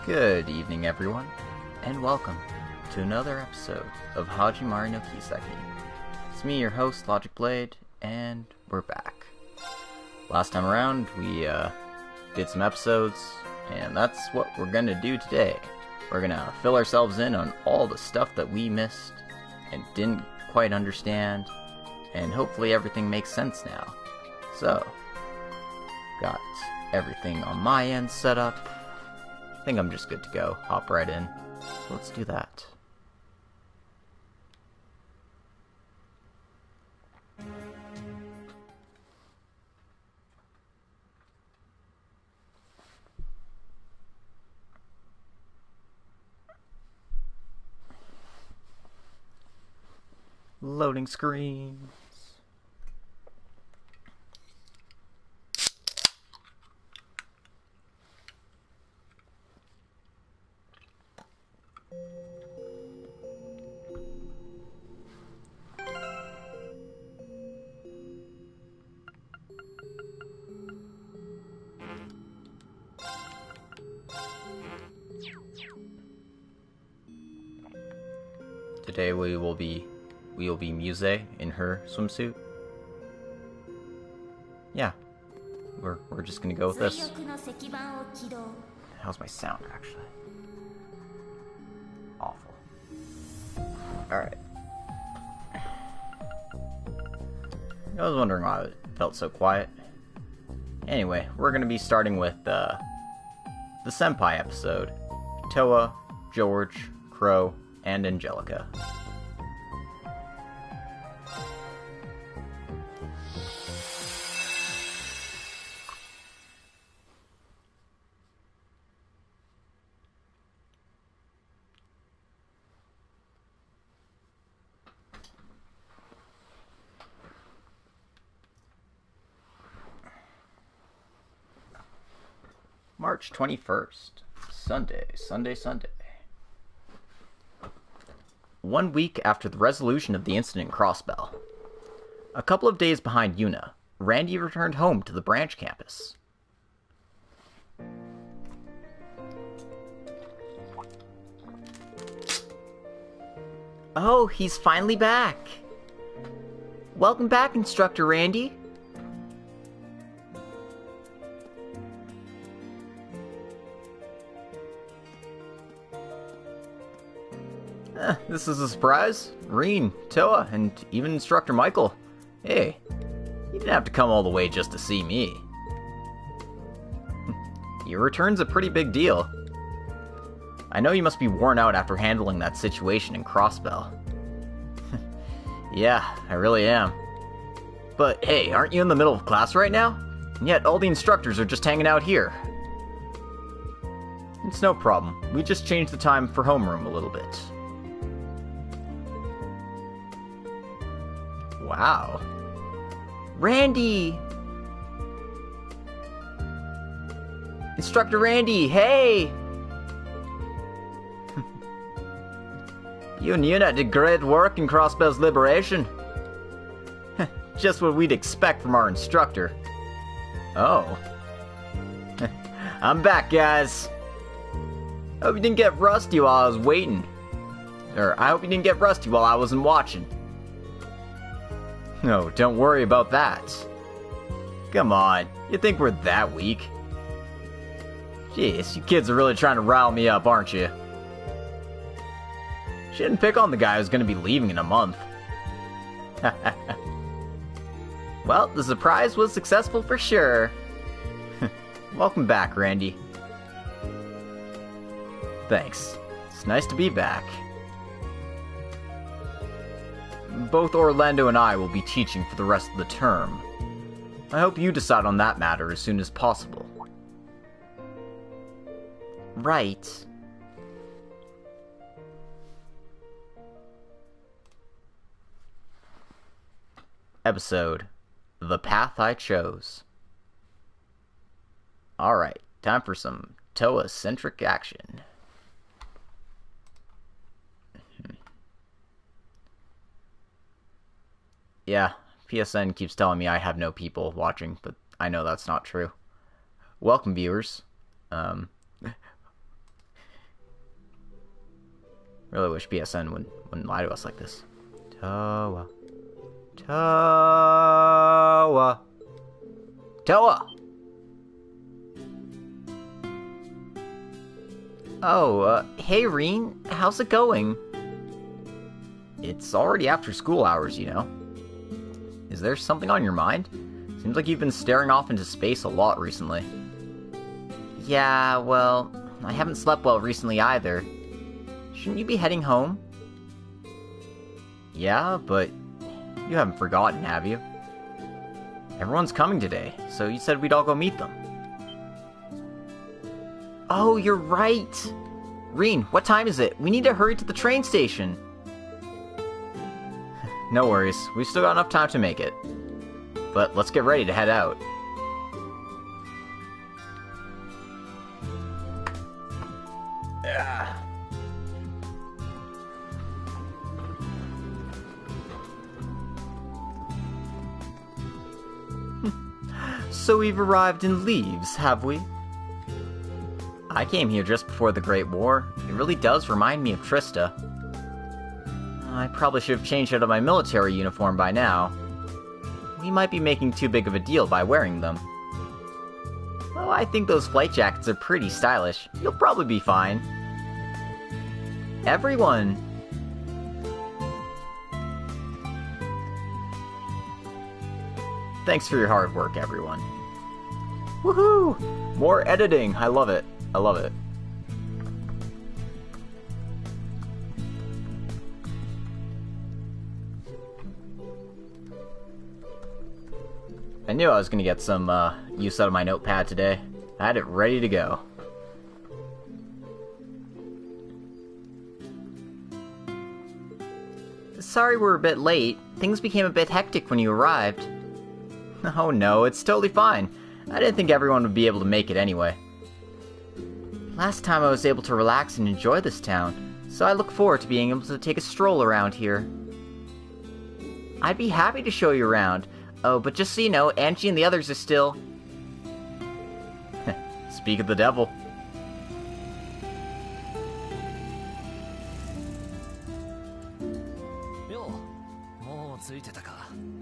Good evening, everyone, and welcome to another episode of Hajimari no Kiseki. It's me, your host, Logic Blade, and we're back. Last time around, we did some episodes, and that's what we're gonna do today. We're gonna fill ourselves in on all the stuff that we missed and didn't quite understand, and hopefully everything makes sense now. So, got everything on my end set up. I think I'm just good to go. Hop right in. Let's do that. Loading screens. Today we will be Muse in her swimsuit. Yeah, we're just gonna go with this. How's my sound actually? Awful. Alright. I was wondering why it felt so quiet. Anyway, we're gonna be starting with the Senpai episode. Toa, George, Crow, and Angelica. March 21st. Sunday. 1 week after the resolution of the incident in Crossbell. A couple of days behind Yuna, Randy returned home to the branch campus. Oh, he's finally back! Welcome back, Instructor Randy! This is a surprise. Rean, Toa, and even Instructor Michael. Hey, you didn't have to come all the way just to see me. Your return's a pretty big deal. I know you must be worn out after handling that situation in Crossbell. Yeah, I really am. But hey, aren't you in the middle of class right now? And yet all the instructors are just hanging out here. It's no problem. We just changed the time for homeroom a little bit. Wow. Randy! Instructor Randy, hey! You and Yuna did great work in Crossbell's liberation. Just what we'd expect from our instructor. Oh. I'm back, guys. Hope you didn't get rusty while I was waiting. I hope you didn't get rusty while I wasn't watching. No, don't worry about that. Come on, you think we're that weak? Jeez, you kids are really trying to rile me up, aren't you? Shouldn't pick on the guy who's gonna be leaving in a month. Well, the surprise was successful for sure. Welcome back, Randy. Thanks. It's nice to be back. Both Orlando and I will be teaching for the rest of the term. I hope you decide on that matter as soon as possible. Right. Episode: The Path I Chose. Alright, time for some Toa-centric action. Yeah, PSN keeps telling me I have no people watching, but I know that's not true. Welcome, viewers. Really wish BSN wouldn't lie to us like this. Toa. Toa. Toa! Oh, hey Rean, how's it going? It's already after school hours, you know. Is there something on your mind? Seems like you've been staring off into space a lot recently. Yeah, well, I haven't slept well recently either. Shouldn't you be heading home? Yeah, but you haven't forgotten, have you? Everyone's coming today, so you said we'd all go meet them. Oh, you're right! Rean, what time is it? We need to hurry to the train station! No worries, we've still got enough time to make it. But let's get ready to head out. Yeah. So we've arrived in Leaves, have we? I came here just before the Great War. It really does remind me of Trista. I probably should have changed out of my military uniform by now. We might be making too big of a deal by wearing them. Well, I think those flight jackets are pretty stylish. You'll probably be fine. Everyone! Thanks for your hard work, everyone. Woohoo! More editing! I love it. I love it. I knew I was going to get some use out of my notepad today. I had it ready to go. Sorry we're a bit late. Things became a bit hectic when you arrived. Oh no, it's totally fine. I didn't think everyone would be able to make it anyway. Last time I was able to relax and enjoy this town, so I look forward to being able to take a stroll around here. I'd be happy to show you around. Oh, but just so you know, Angie and the others are still... Speak of the devil.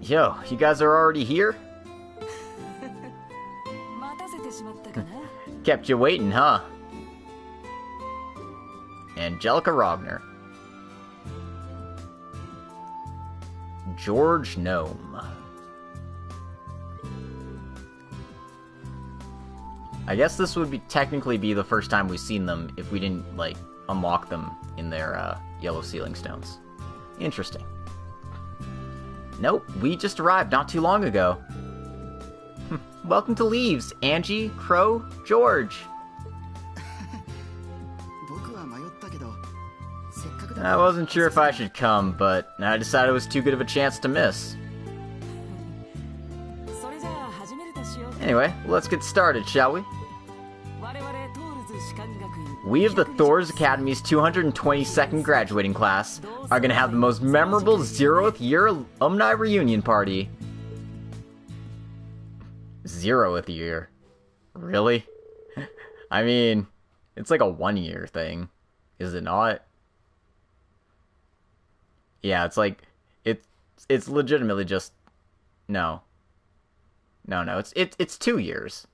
Yo, you guys are already here? Kept you waiting, huh? Angelica Rogner. George Gnome. I guess this would technically be the first time we've seen them if we didn't, like, unlock them in their, yellow ceiling stones. Interesting. Nope, we just arrived not too long ago. Welcome to Leaves, Angie, Crow, George. I wasn't sure if I should come, but I decided it was too good of a chance to miss. Anyway, let's get started, shall we? We of the Thor's Academy's 222nd graduating class are going to have the most memorable 0th year alumni reunion party. 0th year? Really? I mean, it's like a 1 year thing, is it not? Yeah, it's like, it's legitimately just, no, it's 2 years.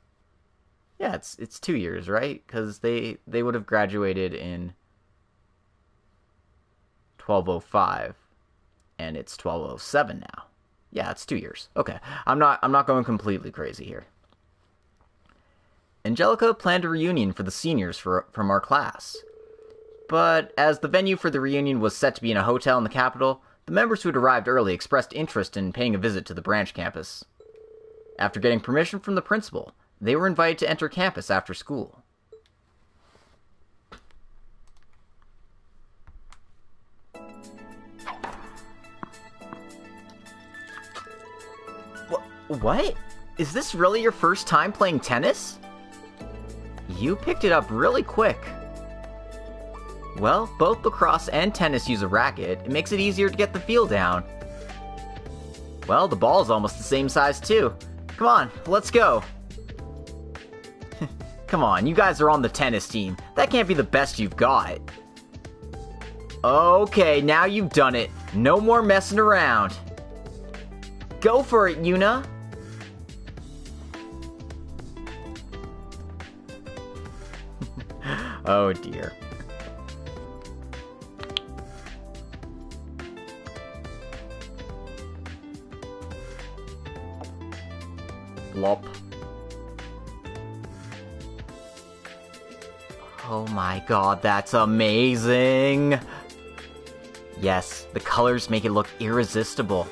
Yeah, it's 2 years, right? Because they would have graduated in 1205, and it's 1207 now. Yeah, it's 2 years. Okay, I'm not going completely crazy here. Angelica planned a reunion for the seniors from our class. But as the venue for the reunion was set to be in a hotel in the capital, the members who had arrived early expressed interest in paying a visit to the branch campus. After getting permission from the principal, they were invited to enter campus after school. What? Is this really your first time playing tennis? You picked it up really quick. Well, both lacrosse and tennis use a racket. It makes it easier to get the feel down. Well, the ball's almost the same size too. Come on, let's go. Come on, you guys are on the tennis team. That can't be the best you've got. Okay, now you've done it. No more messing around. Go for it, Yuna. Oh dear. Blop. Oh my god, that's amazing! Yes, the colors make it look irresistible.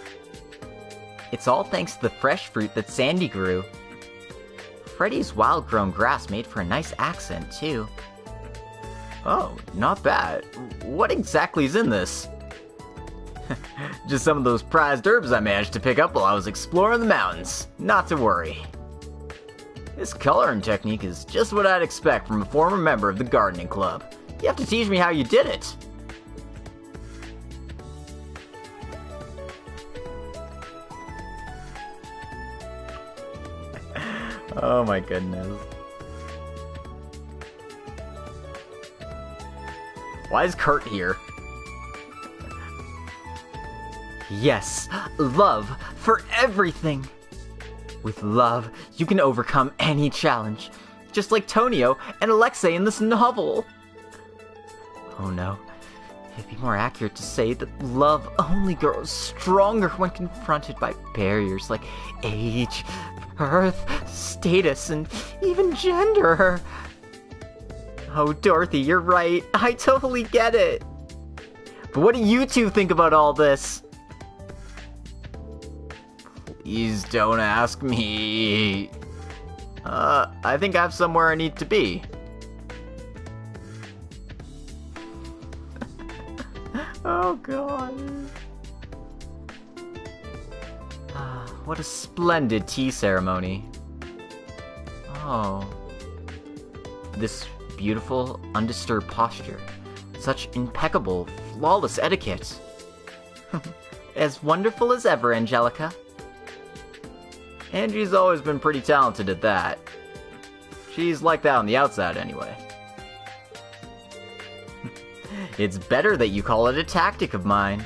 It's all thanks to the fresh fruit that Sandy grew. Freddy's wild-grown grass made for a nice accent, too. Oh, not bad. What exactly is in this? Just some of those prized herbs I managed to pick up while I was exploring the mountains. Not to worry. This coloring technique is just what I'd expect from a former member of the gardening club. You have to teach me how you did it. Oh my goodness. Why is Kurt here? Yes, love for everything. With love, you can overcome any challenge, just like Tonio and Alexei in this novel. Oh no, it'd be more accurate to say that love only grows stronger when confronted by barriers like age, birth, status, and even gender. Oh, Dorothy, you're right. I totally get it. But what do you two think about all this? Please don't ask me. I think I have somewhere I need to be. Oh, God. What a splendid tea ceremony. Oh. This beautiful, undisturbed posture. Such impeccable, flawless etiquette. As wonderful as ever, Angelica. Angie's always been pretty talented at that. She's like that on the outside, anyway. It's better that you call it a tactic of mine.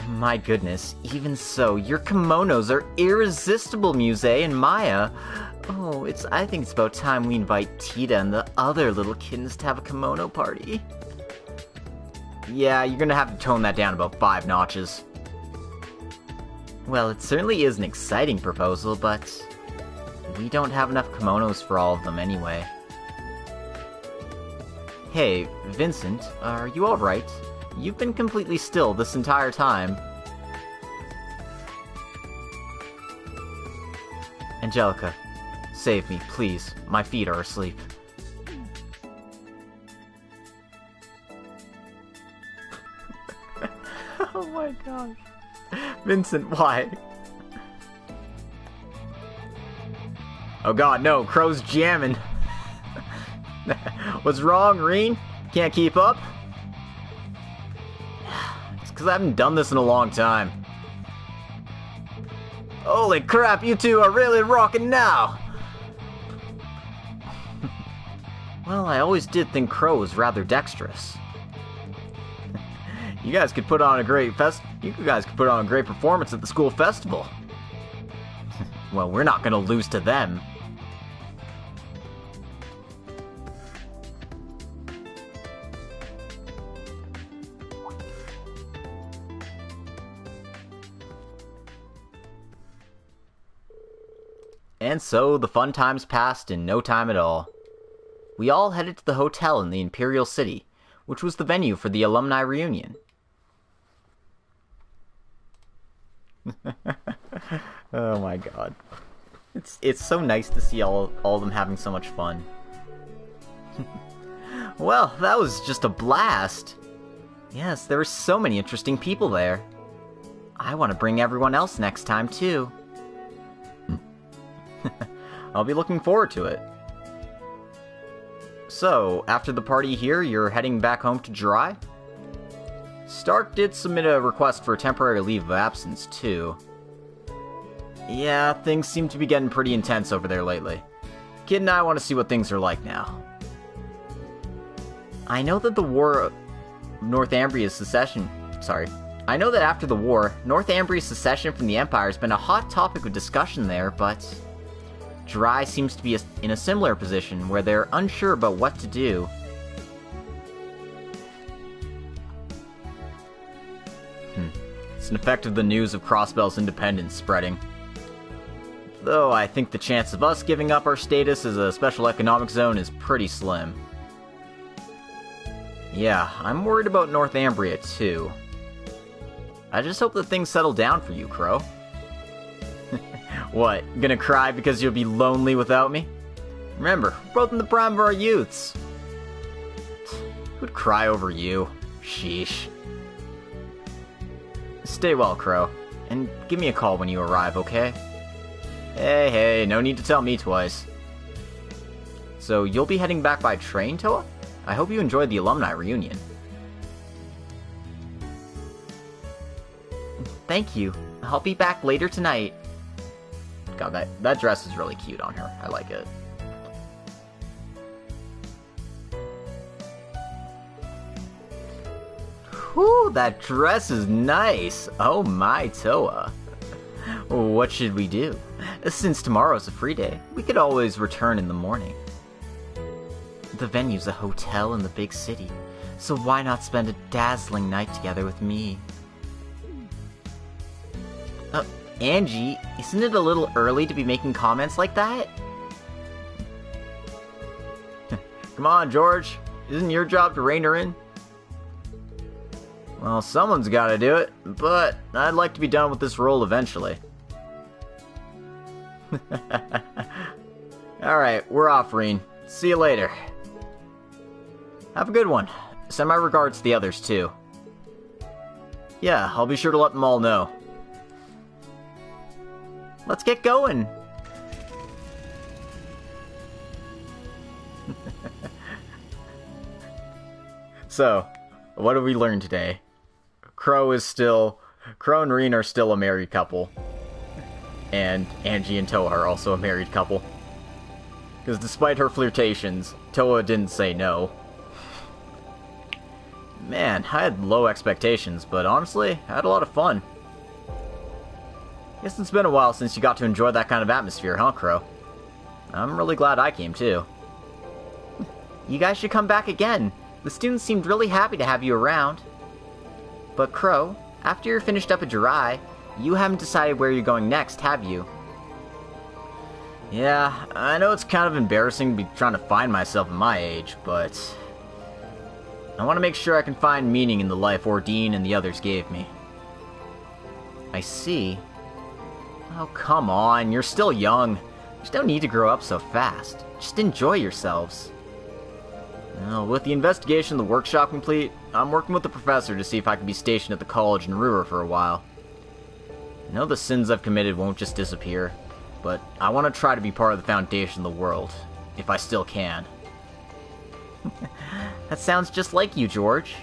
My goodness, even so, your kimonos are irresistible, Muse and Maya. Oh, I think it's about time we invite Tita and the other little kittens to have a kimono party. Yeah, you're gonna have to tone that down about 5 notches. Well, it certainly is an exciting proposal, but we don't have enough kimonos for all of them anyway. Hey, Vincent, are you alright? You've been completely still this entire time. Angelica, save me, please. My feet are asleep. Oh my gosh. Vincent, why? Oh god, no, Crow's jamming. What's wrong, Rean? Can't keep up? It's because I haven't done this in a long time. Holy crap, you two are really rocking now! Well, I always did think Crow was rather dexterous. You guys could put on a great performance at the school festival. Well, we're not gonna lose to them. And so the fun times passed in no time at all. We all headed to the hotel in the Imperial City, which was the venue for the alumni reunion. Oh my god. It's so nice to see all of them having so much fun. Well, that was just a blast. Yes, there were so many interesting people there. I want to bring everyone else next time, too. I'll be looking forward to it. So, after the party here, you're heading back home to Jirai? Stark did submit a request for a temporary leave of absence, too. Yeah, things seem to be getting pretty intense over there lately. Kid and I want to see what things are like now. I know that Northumbria's secession... Sorry. I know that after the war, Northumbria's secession from the Empire has been a hot topic of discussion there, but... Dry seems to be in a similar position, where they're unsure about what to do. It's an effect of the news of Crossbell's independence spreading. Though I think the chance of us giving up our status as a special economic zone is pretty slim. Yeah, I'm worried about Northumbria too. I just hope that things settle down for you, Crow. What, gonna cry because you'll be lonely without me? Remember, we're both in the prime of our youths. Who'd cry over you? Sheesh. Stay well, Crow, and give me a call when you arrive, okay? Hey, no need to tell me twice. So, you'll be heading back by train, Toa? I hope you enjoyed the alumni reunion. Thank you. I'll be back later tonight. God, that dress is really cute on her. I like it. Whew, that dress is nice. Oh my, Toa. What should we do? Since tomorrow's a free day, we could always return in the morning. The venue's a hotel in the big city, so why not spend a dazzling night together with me? Angie, isn't it a little early to be making comments like that? Come on, George. Isn't your job to rein her in? Well, someone's gotta do it, but I'd like to be done with this role eventually. Alright, we're off, Rean. See you later. Have a good one. Send my regards to the others, too. Yeah, I'll be sure to let them all know. Let's get going! So, what did we learn today? Crow and Rean are still a married couple. And Angie and Toa are also a married couple. Because despite her flirtations, Toa didn't say no. Man, I had low expectations, but honestly, I had a lot of fun. Guess it's been a while since you got to enjoy that kind of atmosphere, huh, Crow? I'm really glad I came, too. You guys should come back again. The students seemed really happy to have you around. But Crow, after you're finished up at Jirai, you haven't decided where you're going next, have you? Yeah, I know it's kind of embarrassing to be trying to find myself at my age, but... I want to make sure I can find meaning in the life Ordine and the others gave me. I see. Oh, come on, you're still young. You don't need to grow up so fast. Just enjoy yourselves. Well, with the investigation of the workshop complete, I'm working with the professor to see if I can be stationed at the college in Rura for a while. I know the sins I've committed won't just disappear, but I want to try to be part of the foundation of the world, if I still can. That sounds just like you, George.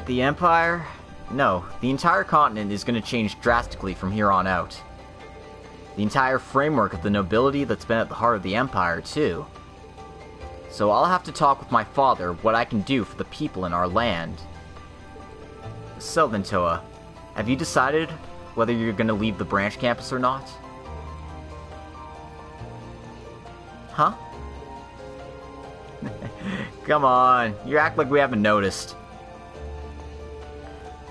The Empire? No, the entire continent is going to change drastically from here on out. The entire framework of the nobility that's been at the heart of the Empire, too. So I'll have to talk with my father what I can do for the people in our land. So then, Toa, have you decided whether you're going to leave the branch campus or not? Huh? Come on, you act like we haven't noticed.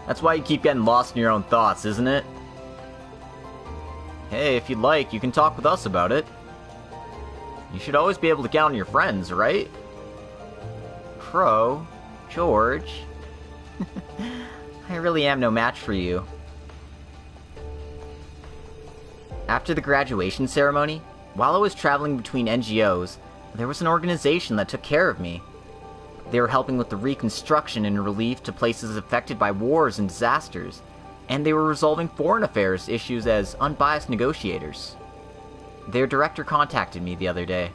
That's why you keep getting lost in your own thoughts, isn't it? Hey, if you'd like, you can talk with us about it. You should always be able to count on your friends, right? Crow, George... I really am no match for you. After the graduation ceremony, while I was traveling between NGOs, there was an organization that took care of me. They were helping with the reconstruction and relief to places affected by wars and disasters, and they were resolving foreign affairs issues as unbiased negotiators. Their director contacted me the other day.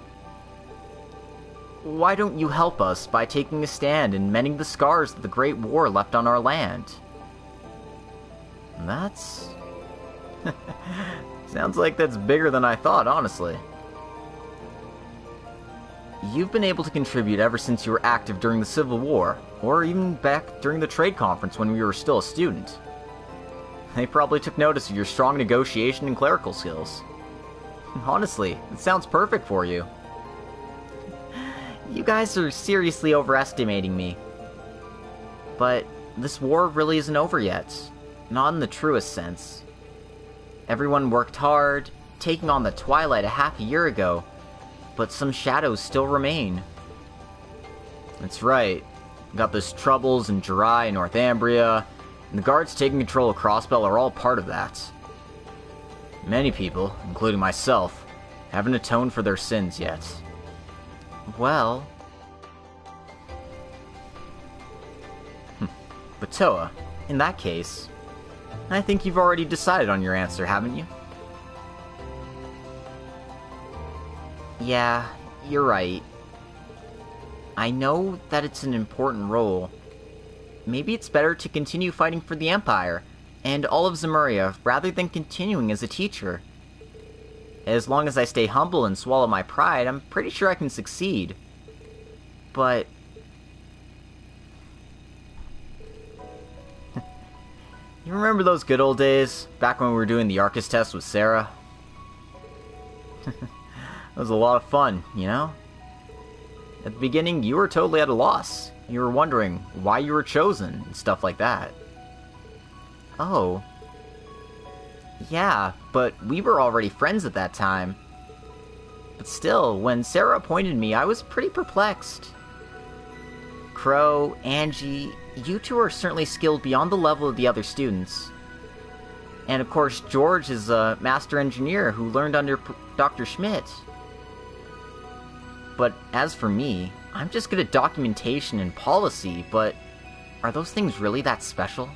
Why don't you help us by taking a stand and mending the scars that the Great War left on our land? That's... Sounds like that's bigger than I thought, honestly. you've been able to contribute ever since you were active during the Civil War, or even back during the trade conference when we were still a student. They probably took notice of your strong negotiation and clerical skills. Honestly, it sounds perfect for you. You guys are seriously overestimating me. But this war really isn't over yet. Not in the truest sense. Everyone worked hard, taking on the Twilight a half a year ago, but some shadows still remain. That's right. We got those troubles in Jirai and Northumbria, and the guards taking control of Crossbell are all part of that. Many people, including myself, haven't atoned for their sins yet. Well... But Toa, in that case, I think you've already decided on your answer, haven't you? Yeah, you're right. I know that it's an important role. Maybe it's better to continue fighting for the Empire and all of Zemuria rather than continuing as a teacher. As long as I stay humble and swallow my pride, I'm pretty sure I can succeed. But... You remember those good old days, back when we were doing the Arcus test with Sarah? It was a lot of fun, you know? At the beginning, you were totally at a loss. You were wondering why you were chosen, and stuff like that. Oh. Yeah, but we were already friends at that time. But still, when Sarah appointed me, I was pretty perplexed. Crow, Angie, you two are certainly skilled beyond the level of the other students. And of course, George is a master engineer who learned under Dr. Schmidt. But as for me, I'm just good at documentation and policy, but are those things really that special?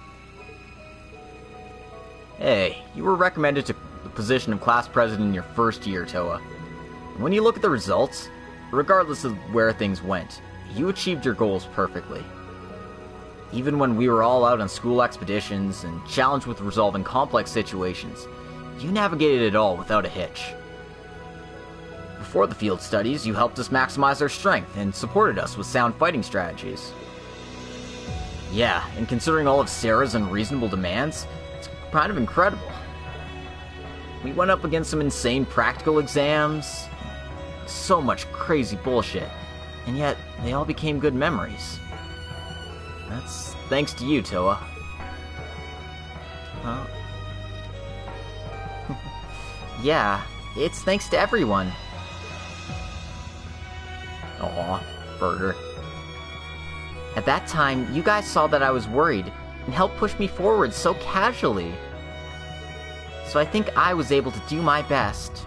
Hey, you were recommended to the position of class president in your first year, Toa. When you look at the results, regardless of where things went, you achieved your goals perfectly. Even when we were all out on school expeditions and challenged with resolving complex situations, you navigated it all without a hitch. Before the field studies, you helped us maximize our strength and supported us with sound fighting strategies. Yeah, and considering all of Sarah's unreasonable demands, it's kind of incredible. We went up against some insane practical exams, so much crazy bullshit, and yet they all became good memories. That's thanks to you, Toa. Huh? Yeah, it's thanks to everyone. Aw, Burger. At that time, you guys saw that I was worried, and helped push me forward so casually. So I think I was able to do my best.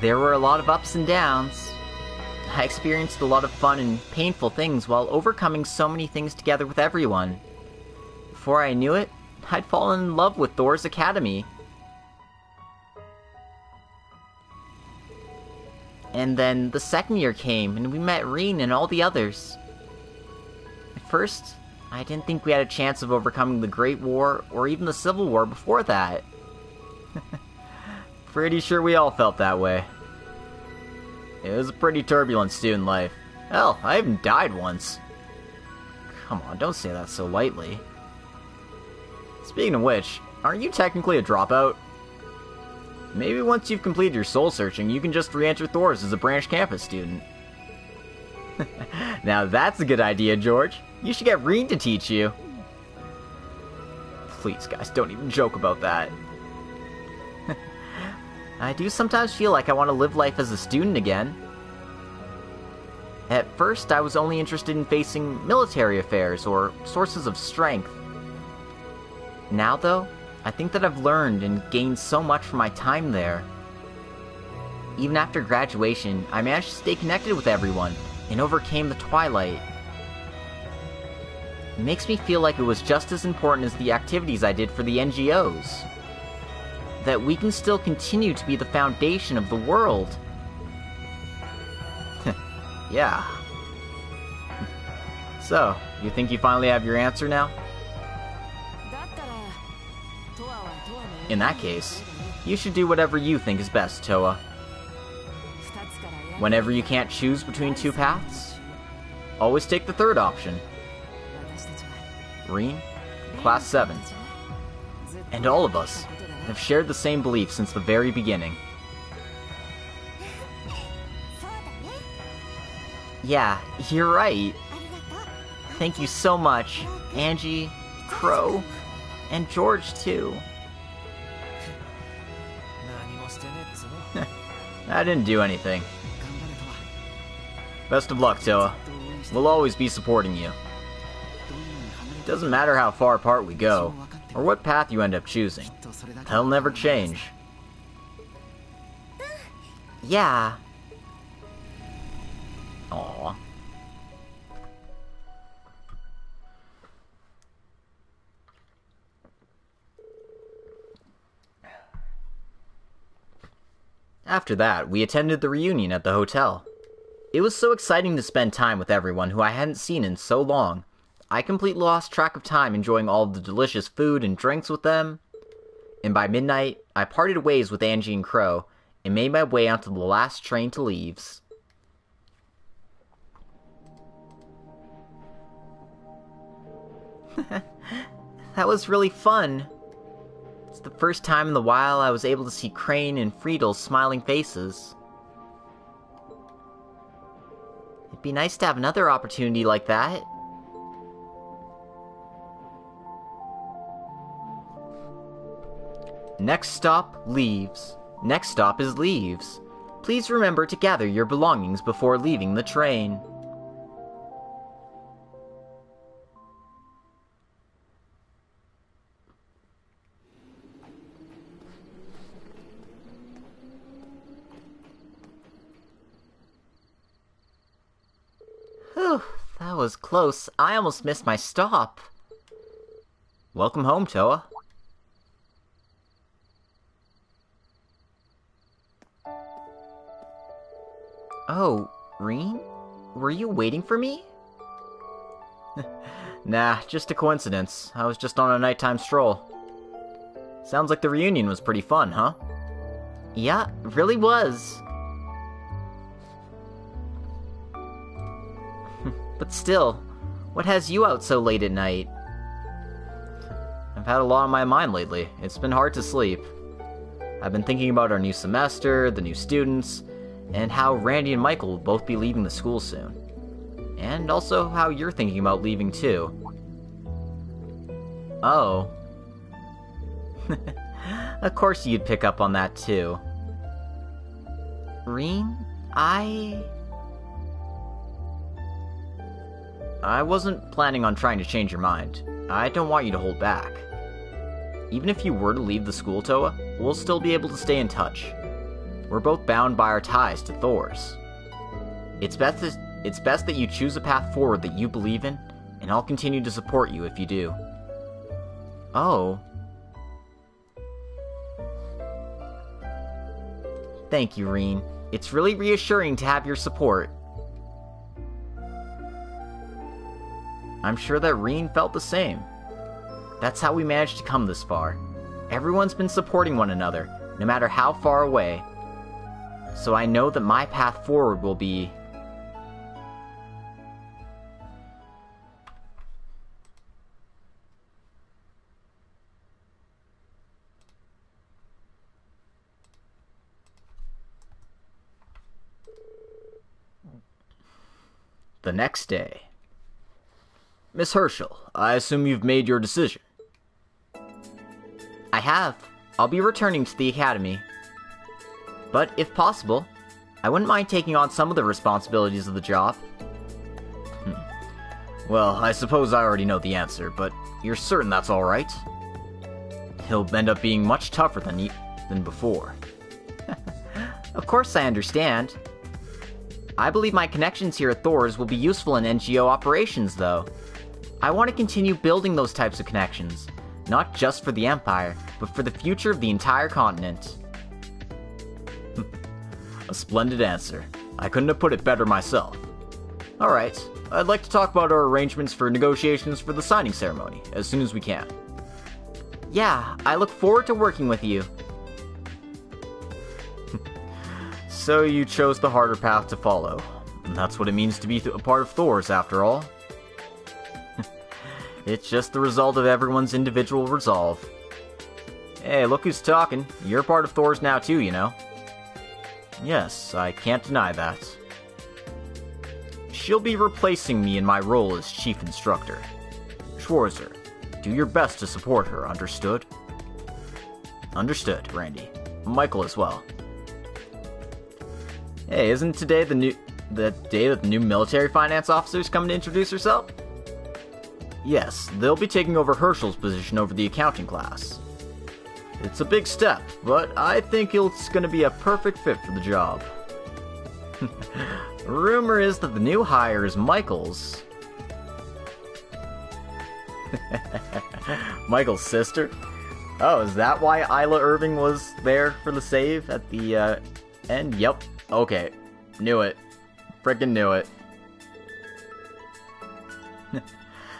There were a lot of ups and downs. I experienced a lot of fun and painful things while overcoming so many things together with everyone. Before I knew it, I'd fallen in love with Thor's Academy. And then the second year came, and we met Rean and all the others. At first, I didn't think we had a chance of overcoming the Great War or even the Civil War before that. Pretty sure we all felt that way. It was a pretty turbulent student life. Hell, I even died once. Come on, don't say that so lightly. Speaking of which, aren't you technically a dropout? Maybe once you've completed your soul searching, you can just re-enter Thor's as a branch campus student. Now that's a good idea, George. You should get Rean to teach you. Please, guys, don't even joke about that. I do sometimes feel like I want to live life as a student again. At first, I was only interested in facing military affairs or sources of strength. Now, though, I think that I've learned and gained so much from my time there. Even after graduation, I managed to stay connected with everyone and overcame the Twilight. It makes me feel like it was just as important as the activities I did for the NGOs. That we can still continue to be the foundation of the world. Yeah. So, you think you finally have your answer now? In that case, you should do whatever you think is best, Toa. Whenever you can't choose between two paths, always take the third option. Rean, Class 7. And all of us have shared the same belief since the very beginning. Yeah, you're right. Thank you so much, Angie, Crow, and George too. I didn't do anything. Best of luck, Toa. We'll always be supporting you. It doesn't matter how far apart we go, or what path you end up choosing. That'll never change. Yeah. Aww. After that, we attended the reunion at the hotel. It was so exciting to spend time with everyone who I hadn't seen in so long. I completely lost track of time enjoying all of the delicious food and drinks with them. And by midnight, I parted ways with Angie and Crow, and made my way onto the last train to Leaves. That was really fun. It's the first time in a while I was able to see Crane and Friedel's smiling faces. It'd be nice to have another opportunity like that. Next stop, Leaves. Next stop is Leaves. Please remember to gather your belongings before leaving the train. Whew, that was close. I almost missed my stop. Welcome home, Toa. Oh, Rean? Were you waiting for me? Nah, just a coincidence. I was just on a nighttime stroll. Sounds like the reunion was pretty fun, huh? Yeah, it really was. But still, what has you out so late at night? I've had a lot on my mind lately. It's been hard to sleep. I've been thinking about our new semester, the new students, and how Randy and Michael will both be leaving the school soon. And also how you're thinking about leaving too. Oh. Of course you'd pick up on that too. Rean, I wasn't planning on trying to change your mind. I don't want you to hold back. Even if you were to leave the school, Toa, we'll still be able to stay in touch. We're both bound by our ties to Thor's. It's best that you choose a path forward that you believe in, and I'll continue to support you if you do. Oh. Thank you, Rean. It's really reassuring to have your support. I'm sure that Rean felt the same. That's how we managed to come this far. Everyone's been supporting one another, no matter how far away. So I know that my path forward will be... The next day. Miss Herschel, I assume you've made your decision. I have. I'll be returning to the academy. But, if possible, I wouldn't mind taking on some of the responsibilities of the job. Well, I suppose I already know the answer, but you're certain that's alright? He'll end up being much tougher than before. Of course I understand. I believe my connections here at Thor's will be useful in NGO operations, though. I want to continue building those types of connections, not just for the Empire, but for the future of the entire continent. A splendid answer. I couldn't have put it better myself. Alright, I'd like to talk about our arrangements for negotiations for the signing ceremony, as soon as we can. Yeah, I look forward to working with you. So you chose the harder path to follow. And that's what it means to be a part of Thor's, after all. It's just the result of everyone's individual resolve. Hey, look who's talking. You're part of Thor's now too, you know. Yes, I can't deny that. She'll be replacing me in my role as chief instructor. Schwarzer, do your best to support her, understood? Understood, Randy. Michael as well. Hey, isn't today the day that the new military finance officer's coming to introduce herself? Yes, they'll be taking over Herschel's position over the accounting class. It's a big step, but I think it's going to be a perfect fit for the job. Rumor is that the new hire is Michael's. Michael's sister? Oh, is that why Isla Irving was there for the save at the end? Yep. Okay. Knew it. Frickin' knew it.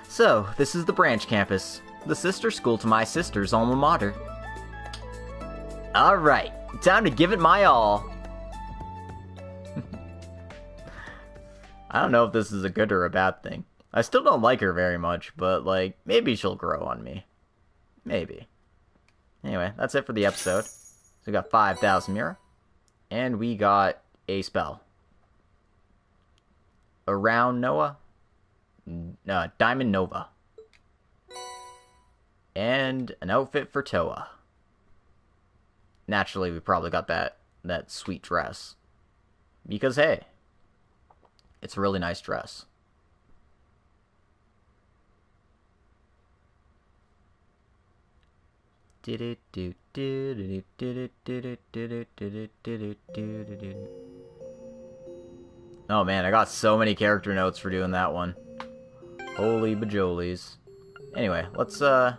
So, this is the branch campus, the sister school to my sister's alma mater. Alright, time to give it my all. I don't know if this is a good or a bad thing. I still don't like her very much, but, like, maybe she'll grow on me. Maybe. Anyway, that's it for the episode. So we got 5,000 Mira. And we got a spell. Around Noah? Diamond Nova. And an outfit for Toa. Naturally, we probably got that sweet dress. Because, hey, it's a really nice dress. Oh man, I got so many character notes for doing that one. Holy bajolies. Anyway, let's, I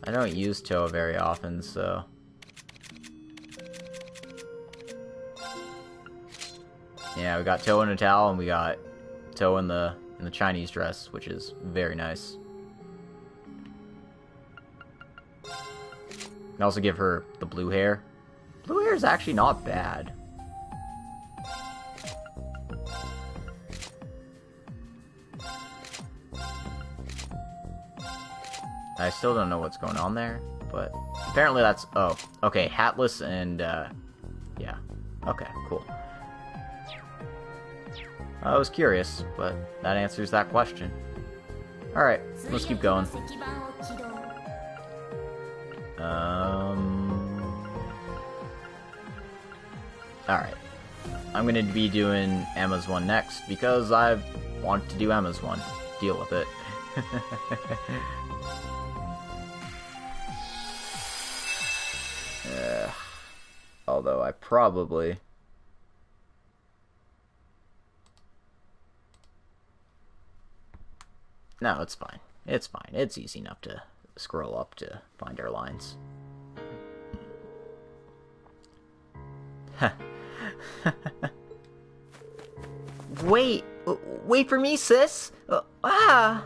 don't use Toa very often, so... Yeah, we got Toa in a towel, and we got Toa in the Chinese dress, which is very nice. Can also give her the blue hair. Blue hair is actually not bad. I still don't know what's going on there, but apparently that's... Oh, okay, hatless and, yeah. Okay, cool. I was curious, but that answers that question. Alright, let's keep going. Alright. I'm gonna be doing Emma's one next, because I want to do Emma's one. Deal with it. Although I probably... No, it's fine. It's fine. It's easy enough to scroll up to find our lines. Wait! Wait for me, sis! Whoa!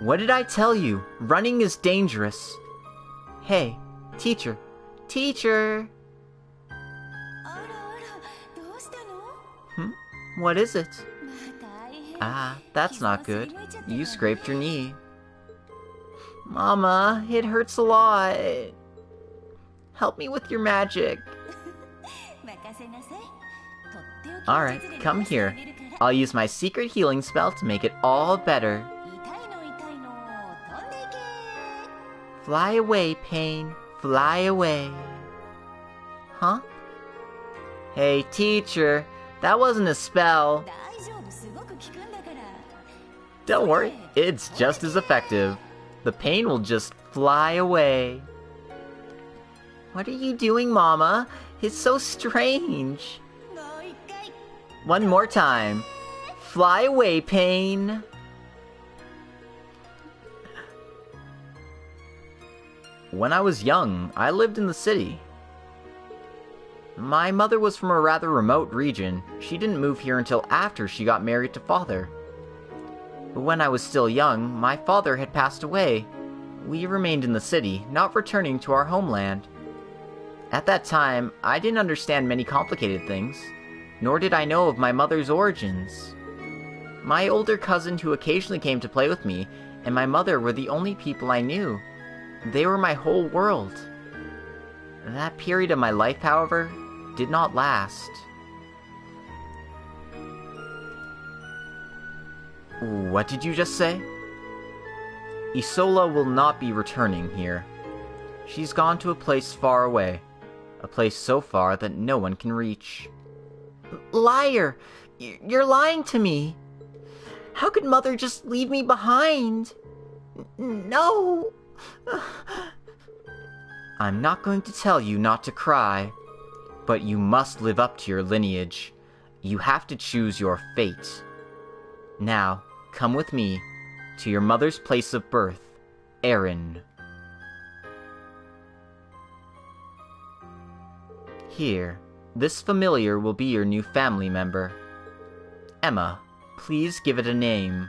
What did I tell you? Running is dangerous. Hey, teacher. Teacher! What is it? Ah, that's not good. You scraped your knee. Mama, it hurts a lot. Help me with your magic. Alright, come here. I'll use my secret healing spell to make it all better. Fly away, pain. Fly away. Huh? Hey, teacher. That wasn't a spell. Don't worry, it's just as effective. The pain will just fly away. What are you doing, Mama? It's so strange. One more time. Fly away, pain. When I was young, I lived in the city. My mother was from a rather remote region. She didn't move here until after she got married to father. But when I was still young, my father had passed away. We remained in the city, not returning to our homeland. At that time, I didn't understand many complicated things, nor did I know of my mother's origins. My older cousin who occasionally came to play with me, and my mother were the only people I knew. They were my whole world. That period of my life, however, did not last. What did you just say? Isola will not be returning here. She's gone to a place far away. A place so far that no one can reach. Liar! You're lying to me! How could Mother just leave me behind? No! I'm not going to tell you not to cry, but you must live up to your lineage. You have to choose your fate. Now, come with me to your mother's place of birth, Erin. Here, this familiar will be your new family member. Emma, please give it a name.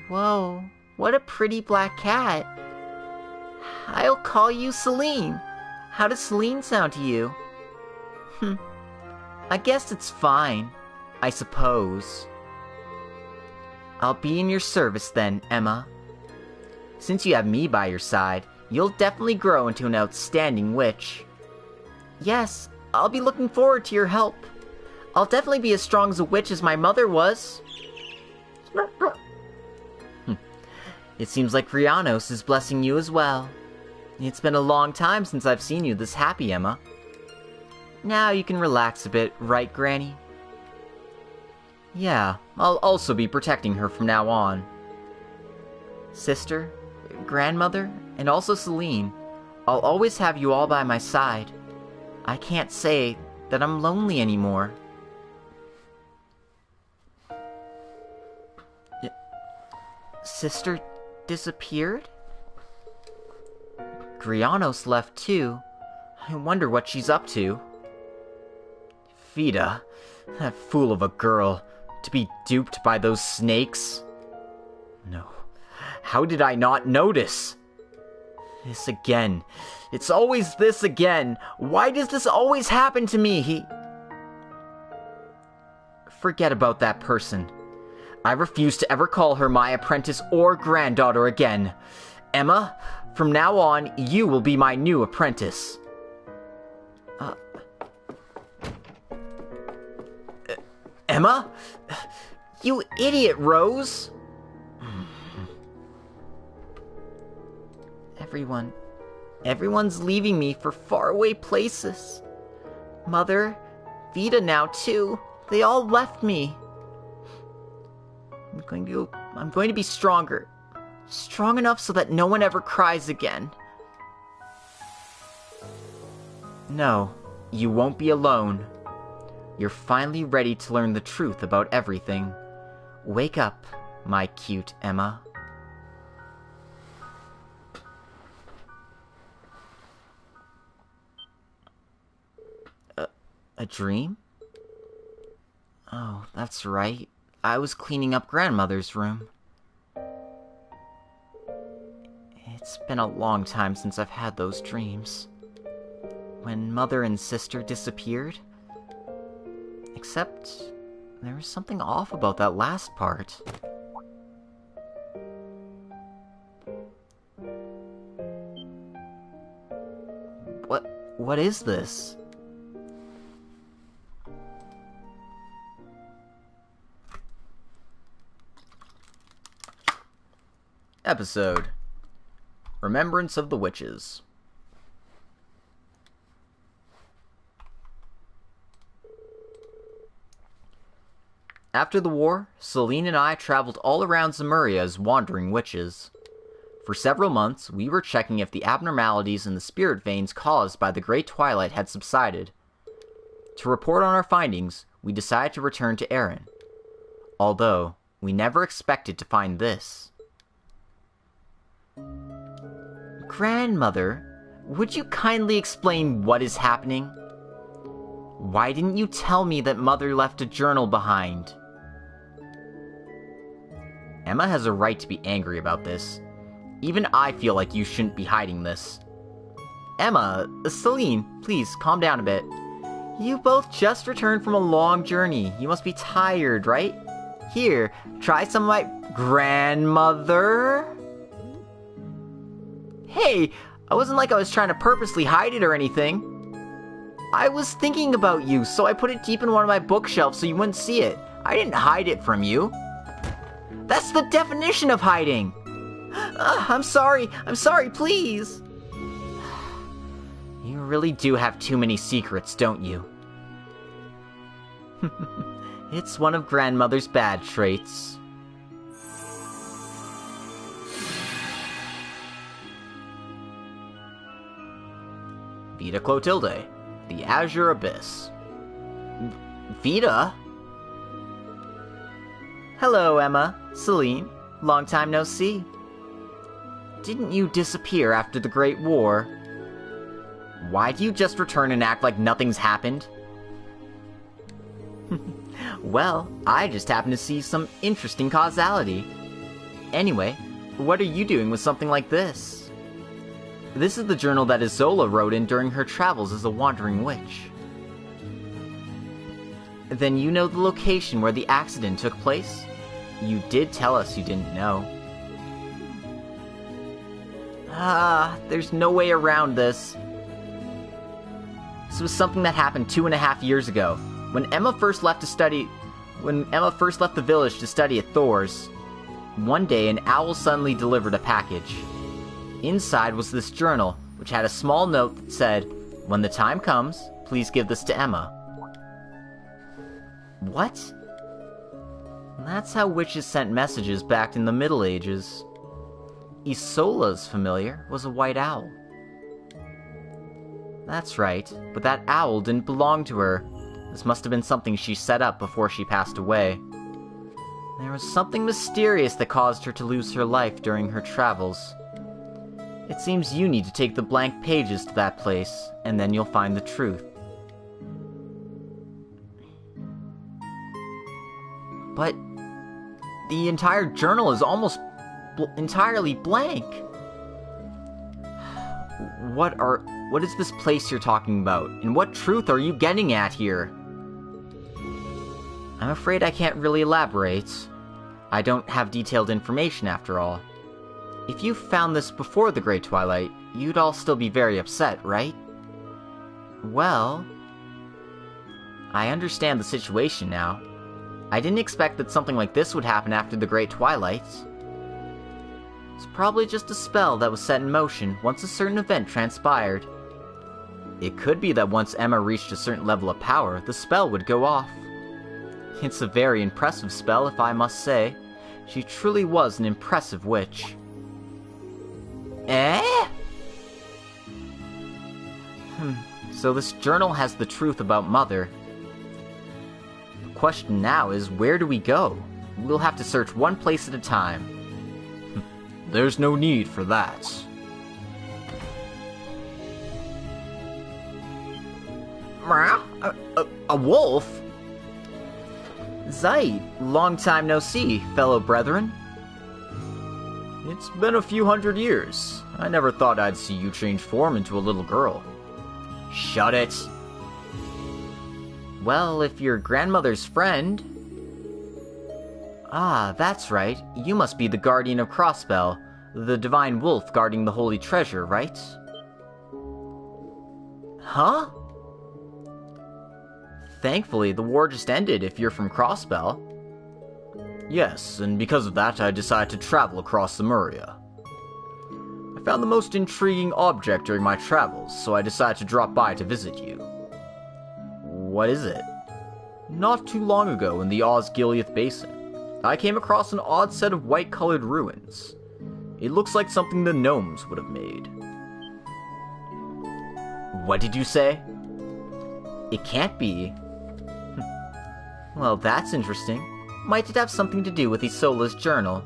Whoa, what a pretty black cat. I'll call you Celine. How does Celine sound to you? I guess it's fine, I suppose. I'll be in your service then, Emma. Since you have me by your side, you'll definitely grow into an outstanding witch. Yes, I'll be looking forward to your help. I'll definitely be as strong as a witch as my mother was. It seems like Rianos is blessing you as well. It's been a long time since I've seen you this happy, Emma. Now you can relax a bit, right, Granny? Yeah, I'll also be protecting her from now on. Sister, grandmother, and also Celine, I'll always have you all by my side. I can't say that I'm lonely anymore. Sister disappeared? Grianos left too. I wonder what she's up to. Vida, that fool of a girl, to be duped by those snakes. No, how did I not notice? This again. It's always this again. Why does this always happen to me? Forget about that person. I refuse to ever call her my apprentice or granddaughter again. Emma, from now on, you will be my new apprentice. Emma? You idiot, Rose! Everyone's leaving me for faraway places. Mother, Vida now too. They all left me. I'm going to be stronger. Strong enough so that no one ever cries again. No, you won't be alone. You're finally ready to learn the truth about everything. Wake up, my cute Emma. A dream? Oh, that's right. I was cleaning up grandmother's room. It's been a long time since I've had those dreams. When mother and sister disappeared. Except, there was something off about that last part. What is this? Episode Remembrance of the Witches. After the war, Celine and I traveled all around Zemuria as wandering witches. For several months, we were checking if the abnormalities in the spirit veins caused by the Great Twilight had subsided. To report on our findings, we decided to return to Erin. Although, we never expected to find this. Grandmother, would you kindly explain what is happening? Why didn't you tell me that Mother left a journal behind? Emma has a right to be angry about this. Even I feel like you shouldn't be hiding this. Emma, Celine, please calm down a bit. You both just returned from a long journey. You must be tired, right? Here, try some of my... Grandmother? Hey, I wasn't like I was trying to purposely hide it or anything. I was thinking about you, so I put it deep in one of my bookshelves so you wouldn't see it. I didn't hide it from you. That's the definition of hiding. I'm sorry, please. You really do have too many secrets, don't you? It's one of Grandmother's bad traits. Vita Clotilde, the Azure Abyss. Vita? Hello, Emma, Celine. Long time no see. Didn't you disappear after the Great War? Why do you just return and act like nothing's happened? Well, I just happened to see some interesting causality. Anyway, what are you doing with something like this? This is the journal that Isola wrote in during her travels as a wandering witch. Then you know the location where the accident took place? You did tell us you didn't know. There's no way around this. This was something that happened 2.5 years ago, when Emma first left the village to study at Thor's. One day, an owl suddenly delivered a package. Inside was this journal, which had a small note that said, "When the time comes, please give this to Emma." What? That's how witches sent messages back in the Middle Ages. Isola's familiar was a white owl. That's right, but that owl didn't belong to her. This must have been something she set up before she passed away. There was something mysterious that caused her to lose her life during her travels. It seems you need to take the blank pages to that place, and then you'll find the truth. But the entire journal is almost entirely blank. What is this place you're talking about, and what truth are you getting at here? I'm afraid I can't really elaborate. I don't have detailed information after all. If you found this before the Great Twilight, you'd all still be very upset, right? Well, I understand the situation now. I didn't expect that something like this would happen after the Great Twilight. It's probably just a spell that was set in motion once a certain event transpired. It could be that once Emma reached a certain level of power, the spell would go off. It's a very impressive spell, if I must say. She truly was an impressive witch. Eh? So this journal has the truth about Mother. The question now is, where do we go? We'll have to search one place at a time. There's no need for that. A wolf? Zeit, long time no see, fellow brethren. It's been a few hundred years. I never thought I'd see you change form into a little girl. Shut it. Well, if you're grandmother's friend... Ah, that's right. You must be the guardian of Crossbell, the divine wolf guarding the holy treasure, right? Huh? Thankfully, the war just ended if you're from Crossbell. Yes, and because of that, I decided to travel across Lemuria. I found the most intriguing object during my travels, so I decided to drop by to visit you. What is it? Not too long ago in the Osgiliath Basin, I came across an odd set of white-colored ruins. It looks like something the gnomes would have made. What did you say? It can't be. Well, that's interesting. Might it have something to do with Isola's journal?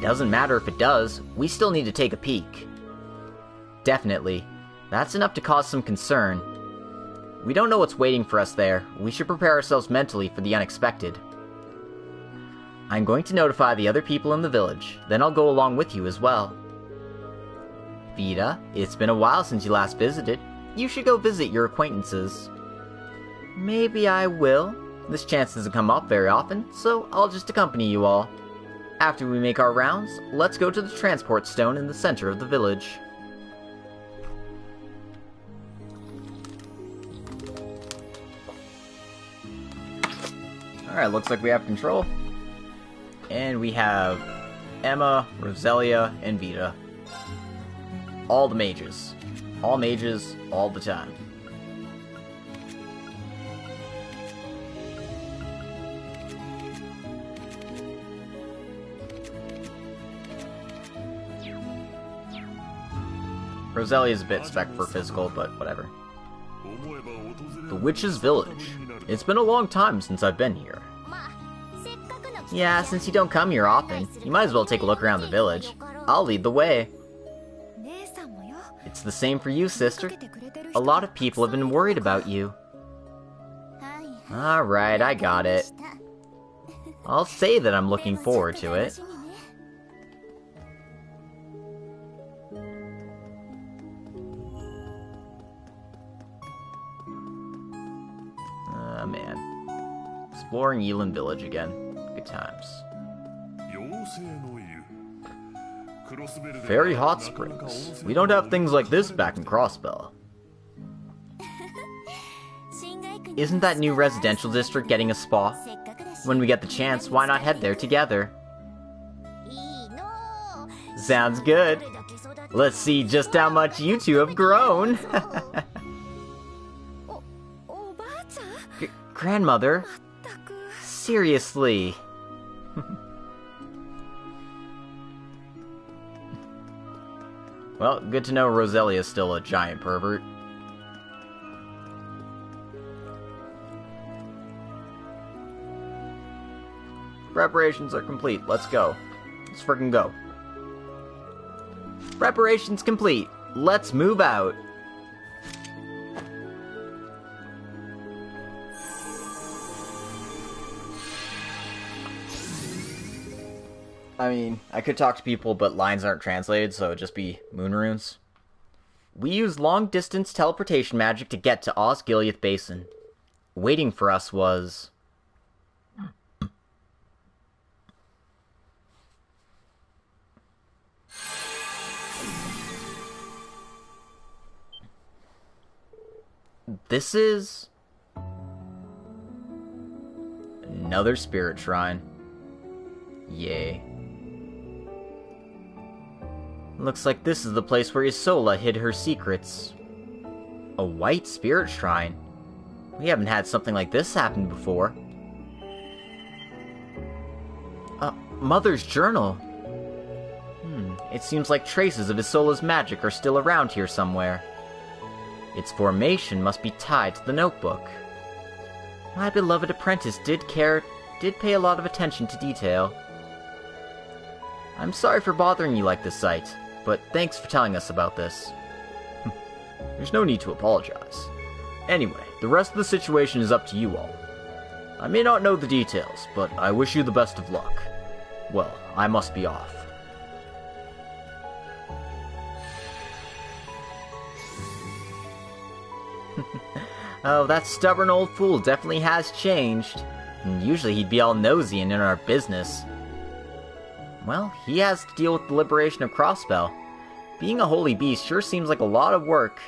Doesn't matter if it does, we still need to take a peek. Definitely. That's enough to cause some concern. We don't know what's waiting for us there. We should prepare ourselves mentally for the unexpected. I'm going to notify the other people in the village, then I'll go along with you as well. Vita, it's been a while since you last visited. You should go visit your acquaintances. Maybe I will. This chance doesn't come up very often, so I'll just accompany you all. After we make our rounds, let's go to the transport stone in the center of the village. Alright, looks like we have control. And we have Emma, Roselia, and Vita. All the mages. All mages, all the time. Roselia is a bit spec for physical, but whatever. The Witch's Village. It's been a long time since I've been here. Yeah, since you don't come here often, you might as well take a look around the village. I'll lead the way. It's the same for you, sister. A lot of people have been worried about you. Alright, I got it. I'll say that I'm looking forward to it. Man. Exploring Yulin Village again. Good times. Fairy hot springs. We don't have things like this back in Crossbell. Isn't that new residential district getting a spa? When we get the chance, why not head there together? Sounds good. Let's see just how much you two have grown. Grandmother? Seriously? Well, good to know Roselia is still a giant pervert. Preparations are complete. Let's go. Let's frickin' go. Preparations complete. Let's move out. I mean, I could talk to people, but lines aren't translated, so it'd just be moon runes. We used long-distance teleportation magic to get to Osgiliath Basin. Waiting for us was... This is... another spirit shrine. Yay. Looks like this is the place where Isola hid her secrets. A white spirit shrine? We haven't had something like this happen before. Mother's journal. It seems like traces of Isola's magic are still around here somewhere. Its formation must be tied to the notebook. My beloved apprentice did pay a lot of attention to detail. I'm sorry for bothering you like this, Sight, but thanks for telling us about this. There's no need to apologize. Anyway, the rest of the situation is up to you all. I may not know the details, but I wish you the best of luck. Well, I must be off. Oh, that stubborn old fool definitely has changed. And usually he'd be all nosy and in our business. Well, he has to deal with the liberation of Crossbell. Being a holy beast sure seems like a lot of work.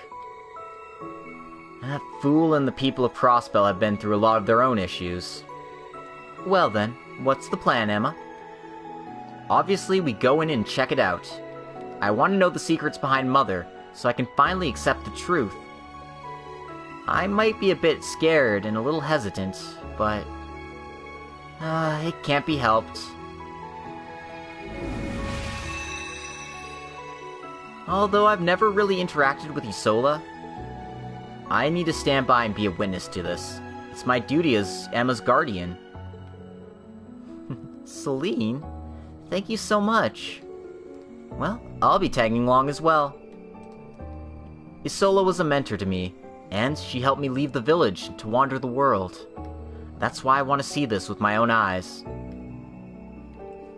That fool and the people of Crossbell have been through a lot of their own issues. Well then, what's the plan, Emma? Obviously, we go in and check it out. I want to know the secrets behind Mother, so I can finally accept the truth. I might be a bit scared and a little hesitant, but... it can't be helped. Although I've never really interacted with Isola, I need to stand by and be a witness to this. It It's my duty as Emma's guardian. Celine, thank you so much. Well, I'll be tagging along as well. Isola was a mentor to me, and she helped me leave the village to wander the world. That's why I want to see this with my own eyes.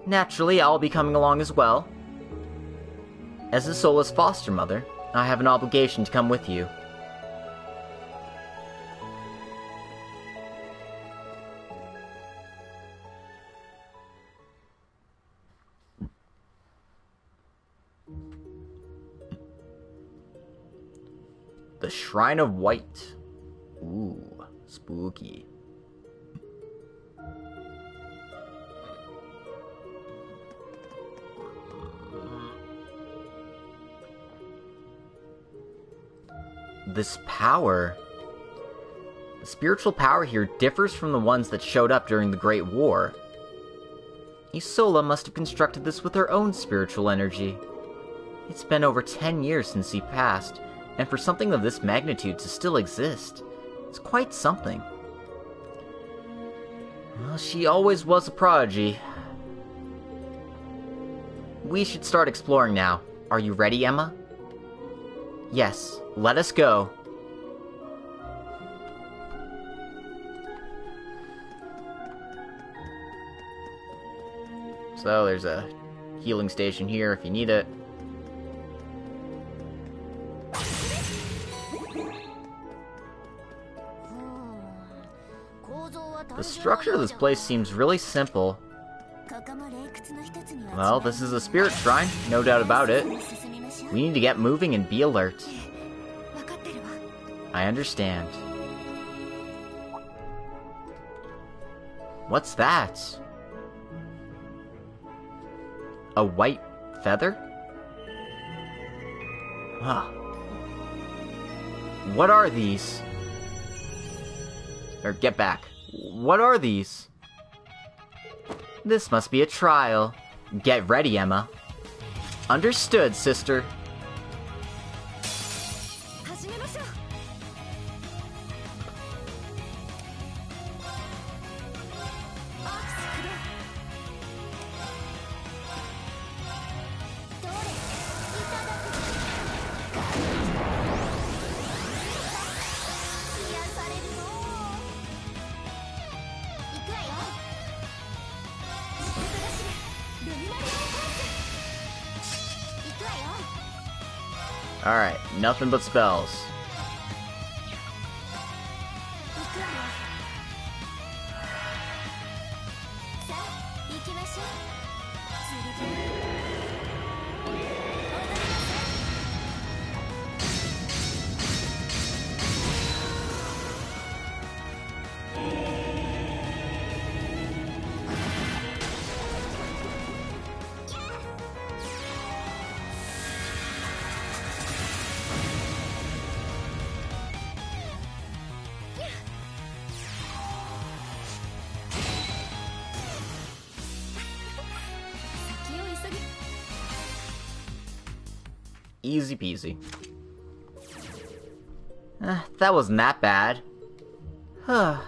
Naturally, I'll be coming along as well. As Isola's foster mother, I have an obligation to come with you. The Shrine of White. Ooh, spooky. This power. The spiritual power here differs from the ones that showed up during the Great War. Isola must have constructed this with her own spiritual energy. It's been over 10 years since he passed, and for something of this magnitude to still exist, it's quite something. Well, she always was a prodigy. We should start exploring now. Are you ready, Emma? Yes, let us go. So, there's a healing station here if you need it. The structure of this place seems really simple. Well, this is a spirit shrine, no doubt about it. We need to get moving and be alert. I understand. What's that? A white feather? Huh. What are these? Or get back. What are these? This must be a trial. Get ready, Emma. Understood, sister. Alright, nothing but spells. Easy peasy. That wasn't that bad. I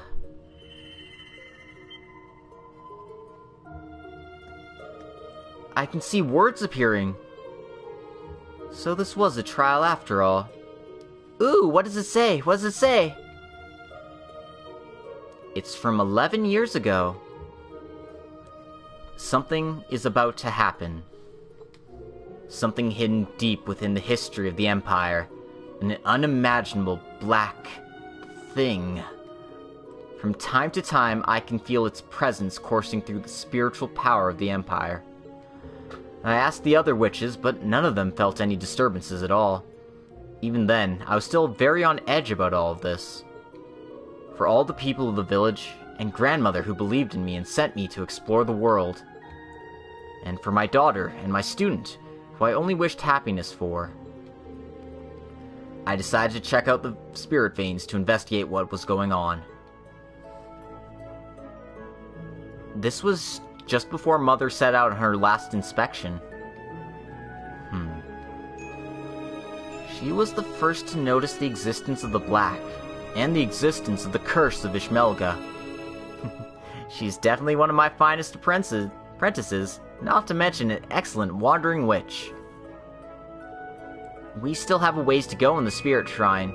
can see words appearing. So this was a trial after all. Ooh, what does it say? What does it say? It's from 11 years ago. Something is about to happen. Something hidden deep within the history of the Empire. An unimaginable black thing. From time to time, I can feel its presence coursing through the spiritual power of the Empire. I asked the other witches, but none of them felt any disturbances at all. Even then, I was still very on edge about all of this. For all the people of the village, and grandmother who believed in me and sent me to explore the world. And for my daughter and my student, who I only wished happiness for. I decided to check out the spirit veins to investigate what was going on. This was just before Mother set out on her last inspection. She was the first to notice the existence of the black. and the existence of the curse of Ishmelga. She's definitely one of my finest apprentices, not to mention an excellent wandering witch. We still have a ways to go in the Spirit Shrine.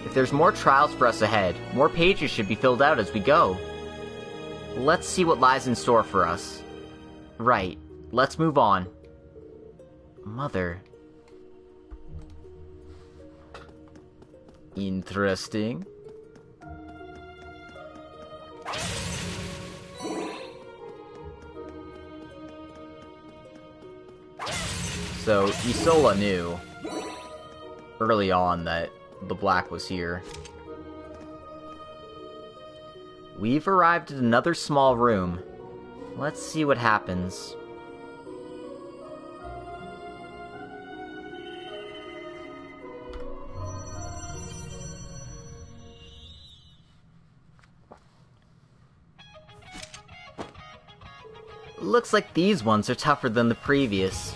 If there's more trials for us ahead, more pages should be filled out as we go. Let's see what lies in store for us. Right, let's move on. Mother. Interesting. So, Isola knew early on that the black was here. We've arrived at another small room. Let's see what happens. Looks like these ones are tougher than the previous.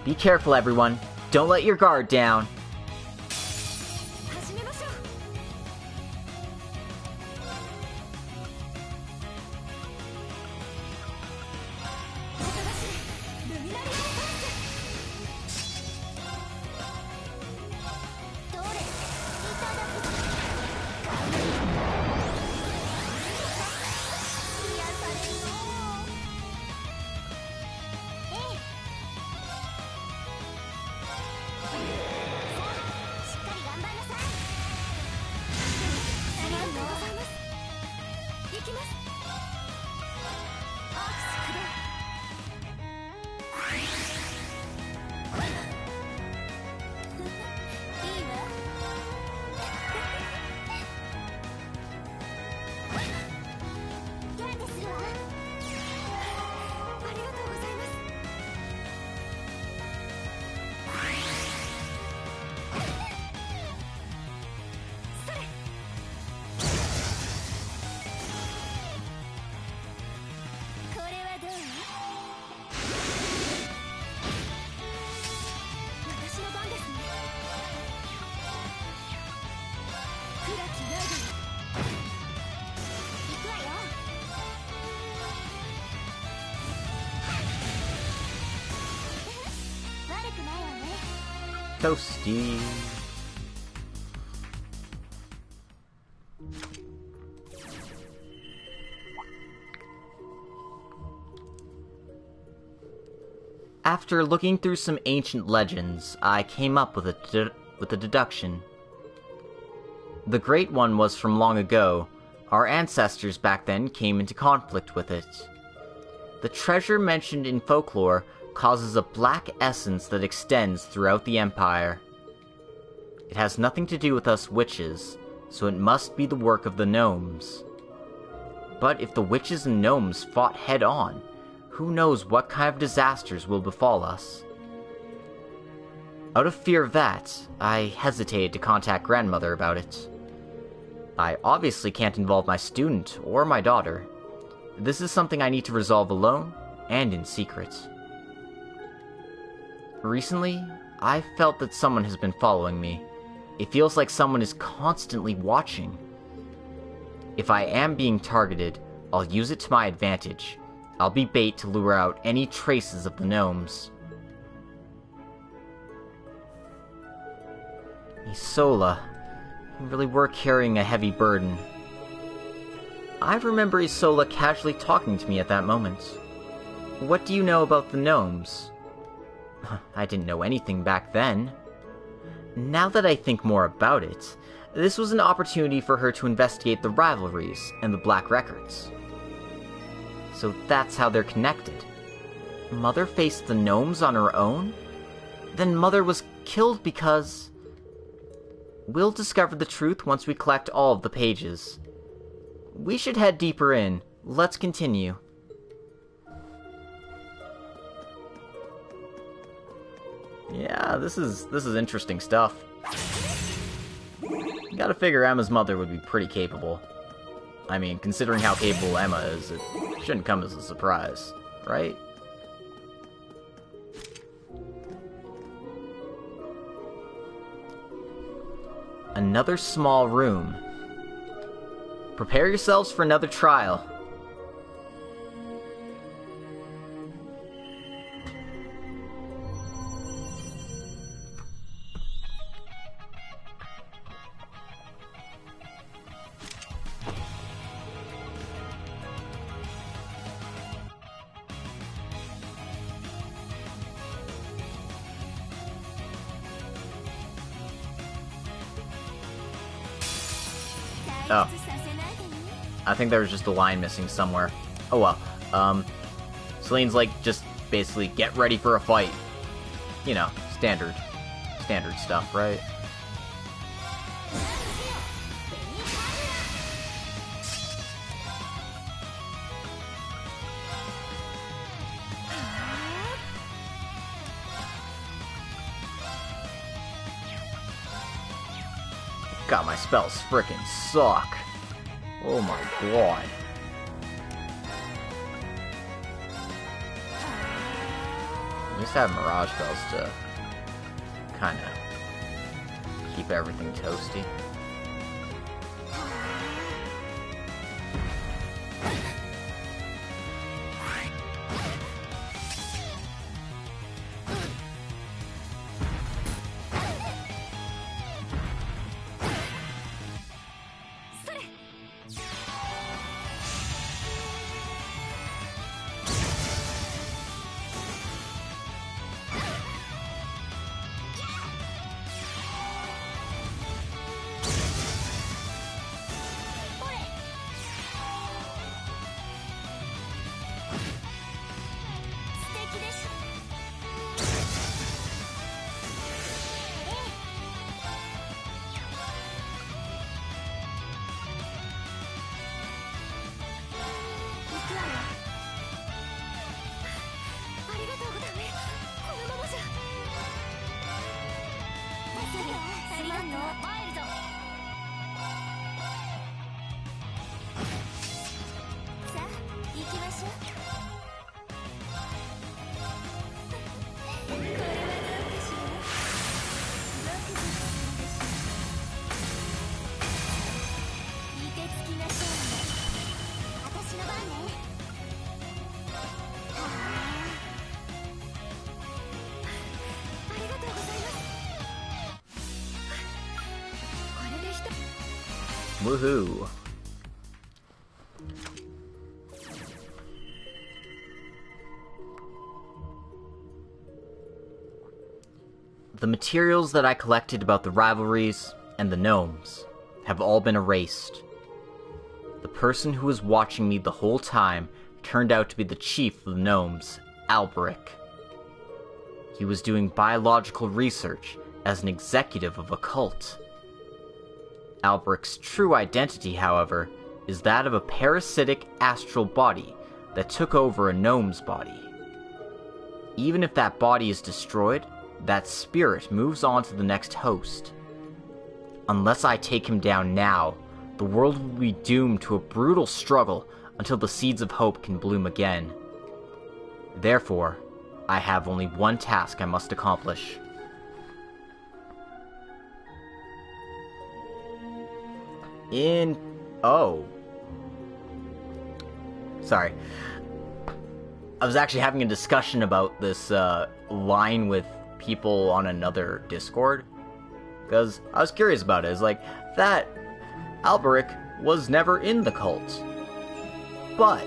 Be careful, everyone. Don't let your guard down. Toasty. After looking through some ancient legends, I came up with a deduction. The Great One was from long ago. Our ancestors back then came into conflict with it. The treasure mentioned in folklore causes a black essence that extends throughout the Empire. It has nothing to do with us witches, so it must be the work of the gnomes. But if the witches and gnomes fought head-on, who knows what kind of disasters will befall us. Out of fear of that, I hesitated to contact grandmother about it. I obviously can't involve my student or my daughter. This is something I need to resolve alone and in secret. Recently, I've felt that someone has been following me. It feels like someone is constantly watching. If I am being targeted, I'll use it to my advantage. I'll be bait to lure out any traces of the gnomes. Isola, you really were carrying a heavy burden. I remember Isola casually talking to me at that moment. What do you know about the gnomes? I didn't know anything back then. Now that I think more about it, this was an opportunity for her to investigate the rivalries and the Black Records. So that's how they're connected. Mother faced the gnomes on her own? Then Mother was killed because... We'll discover the truth once we collect all of the pages. We should head deeper in. Let's continue. Yeah, this is interesting stuff. You gotta figure Emma's mother would be pretty capable. I mean, considering how capable Emma is, it shouldn't come as a surprise, right? another small room. Prepare yourselves for another trial. Oh. I think there was just a line missing somewhere. Oh well. Celine's like, just basically get ready for a fight. You know, standard stuff, right? God, my spells frickin' suck. Oh my god. At least I have Mirage spells to kind of keep everything toasty. Woohoo! The materials that I collected about the rivalries and the gnomes have all been erased. The person who was watching me the whole time turned out to be the chief of the gnomes, Alberic. He was doing biological research as an executive of a cult. Alberic's true identity, however, is that of a parasitic astral body that took over a gnome's body. Even if that body is destroyed, that spirit moves on to the next host. Unless I take him down now, the world will be doomed to a brutal struggle until the seeds of hope can bloom again. Therefore, I have only one task I must accomplish. Sorry. I was actually having a discussion about this line with people on another Discord, because I was curious about it. It's like, that Alberic was never in the cult, but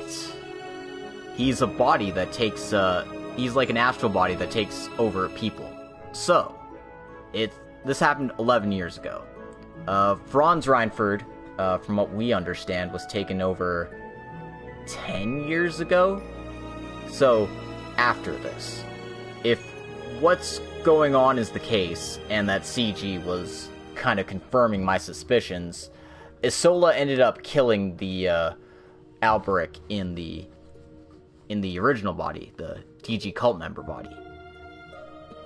he's a body that takes, he's like an astral body that takes over people. So, this happened 11 years ago. Franz Reinford, from what we understand, was taken over 10 years ago? So, after this, if what's going on is the case, and that CG was kind of confirming my suspicions, Isola ended up killing the Alberic in the original body, the DG cult member body.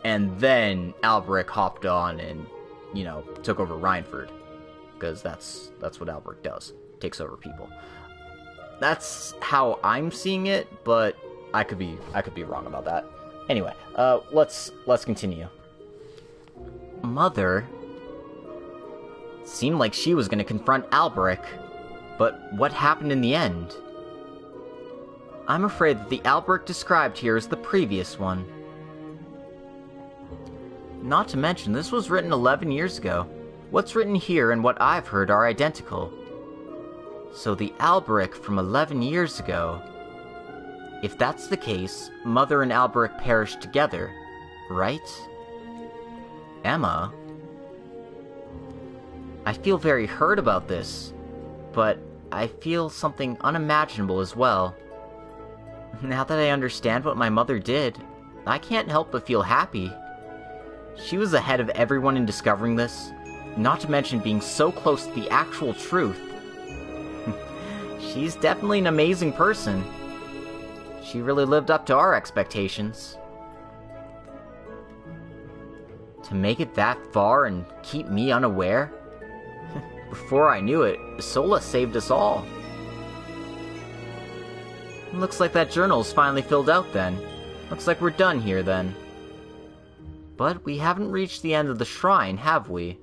And then Alberic hopped on and, you know, took over Reinford, because that's what Alberic does, takes over people. That's how I'm seeing it, but I could be wrong about that. Anyway, let's continue. Mother, seemed like she was going to confront Alberic, but what happened in the end? I'm afraid that the Alberic described here is the previous one. Not to mention, this was written 11 years ago. What's written here and what I've heard are identical. So the Alberic from 11 years ago... If that's the case, Mother and Alberic perished together, right? Emma? I feel very hurt about this, but I feel something unimaginable as well. Now that I understand what my mother did, I can't help but feel happy. She was ahead of everyone in discovering this, not to mention being so close to the actual truth. She's definitely an amazing person. She really lived up to our expectations. To make it that far and keep me unaware? Before I knew it, Sola saved us all. Looks like that journal's finally filled out then. Looks like we're done here then. But we haven't reached the end of the shrine, have we?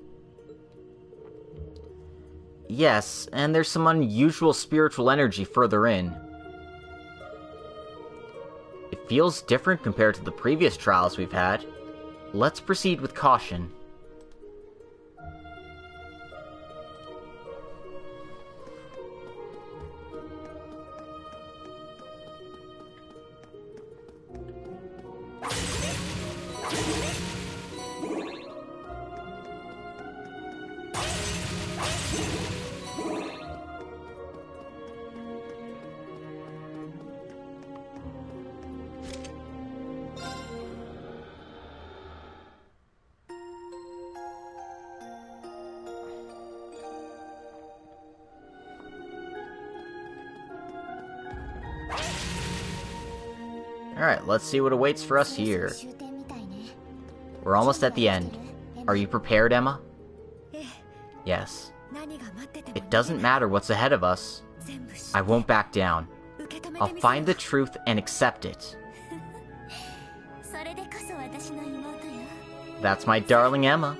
Yes, and there's some unusual spiritual energy further in. It feels different compared to the previous trials we've had. Let's proceed with caution. Alright, let's see what awaits for us here. We're almost at the end. Are you prepared, Emma? Yes. It doesn't matter what's ahead of us. I won't back down. I'll find the truth and accept it. That's my darling Emma.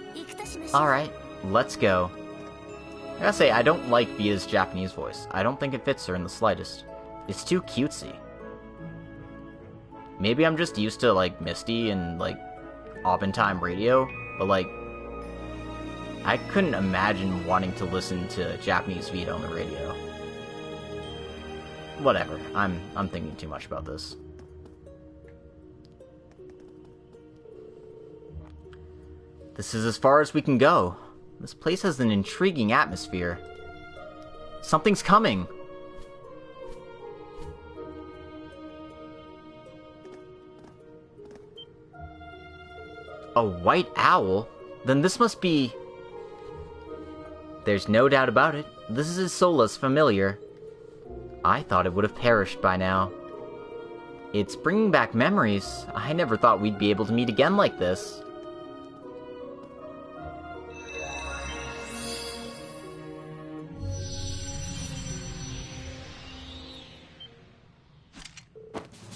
Alright, let's go. I gotta say, I don't like Via's Japanese voice. I don't think it fits her in the slightest. It's too cutesy. Maybe I'm just used to, like, Misty and, like, Time radio, but, like, I couldn't imagine wanting to listen to Japanese Vita on the radio. Whatever, I'm thinking too much about this. This is as far as we can go. This place has an intriguing atmosphere. Something's coming! A white owl? Then this must be... There's no doubt about it. This is Sola's familiar. I thought it would have perished by now. It's bringing back memories. I never thought we'd be able to meet again like this.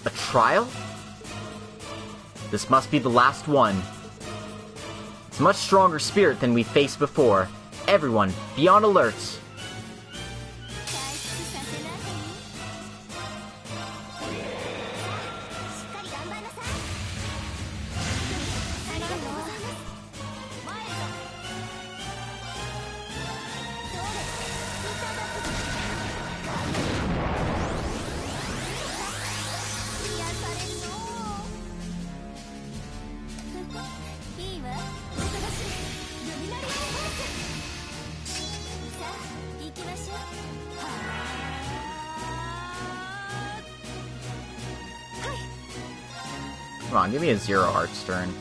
A trial? This must be the last one. It's a much stronger spirit than we faced before. Everyone, be on alert. Come on, give me a Zero Hearts turn.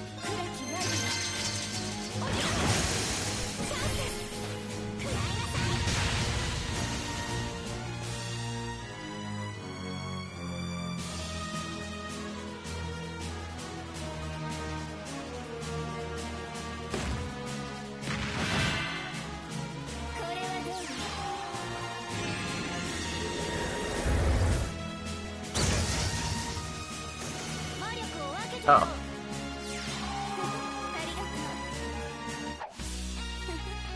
Oh.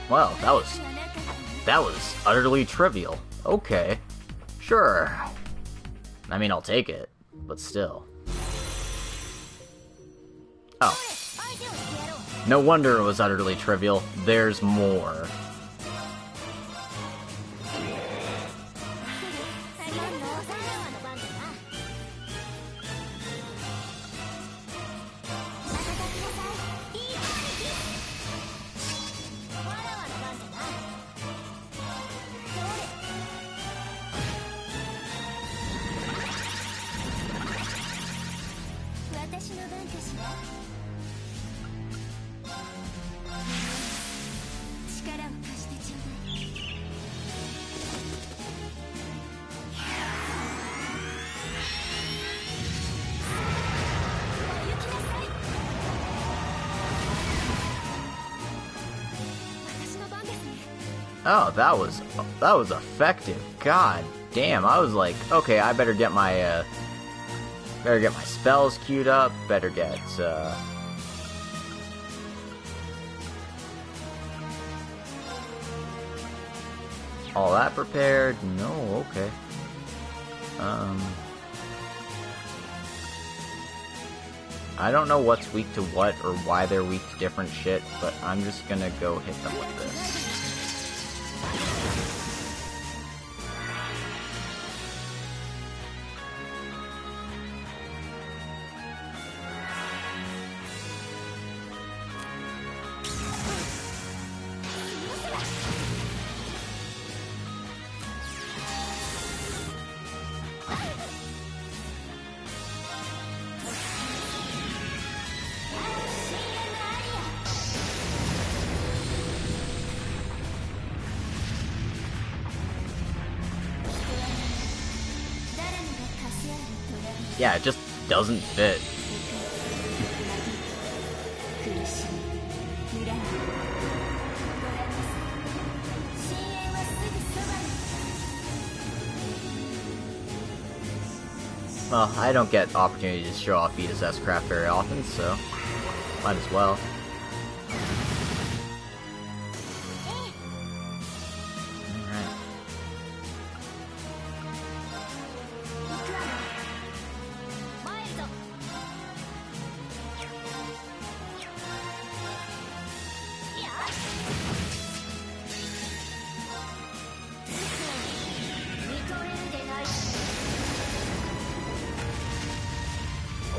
Well, that was utterly trivial. Okay. Sure. I mean, I'll take it, but still. Oh. No wonder it was utterly trivial. There's more. Oh, that was effective. God damn, I was like, okay, I better get my spells queued up, better get all that prepared. No, okay. I don't know what's weak to what or why they're weak to different shit, but I'm just gonna go hit them with this. Yeah, it just doesn't fit. Well, I don't get opportunities to show off Vita's S-Craft very often, so might as well.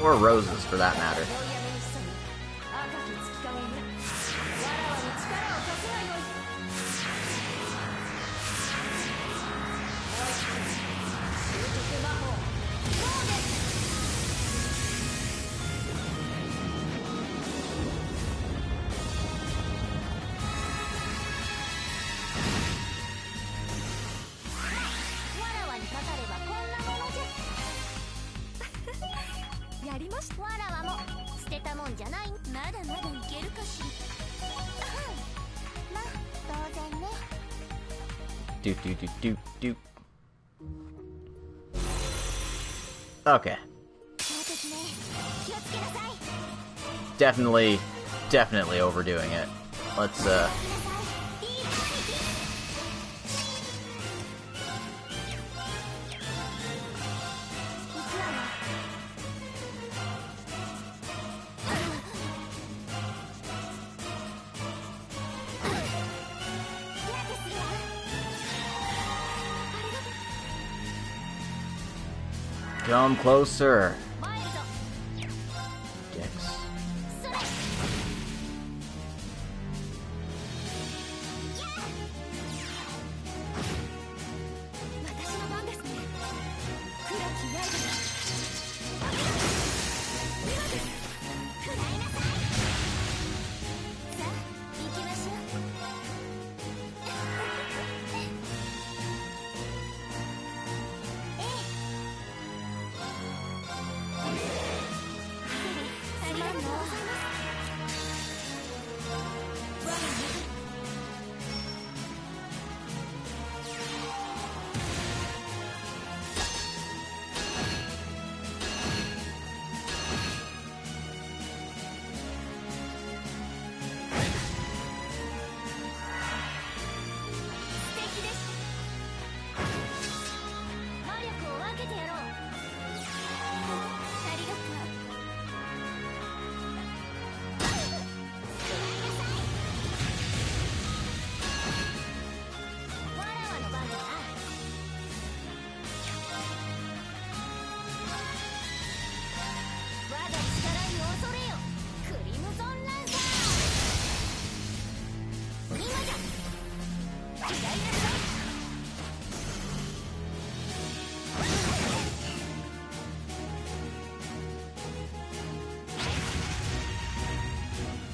Or roses, for that matter. Do. Okay. Definitely overdoing it. Let's come closer. Dicks.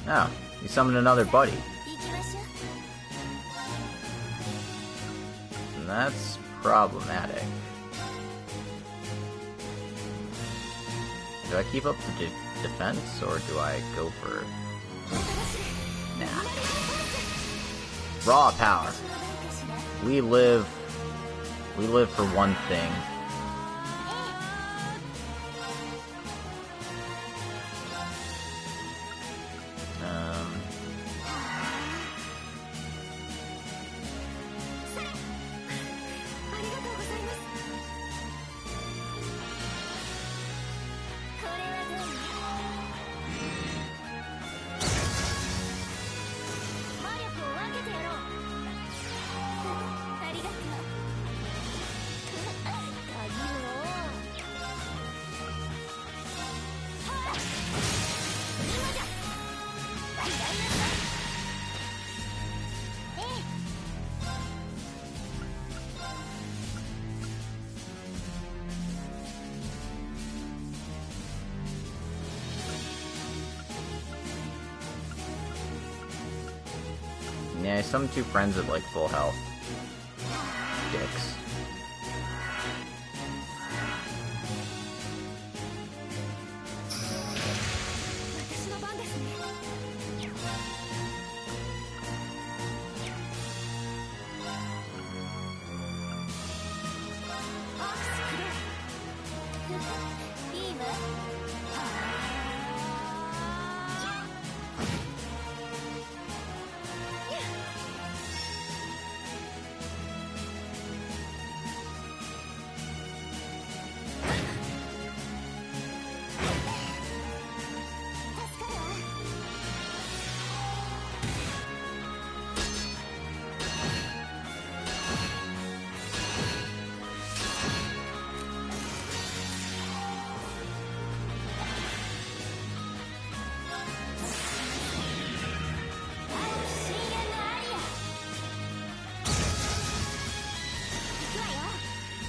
Oh, you summoned another buddy. That's problematic. Do I keep up the defense, or do I go for... Nah. Raw power. We live for one thing. Yeah, I summoned two friends at like full health. Dicks.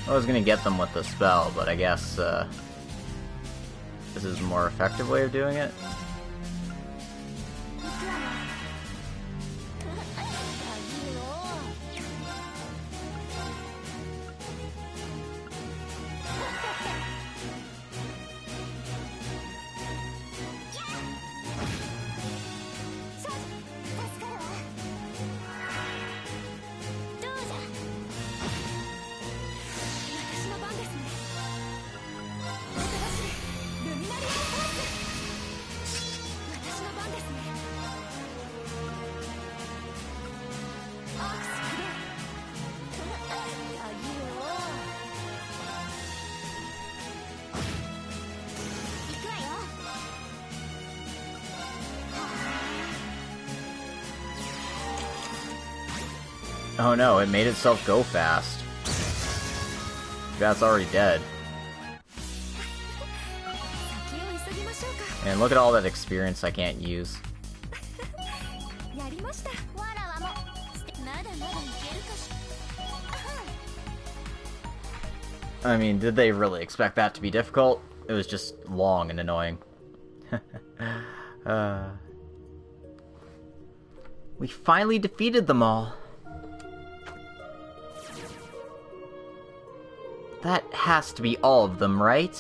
I was gonna get them with the spell, but I guess this is a more effective way of doing it. Oh no, it made itself go fast. That's already dead. And look at all that experience I can't use. I mean, did they really expect that to be difficult? It was just long and annoying. We finally defeated them all. That has to be all of them, right?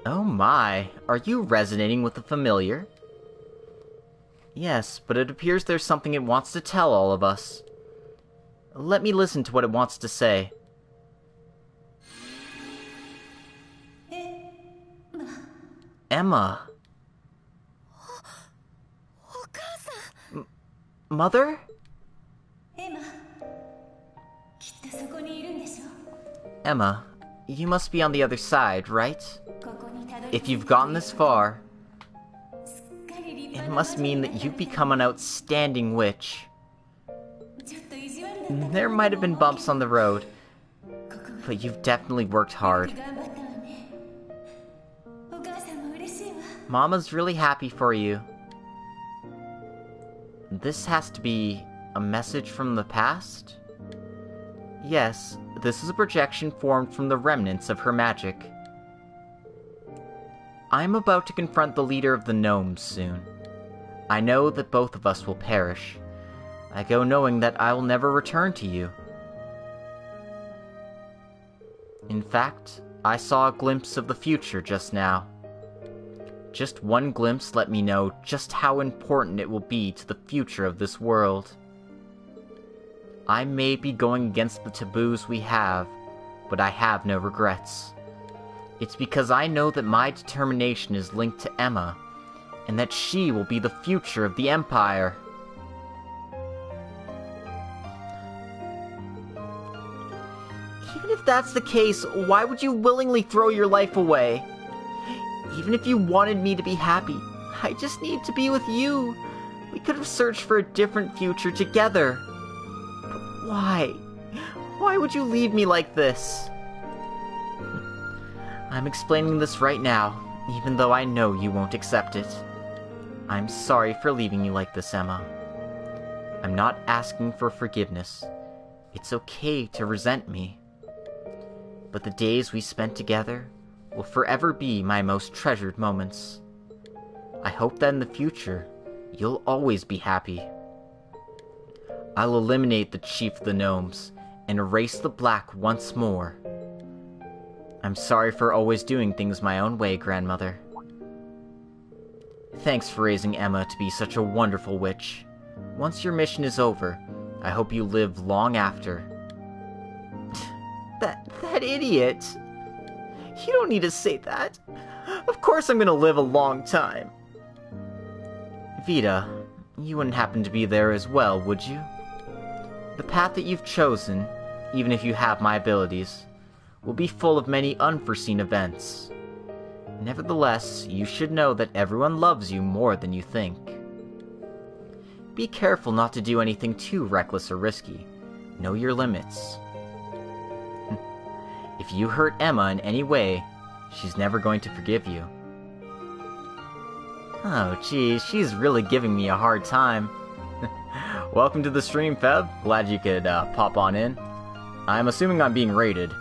Oh my, are you resonating with the familiar? Yes, but it appears there's something it wants to tell all of us. Let me listen to what it wants to say. Emma. Mother? Emma, you must be on the other side, right? If you've gotten this far, it must mean that you've become an outstanding witch. There might have been bumps on the road, but you've definitely worked hard. Mama's really happy for you. This has to be a message from the past? Yes, this is a projection formed from the remnants of her magic. I am about to confront the leader of the gnomes soon. I know that both of us will perish. I go knowing that I will never return to you. In fact, I saw a glimpse of the future just now. Just one glimpse let me know just how important it will be to the future of this world. I may be going against the taboos we have, but I have no regrets. It's because I know that my determination is linked to Emma, and that she will be the future of the Empire. Even if that's the case, why would you willingly throw your life away? Even if you wanted me to be happy, I just need to be with you. We could have searched for a different future together. But why? Why would you leave me like this? I'm explaining this right now, even though I know you won't accept it. I'm sorry for leaving you like this, Emma. I'm not asking for forgiveness. It's okay to resent me. But the days we spent together will forever be my most treasured moments. I hope that in the future, you'll always be happy. I'll eliminate the Chief of the Gnomes and erase the black once more. I'm sorry for always doing things my own way, Grandmother. Thanks for raising Emma to be such a wonderful witch. Once your mission is over, I hope you live long after. That idiot! You don't need to say that. Of course I'm gonna live a long time. Vita, you wouldn't happen to be there as well, would you? The path that you've chosen, even if you have my abilities, will be full of many unforeseen events. Nevertheless, you should know that everyone loves you more than you think. Be careful not to do anything too reckless or risky. Know your limits. If you hurt Emma in any way, she's never going to forgive you. Oh, geez, she's really giving me a hard time. Welcome to the stream, Feb. Glad you could pop on in. I'm assuming I'm being rated.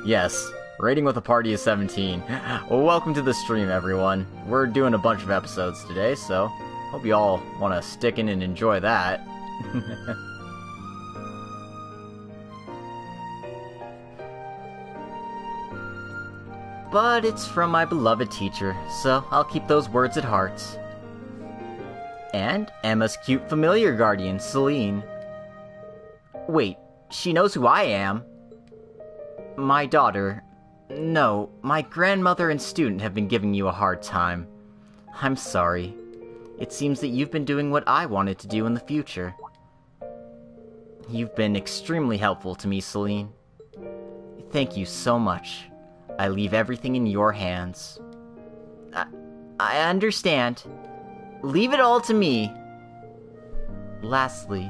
Yes, rating with a party is 17. Well, welcome to the stream, everyone. We're doing a bunch of episodes today, so hope you all want to stick in and enjoy that. But it's from my beloved teacher, so I'll keep those words at heart. And Emma's cute familiar guardian, Celine. Wait, she knows who I am? My daughter. No, my grandmother and student have been giving you a hard time. I'm sorry. It seems that you've been doing what I wanted to do in the future. You've been extremely helpful to me, Celine. Thank you so much. I leave everything in your hands. I understand. Leave it all to me. Lastly,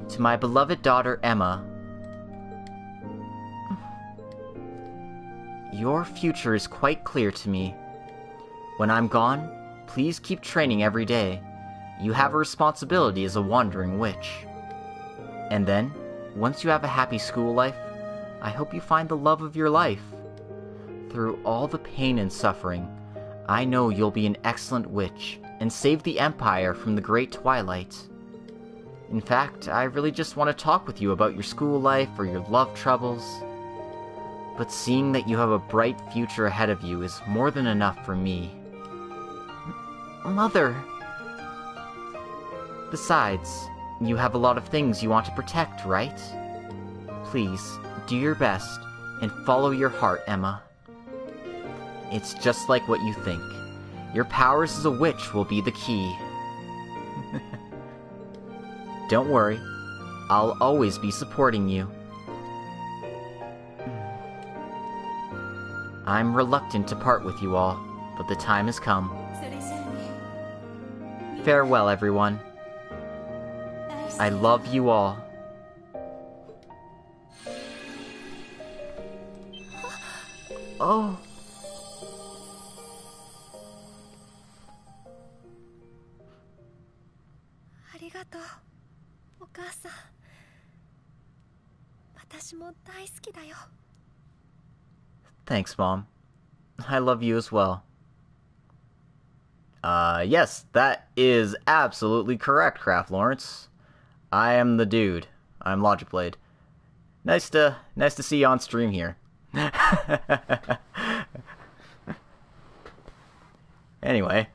to my beloved daughter, Emma. Your future is quite clear to me. When I'm gone, please keep training every day. You have a responsibility as a wandering witch. And then, once you have a happy school life, I hope you find the love of your life. Through all the pain and suffering, I know you'll be an excellent witch and save the Empire from the Great Twilight. In fact, I really just want to talk with you about your school life or your love troubles. But seeing that you have a bright future ahead of you is more than enough for me. Mother! Besides, you have a lot of things you want to protect, right? Please, do your best and follow your heart, Emma. It's just like what you think. Your powers as a witch will be the key. Don't worry, I'll always be supporting you. I'm reluctant to part with you all, but the time has come. Farewell, everyone. I love you all. Oh. Thanks, Mom. I love you as well. Yes, that is absolutely correct, Craft Lawrence. I am the dude. I'm Logic Blade. Nice to see you on stream here. Anyway,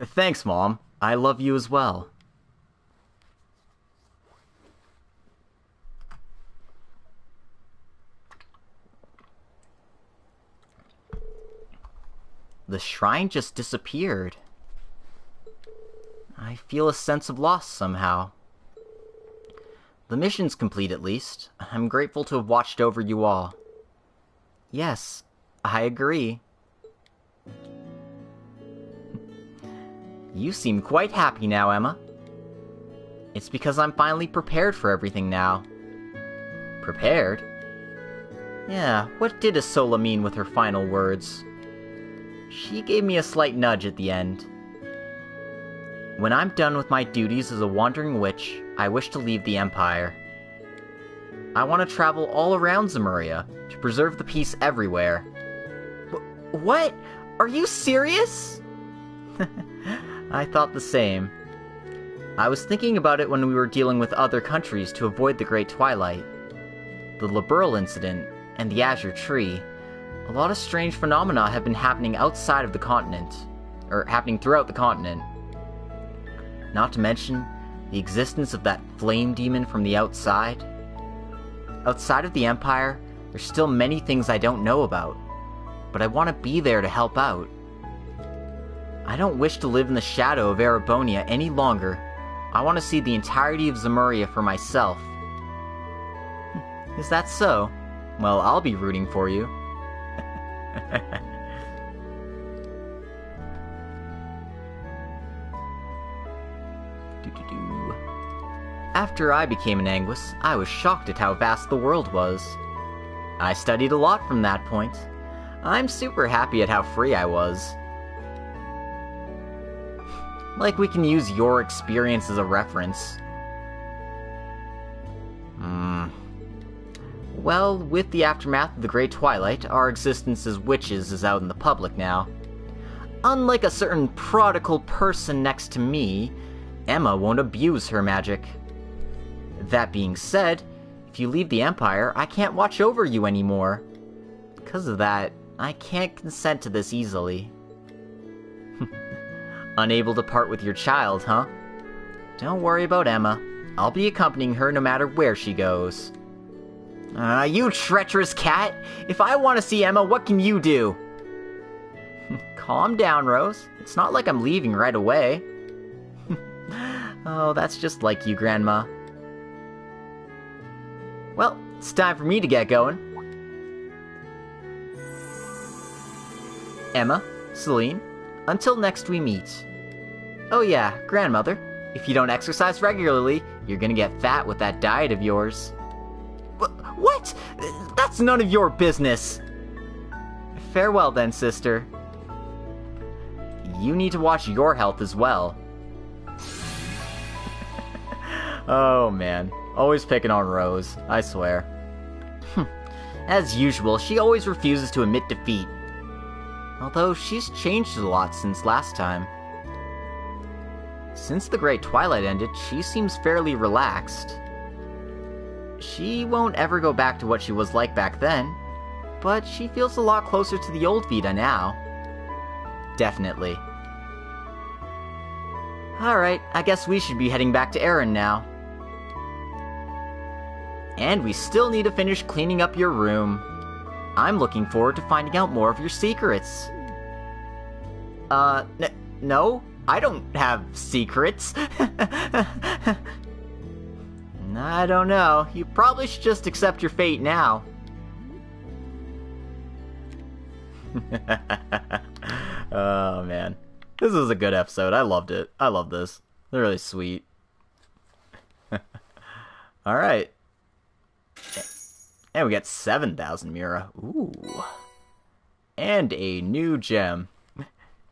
thanks, Mom. I love you as well. The shrine just disappeared. I feel a sense of loss somehow. The mission's complete, at least. I'm grateful to have watched over you all. Yes, I agree. You seem quite happy now, Emma. It's because I'm finally prepared for everything now. Prepared? Yeah, what did Isola mean with her final words? She gave me a slight nudge at the end. When I'm done with my duties as a wandering witch, I wish to leave the Empire. I want to travel all around Zemuria to preserve the peace everywhere. What? Are you serious? I thought the same. I was thinking about it when we were dealing with other countries to avoid the Great Twilight. The Liberal incident and the Azure Tree. A lot of strange phenomena have been happening outside of the continent, or happening throughout the continent. Not to mention the existence of that flame demon from the outside. Outside of the Empire, there's still many things I don't know about, but I want to be there to help out. I don't wish to live in the shadow of Erebonia any longer. I want to see the entirety of Zemuria for myself. Is that so? Well, I'll be rooting for you. After I became an Anguis, I was shocked at how vast the world was. I studied a lot from that point. I'm super happy at how free I was. Like we can use your experience as a reference. Well, with the aftermath of the Great Twilight, our existence as witches is out in the public now. Unlike a certain prodigal person next to me, Emma won't abuse her magic. That being said, if you leave the Empire, I can't watch over you anymore. Because of that, I can't consent to this easily. Unable to part with your child, huh? Don't worry about Emma. I'll be accompanying her no matter where she goes. You treacherous cat! If I want to see Emma, what can you do? Calm down, Rose. It's not like I'm leaving right away. Oh, that's just like you, Grandma. Well, it's time for me to get going. Emma, Celine, until next we meet. Oh yeah, Grandmother, if you don't exercise regularly, you're gonna get fat with that diet of yours. What? That's none of your business! Farewell then, sister. You need to watch your health as well. Oh man, always picking on Rose, I swear. As usual, she always refuses to admit defeat. Although she's changed a lot since last time. Since the Great Twilight ended, she seems fairly relaxed. She won't ever go back to what she was like back then, but she feels a lot closer to the old Vita now. Definitely. Alright, I guess we should be heading back to Erin now. And we still need to finish cleaning up your room. I'm looking forward to finding out more of your secrets. No, I don't have secrets. I don't know. You probably should just accept your fate now. Oh, man. This is a good episode. I loved it. I love this. They're really sweet. Alright. And we got 7,000 Mira. Ooh. And a new gem.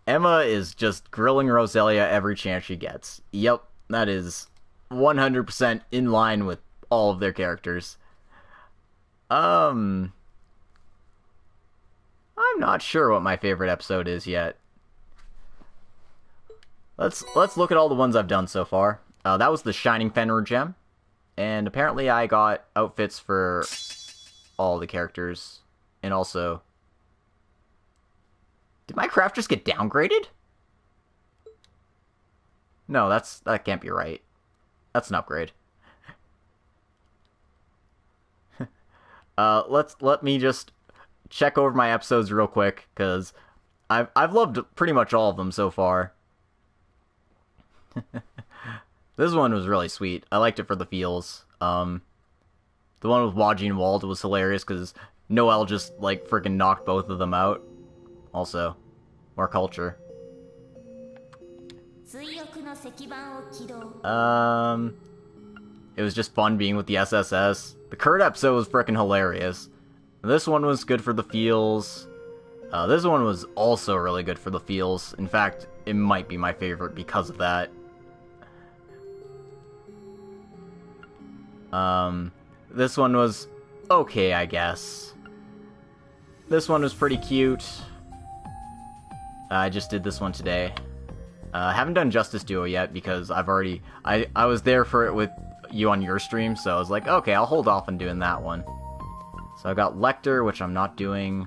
Emma is just grilling Roselia every chance she gets. Yep, that is 100% in line with all of their characters. I'm not sure what my favorite episode is yet. Let's look at all the ones I've done so far. That was the Shining Fenrir Gem. And apparently I got outfits for all the characters. And also... Did my craft just get downgraded? No, that can't be right. That's an upgrade. Let me just check over my episodes real quick, because I've loved pretty much all of them so far. This one was really sweet. I liked it for the feels. The one with Waji and Wald was hilarious, because Noelle just, like, freaking knocked both of them out. Also, more culture. It was just fun being with the SSS. The Kurt episode was freaking hilarious. This one was good for the feels. This one was also really good for the feels. In fact, it might be my favorite because of that. This one was okay, I guess. This one was pretty cute. I just did this one today. I haven't done Justice Duo yet because I've already... I was there for it with you on your stream, so I was like, okay, I'll hold off on doing that one. So I got Lecter, which I'm not doing...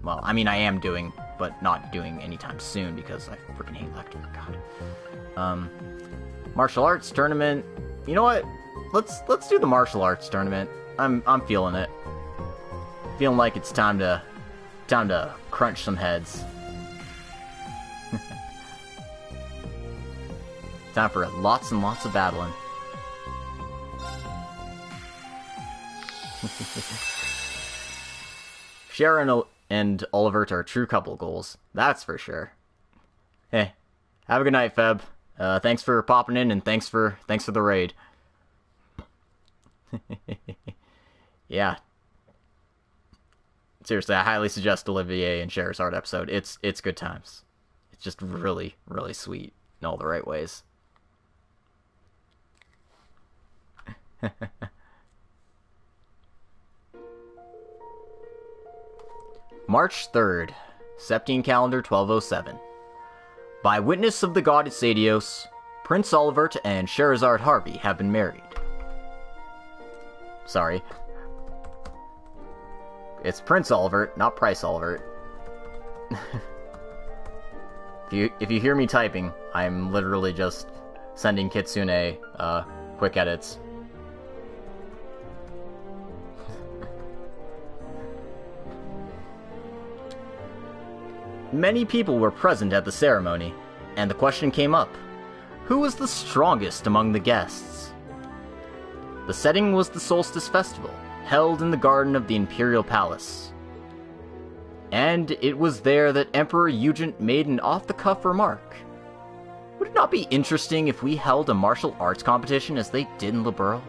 Well, I mean, I am doing, but not doing anytime soon because I freaking hate Lecter, god. Martial Arts Tournament. You know what? Let's do the Martial Arts Tournament. I'm feeling it. Feeling like it's time to crunch some heads. Time for lots and lots of battling. Sharon and Olivert are true couple goals. That's for sure. Hey, have a good night, Feb. Thanks for popping in and thanks for the raid. Yeah. Seriously, I highly suggest Olivier and Scheherazade episode. It's good times. It's just really, really sweet in all the right ways. March 3rd, Septine Calendar 1207. By witness of the goddess Adios, Prince Olivert and Scheherazade Harvey have been married. Sorry. It's Prince Olivert, not Price Olivert. If you hear me typing, I'm literally just sending Kitsune quick edits. Many people were present at the ceremony, and the question came up, who was the strongest among the guests? The setting was the Solstice Festival, held in the garden of the Imperial Palace. And it was there that Emperor Eugent made an off-the-cuff remark. Would it not be interesting if we held a martial arts competition as they did in Liberl?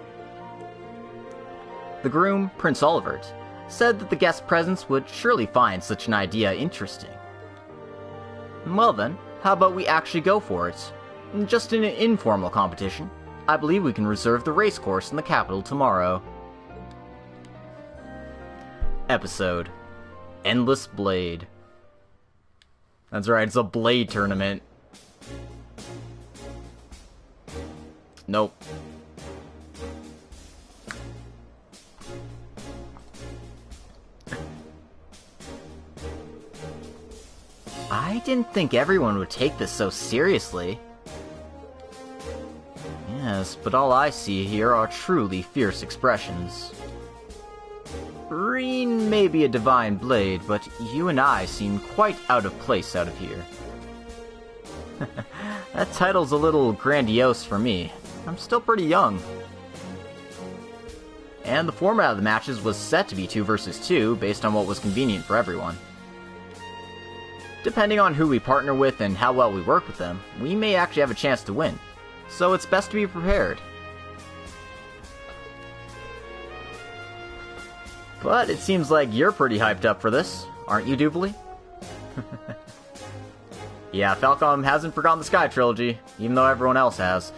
The groom, Prince Olivert, said that the guest presents would surely find such an idea interesting. Well then, how about we actually go for it? Just in an informal competition. I believe we can reserve the race course in the capital tomorrow. Episode: Endless Blade. That's right, it's a blade tournament. Nope. I didn't think everyone would take this so seriously. Yes, but all I see here are truly fierce expressions. Rean may be a divine blade, but you and I seem quite out of place out of here. That title's a little grandiose for me. I'm still pretty young. And the format of the matches was set to be 2 versus 2, based on what was convenient for everyone. Depending on who we partner with and how well we work with them, we may actually have a chance to win. So it's best to be prepared. But it seems like you're pretty hyped up for this, aren't you, Doobly? Yeah, Falcom hasn't forgotten the Sky Trilogy, even though everyone else has.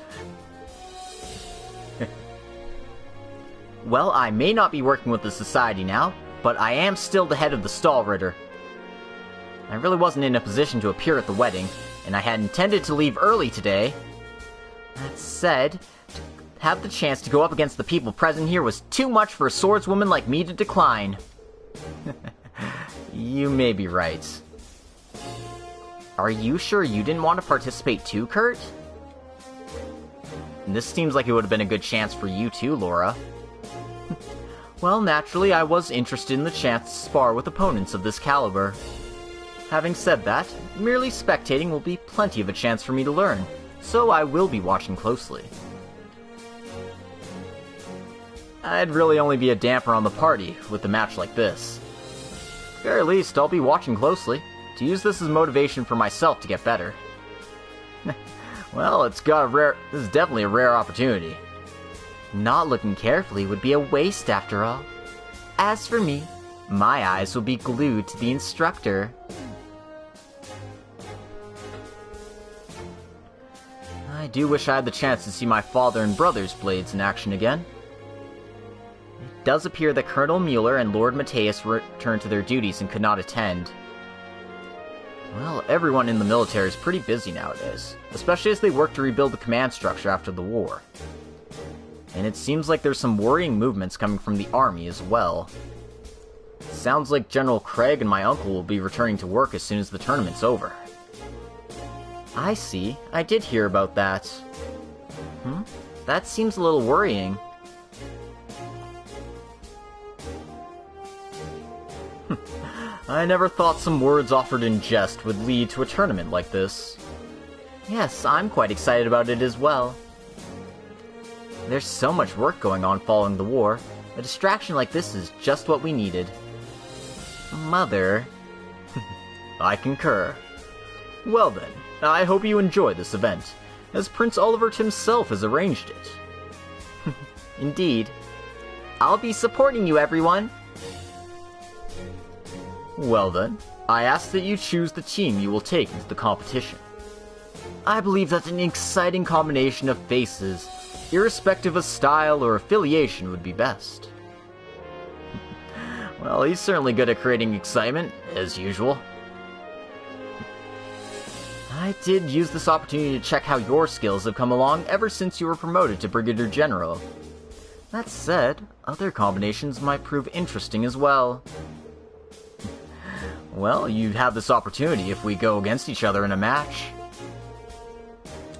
Well, I may not be working with the society now, but I am still the head of the stall ritter. I really wasn't in a position to appear at the wedding, and I had intended to leave early today. That said, to have the chance to go up against the people present here was too much for a swordswoman like me to decline. You may be right. Are you sure you didn't want to participate too, Kurt? This seems like it would have been a good chance for you too, Laura. Well, naturally, I was interested in the chance to spar with opponents of this caliber. Having said that, merely spectating will be plenty of a chance for me to learn, so I will be watching closely. I'd really only be a damper on the party with a match like this. At the very least, I'll be watching closely, to use this as motivation for myself to get better. Well, this is definitely a rare opportunity. Not looking carefully would be a waste after all. As for me, my eyes will be glued to the instructor. I do wish I had the chance to see my father and brother's blades in action again. It does appear that Colonel Mueller and Lord Mateus returned to their duties and could not attend. Well, everyone in the military is pretty busy nowadays, especially as they work to rebuild the command structure after the war. And it seems like there's some worrying movements coming from the army as well. Sounds like General Craig and my uncle will be returning to work as soon as the tournament's over. I see. I did hear about that. That seems a little worrying. I never thought some words offered in jest would lead to a tournament like this. Yes, I'm quite excited about it as well. There's so much work going on following the war. A distraction like this is just what we needed. Mother. I concur. Well then, I hope you enjoy this event, as Prince Olivert himself has arranged it. Indeed. I'll be supporting you, everyone. Well then, I ask that you choose the team you will take into the competition. I believe that an exciting combination of faces, irrespective of style or affiliation, would be best. Well, he's certainly good at creating excitement, as usual. I did use this opportunity to check how your skills have come along ever since you were promoted to Brigadier General. That said, other combinations might prove interesting as well. Well, you have this opportunity if we go against each other in a match.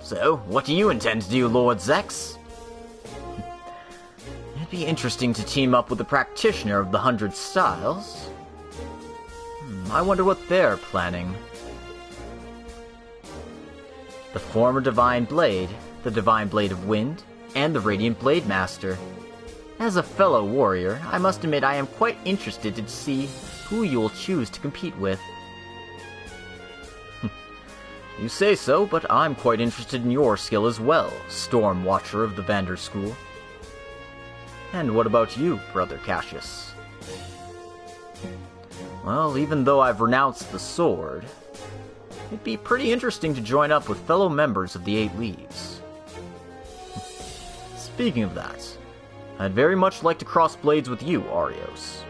So, what do you intend to do, Lord Zex? It'd be interesting to team up with a practitioner of the 100 Styles. I wonder what they're planning. The former Divine Blade, the Divine Blade of Wind, and the Radiant Blade Master. As a fellow warrior, I must admit I am quite interested to see who you will choose to compete with. You say so, but I'm quite interested in your skill as well, Storm Watcher of the Vander School. And what about you, Brother Cassius? Well, even though I've renounced the sword, it'd be pretty interesting to join up with fellow members of the Eight Leaves. Speaking of that, I'd very much like to cross blades with you, Arios.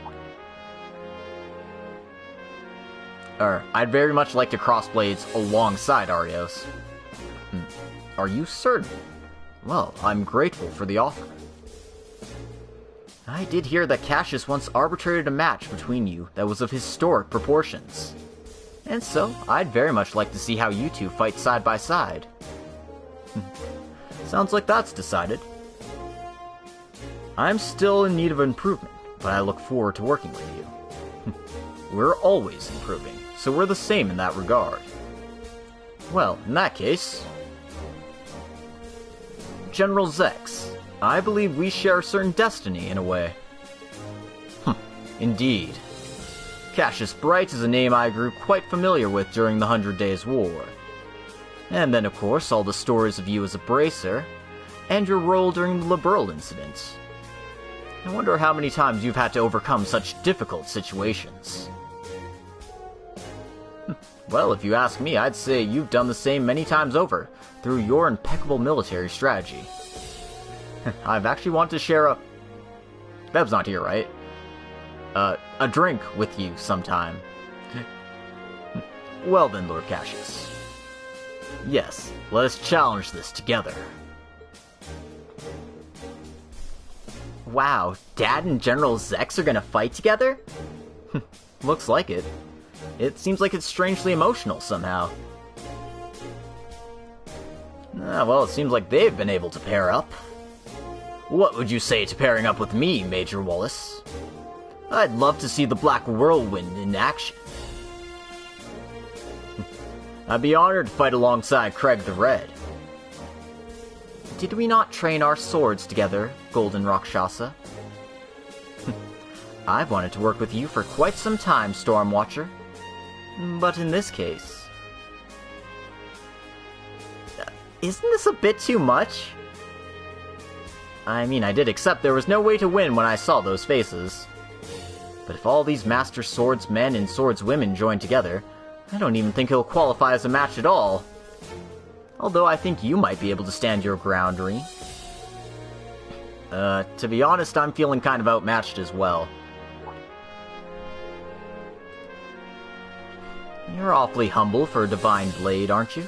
I'd very much like to cross blades alongside Arios. Are you certain? Well, I'm grateful for the offer. I did hear that Cassius once arbitrated a match between you that was of historic proportions. And so, I'd very much like to see how you two fight side by side. Sounds like that's decided. I'm still in need of improvement, but I look forward to working with you. We're always improving, so we're the same in that regard. Well, in that case... General Zex, I believe we share a certain destiny in a way. Indeed. Cassius Bright is a name I grew quite familiar with during the 100 Days' War. And then, of course, all the stories of you as a bracer, and your role during the Liberal incident. I wonder how many times you've had to overcome such difficult situations. Well, if you ask me, I'd say you've done the same many times over, through your impeccable military strategy. I've actually wanted to share a... Beb's not here, right? A drink with you sometime. Well then, Lord Cassius. Yes, let us challenge this together. Wow, Dad and General Zex are gonna fight together? Looks like it. It seems like it's strangely emotional somehow. Well, it seems like they've been able to pair up. What would you say to pairing up with me, Major Wallace? I'd love to see the Black Whirlwind in action. I'd be honored to fight alongside Craig the Red. Did we not train our swords together, Golden Rakshasa? I've wanted to work with you for quite some time, Stormwatcher. But in this case... Isn't this a bit too much? I mean, I did accept there was no way to win when I saw those faces. But if all these Master Swordsmen and Swordswomen join together, I don't even think he'll qualify as a match at all. Although I think you might be able to stand your ground, Rean. To be honest, I'm feeling kind of outmatched as well. You're awfully humble for a divine blade, aren't you?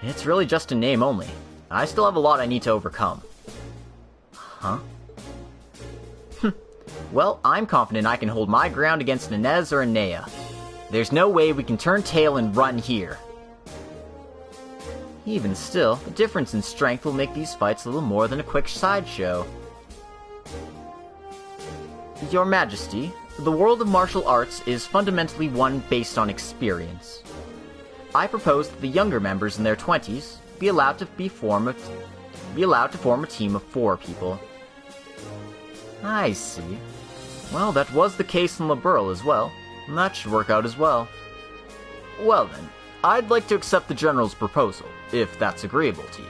It's really just a name only. I still have a lot I need to overcome. Huh? Well, I'm confident I can hold my ground against an Inez or a Nea. There's no way we can turn tail and run here. Even still, the difference in strength will make these fights a little more than a quick sideshow. Your Majesty, the world of martial arts is fundamentally one based on experience. I propose that the younger members in their 20s be allowed to form a team of 4 people. I see. Well, that was the case in Liberl as well, and that should work out as well. Well then, I'd like to accept the General's proposal, if that's agreeable to you.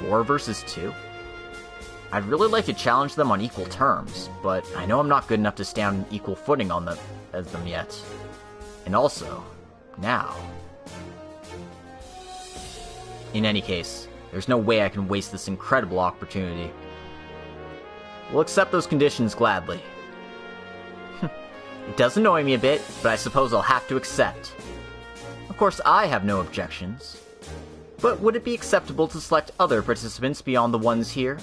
4 versus 2? I'd really like to challenge them on equal terms, but I know I'm not good enough to stand on equal footing on them as them yet. And also, now. In any case, there's no way I can waste this incredible opportunity. We'll accept those conditions gladly. It does annoy me a bit, but I suppose I'll have to accept. Of course, I have no objections. But would it be acceptable to select other participants beyond the ones here?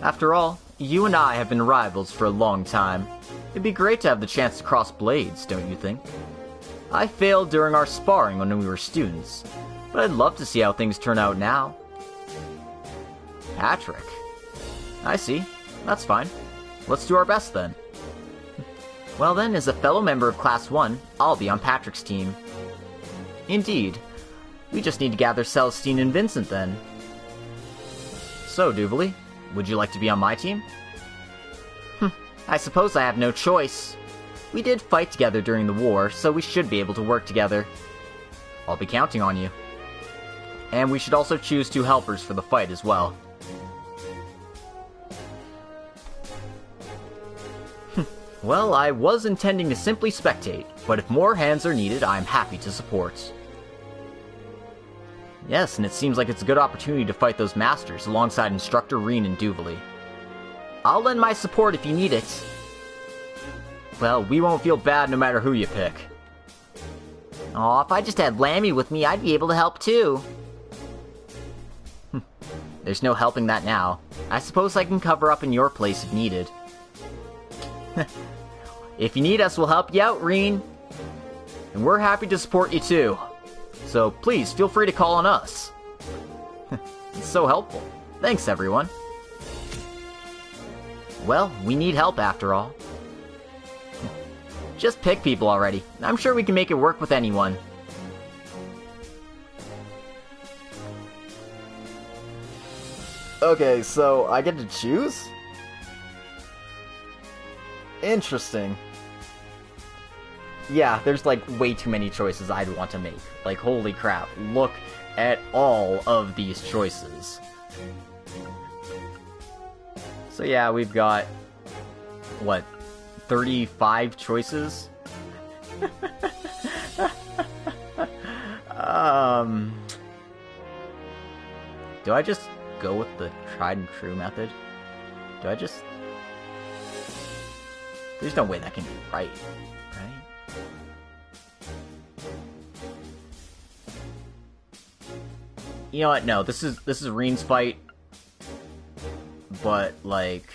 After all, you and I have been rivals for a long time. It'd be great to have the chance to cross blades, don't you think? I failed during our sparring when we were students, but I'd love to see how things turn out now. Patrick. I see. That's fine. Let's do our best then. Well then, as a fellow member of Class 1, I'll be on Patrick's team. Indeed. We just need to gather Celestine and Vincent then. So, Duvalie, would you like to be on my team? I suppose I have no choice. We did fight together during the war, so we should be able to work together. I'll be counting on you. And we should also choose 2 helpers for the fight as well. Well, I was intending to simply spectate, but if more hands are needed, I'm happy to support. Yes, and it seems like it's a good opportunity to fight those masters alongside Instructor Rean and Duvalie. I'll lend my support if you need it. Well, we won't feel bad no matter who you pick. Aw, if I just had Lammy with me, I'd be able to help too. There's no helping that now. I suppose I can cover up in your place if needed. If you need us, we'll help you out, Rean. And we're happy to support you too. So please, feel free to call on us. It's so helpful. Thanks, everyone. Well, we need help after all. Just pick people already. I'm sure we can make it work with anyone. Okay, so I get to choose? Interesting. Yeah, there's like way too many choices I'd want to make. Like, holy crap, look at all of these choices. So yeah, we've got, what, 35 choices? Do I just go with the tried and true method? Do I just... There's no way that can be right, right? You know what? No, this is Rean's fight, but like...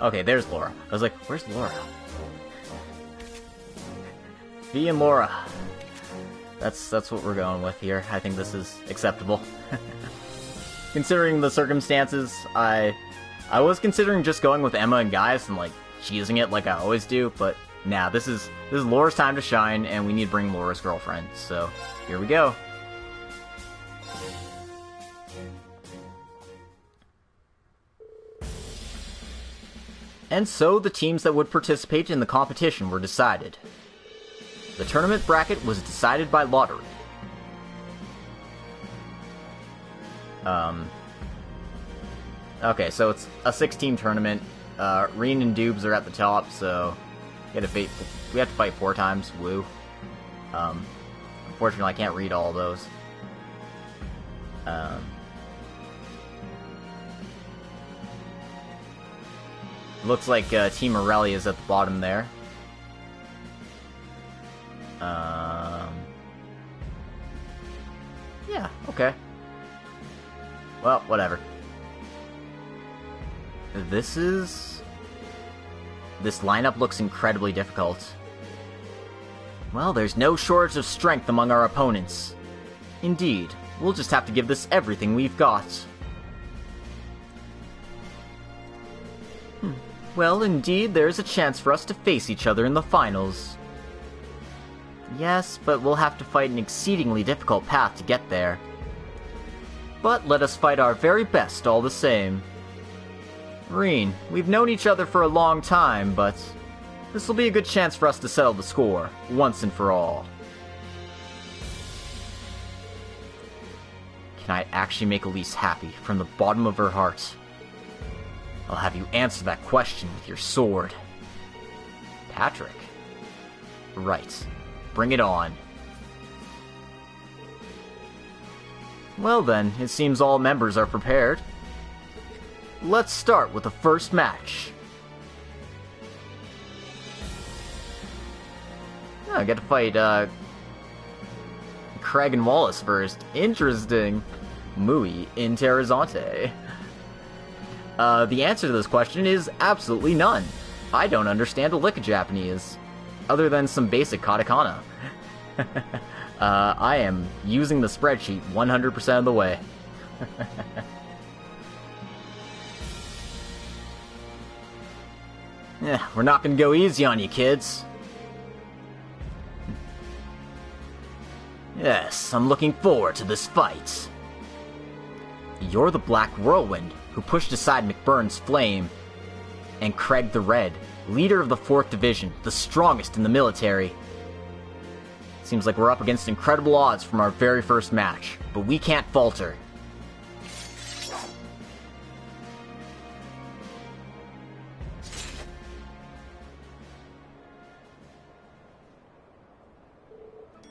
Okay, there's Laura. I was like, where's Laura? V and Laura. That's what we're going with here. I think this is acceptable. Considering the circumstances, I was considering just going with Emma and Gaius and like cheesing it like I always do, but nah, this is Laura's time to shine, and we need to bring Laura's girlfriend. So here we go. And so the teams that would participate in the competition were decided. The tournament bracket was decided by lottery. Okay, so it's a 6-team tournament. Rean and Dubes are at the top, so we have to fight 4 times. Woo. Unfortunately, I can't read all of those. Looks like Team Aurelia is at the bottom there. Yeah, okay. Well, whatever. This lineup looks incredibly difficult. Well, there's no shortage of strength among our opponents. Indeed, we'll just have to give this everything we've got. Well, indeed, there's a chance for us to face each other in the finals. Yes, but we'll have to fight an exceedingly difficult path to get there. But let us fight our very best all the same. Rean, we've known each other for a long time, but this will be a good chance for us to settle the score, once and for all. Can I actually make Elise happy from the bottom of her heart? I'll have you answer that question with your sword. Patrick. Right. Bring it on. Well then, it seems all members are prepared. Let's start with the first match. Oh, I get to fight, Craig and Wallace first. Interesting. Muy interesante. The answer to this question is absolutely none. I don't understand a lick of Japanese, other than some basic katakana. I am using the spreadsheet 100% of the way. Yeah, we're not gonna go easy on you, kids. Yes, I'm looking forward to this fight. You're the Black Whirlwind, who pushed aside McBurn's flame, and Craig the Red, leader of the 4th Division, the strongest in the military. Seems like we're up against incredible odds from our very first match, but we can't falter.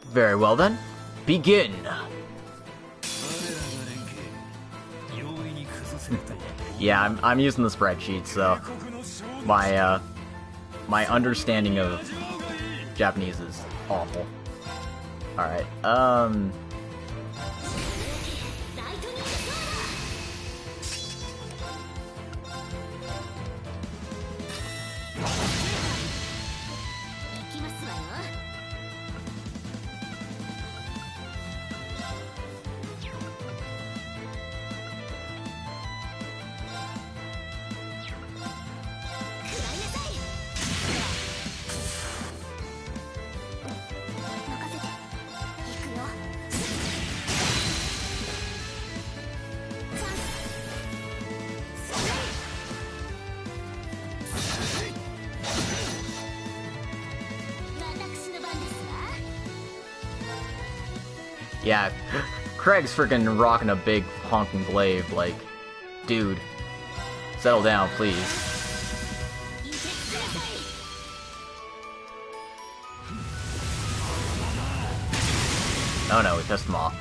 Very well then, begin! Yeah, I'm using the spreadsheet, so my understanding of Japanese is awful. Alright, yeah, Craig's freaking rocking a big honking glaive, like, dude, settle down, please. Oh no, we pissed him off.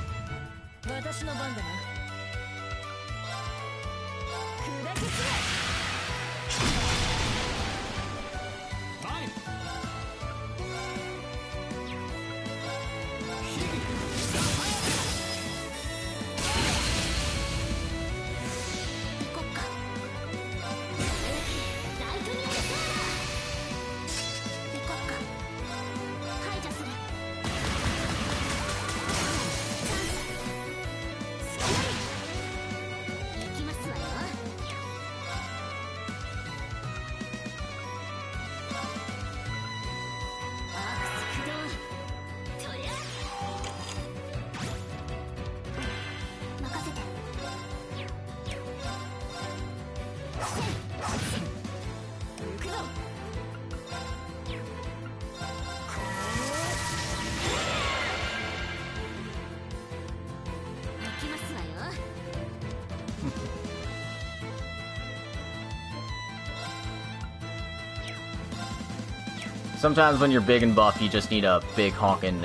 Sometimes when you're big and buff, you just need a big honkin'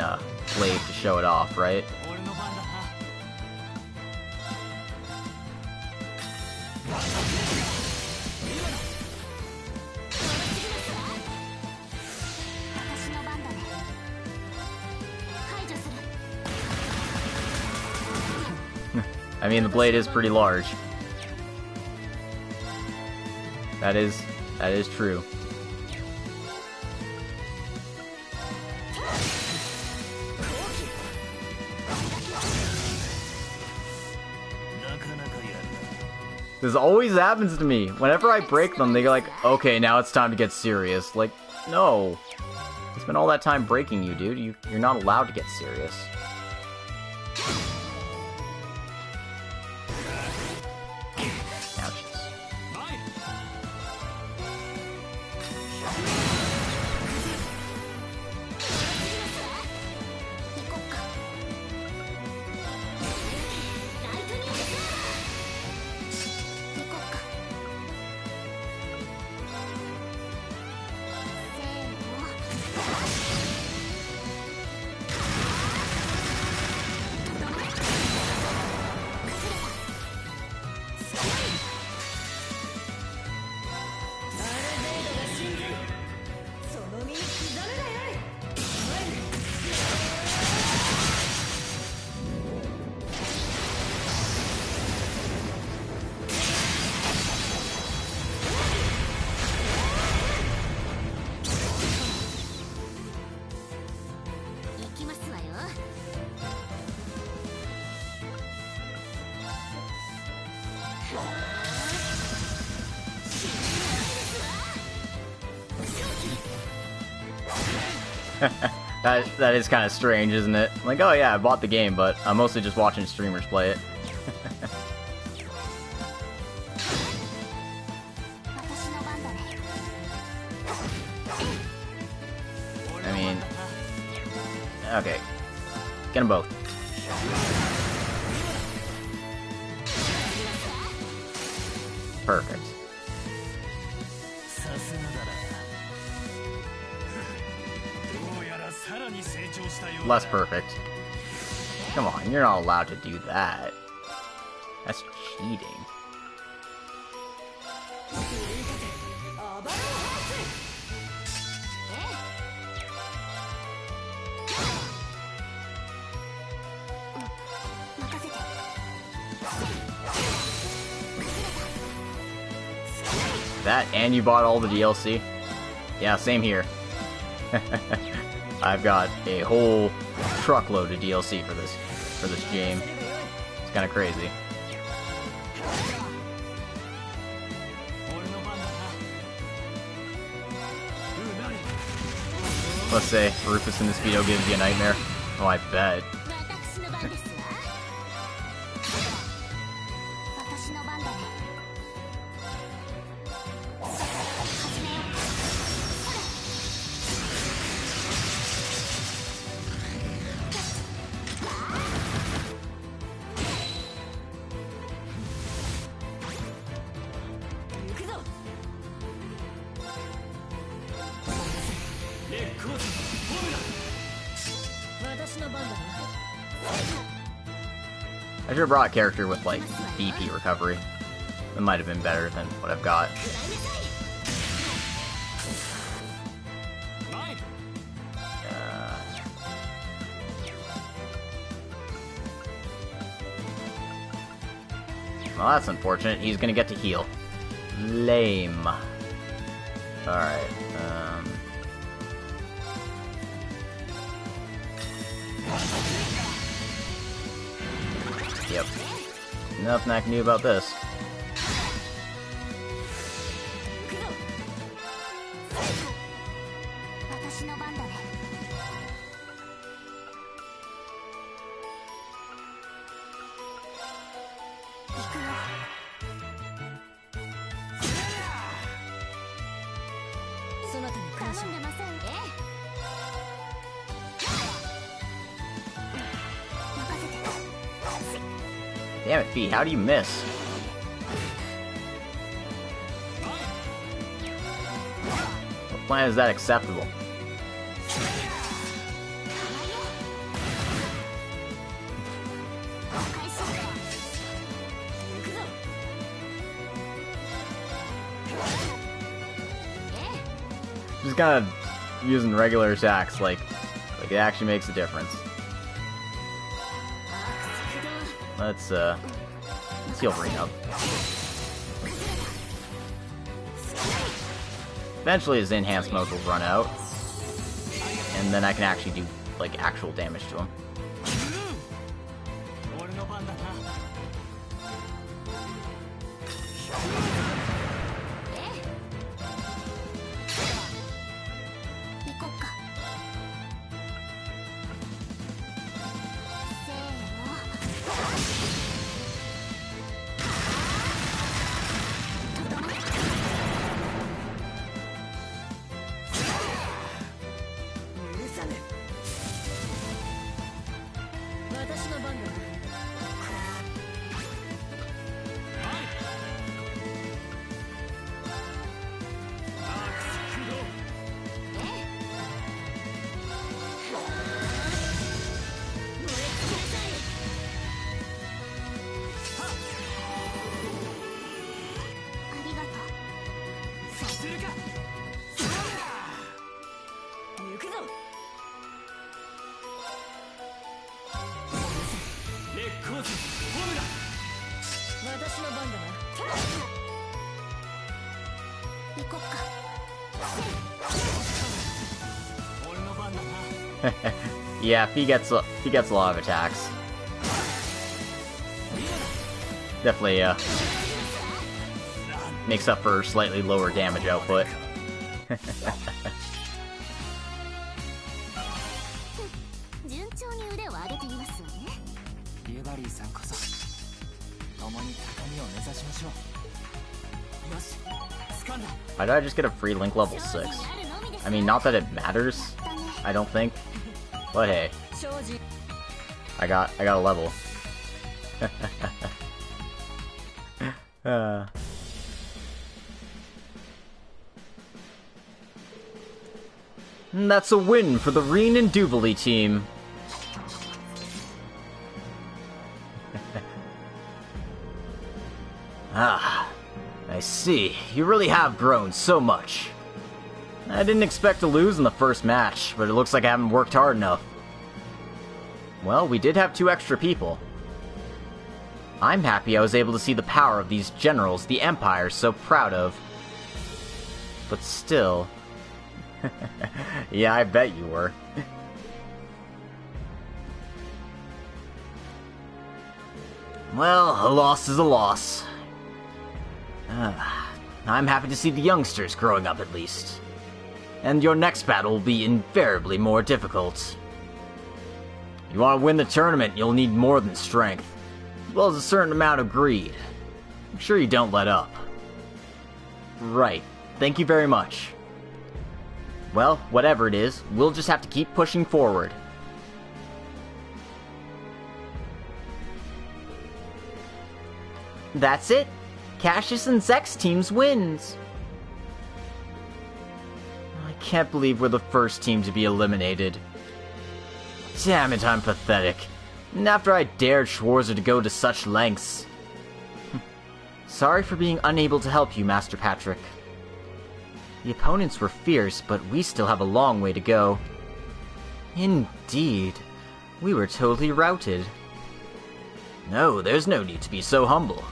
blade to show it off, right? I mean, the blade is pretty large. That is true. This always happens to me. Whenever I break them, they go like, okay, now it's time to get serious. Like, no. I spent all that time breaking you, dude. You're not allowed to get serious. That is kind of strange, isn't it? Like, oh yeah, I bought the game, but I'm mostly just watching streamers play it. I mean, okay, get them both. Perfect. Less perfect. Come on, you're not allowed to do that. That's cheating. That, and you bought all the DLC? Yeah, same here. I've got a whole truckload of DLC for this game. It's kind of crazy. Let's say Rufus in this video gives you a nightmare. Oh, I bet. I should have brought a character with, like, BP recovery. That might have been better than what I've got. Well, that's unfortunate. He's gonna get to heal. Lame. Alright, Yep. Nothing I can do about this. Damn it, Fee, how do you miss? What plan is that acceptable? Just kind of using regular attacks, like it actually makes a difference. Let's heal Rean up. Eventually his enhanced mode will run out, and then I can actually do, like, actual damage to him. Yeah, he gets a lot of attacks. Definitely makes up for slightly lower damage output. Why did I just get a free link level 6? I mean, not that it matters, I don't think. But hey, I got a level. And that's a win for the Rean and Duvalie team. Ah, I see. You really have grown so much. I didn't expect to lose in the first match, but it looks like I haven't worked hard enough. Well, we did have 2 extra people. I'm happy I was able to see the power of these generals the Empire's so proud of. But still... Yeah, I bet you were. Well, a loss is a loss. I'm happy to see the youngsters growing up at least. And your next battle will be invariably more difficult. You want to win the tournament, you'll need more than strength, as well as a certain amount of greed. Make sure you don't let up. Right. Thank you very much. Well, whatever it is, we'll just have to keep pushing forward. That's it. Cassius and Zex teams wins. I can't believe we're the first team to be eliminated. Damn it, I'm pathetic. And after I dared Schwarzer to go to such lengths. Sorry for being unable to help you, Master Patrick. The opponents were fierce, but we still have a long way to go. Indeed. We were totally routed. No, there's no need to be so humble.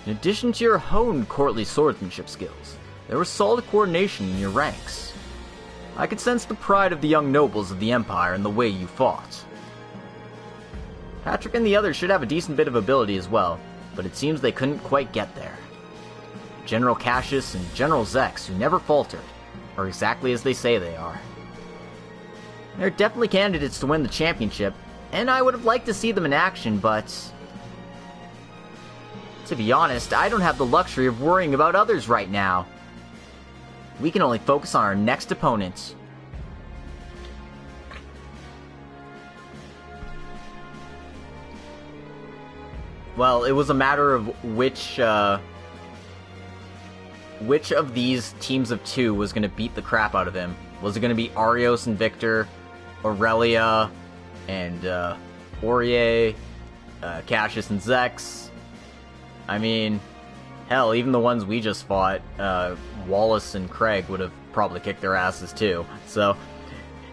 In addition to your honed courtly swordsmanship skills, there was solid coordination in your ranks. I could sense the pride of the young nobles of the Empire in the way you fought. Patrick and the others should have a decent bit of ability as well, but it seems they couldn't quite get there. General Cassius and General Zex, who never faltered, are exactly as they say they are. They're definitely candidates to win the championship, and I would have liked to see them in action, but... to be honest, I don't have the luxury of worrying about others right now. We can only focus on our next opponent. Well, it was a matter of which of these teams of two was going to beat the crap out of him. Was it going to be Arios and Victor, Aurelia and Aurier, Cassius and Zex? I mean, hell, even the ones we just fought, Wallace and Craig would have probably kicked their asses too. So,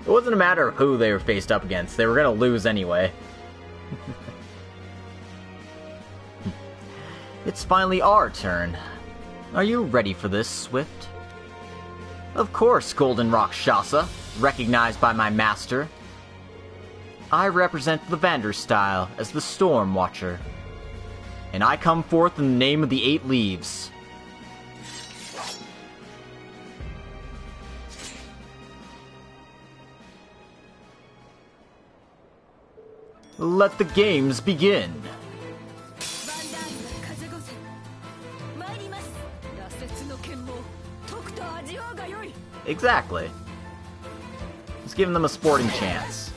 it wasn't a matter of who they were faced up against. They were going to lose anyway. It's finally our turn. Are you ready for this, Swift? Of course, Golden Rakshasa, recognized by my master. I represent the Vanderstyle as the Storm Watcher. And I come forth in the name of the Eight Leaves. Let the games begin. Exactly. Let's give them a sporting chance.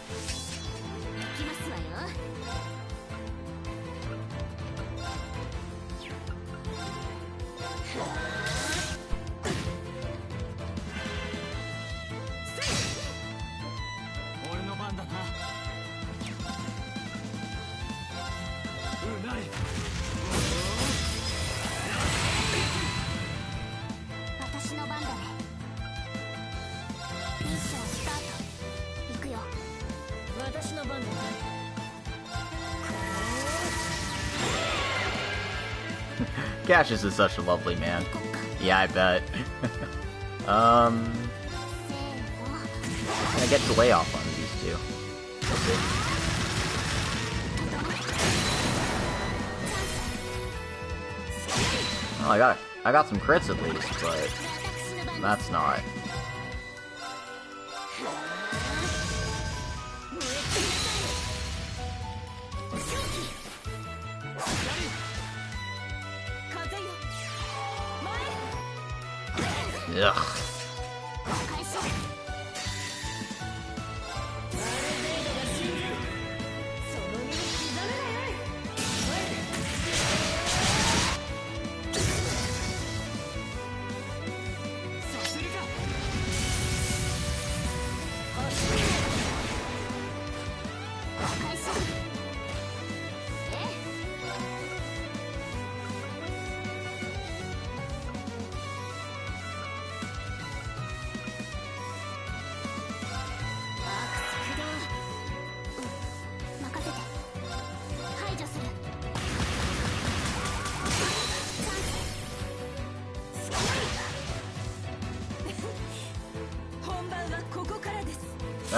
Cassius is such a lovely man. Yeah, I bet. Can I get the layoff on these two? Well, I got some crits at least, but that's not. Ugh.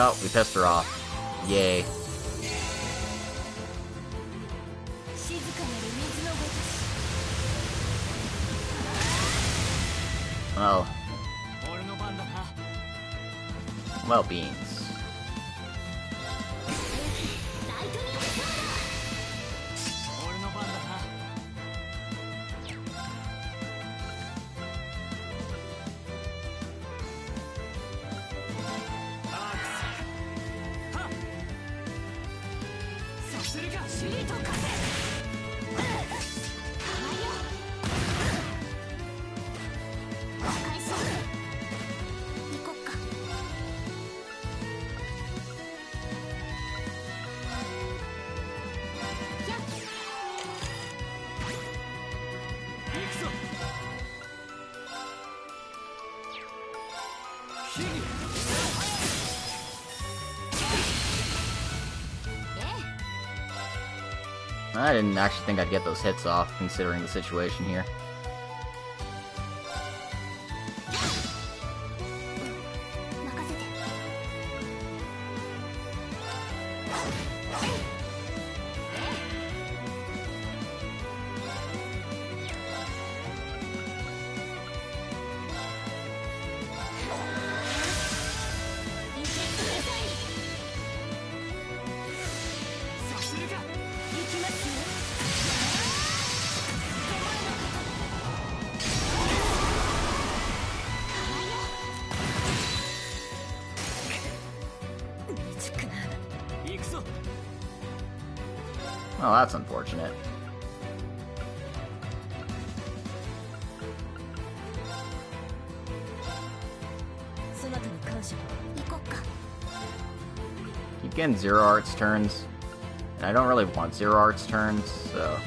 Oh, we pissed her off. Yay. Well. Well, beans. I didn't actually think I'd get those hits off, considering the situation here. Well, that's unfortunate. Keep getting zero arts turns, and I don't really want zero arts turns, so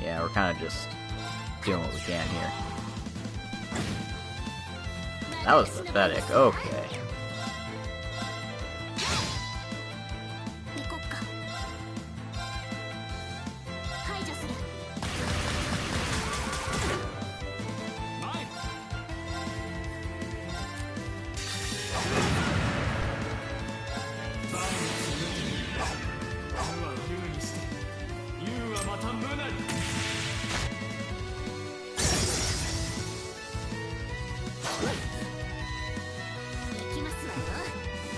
yeah, we're kind of just doing what we can here. That was pathetic. Okay.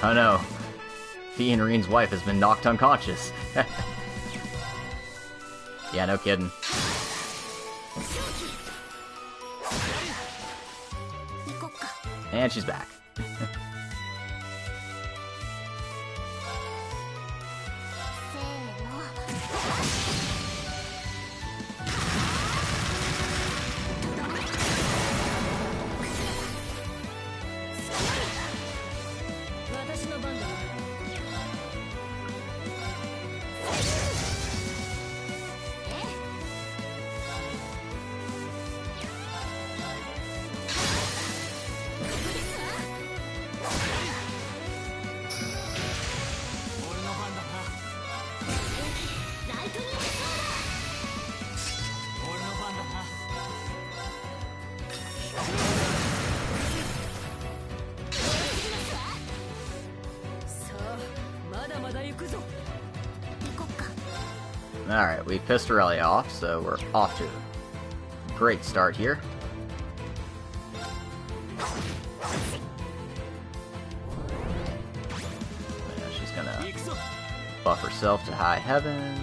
Oh no, Lloyd and Rean's wife has been knocked unconscious. Yeah, no kidding. And she's back. Alright, we pissed Aurelia off, so we're off to a great start here. Yeah, she's gonna buff herself to high heaven.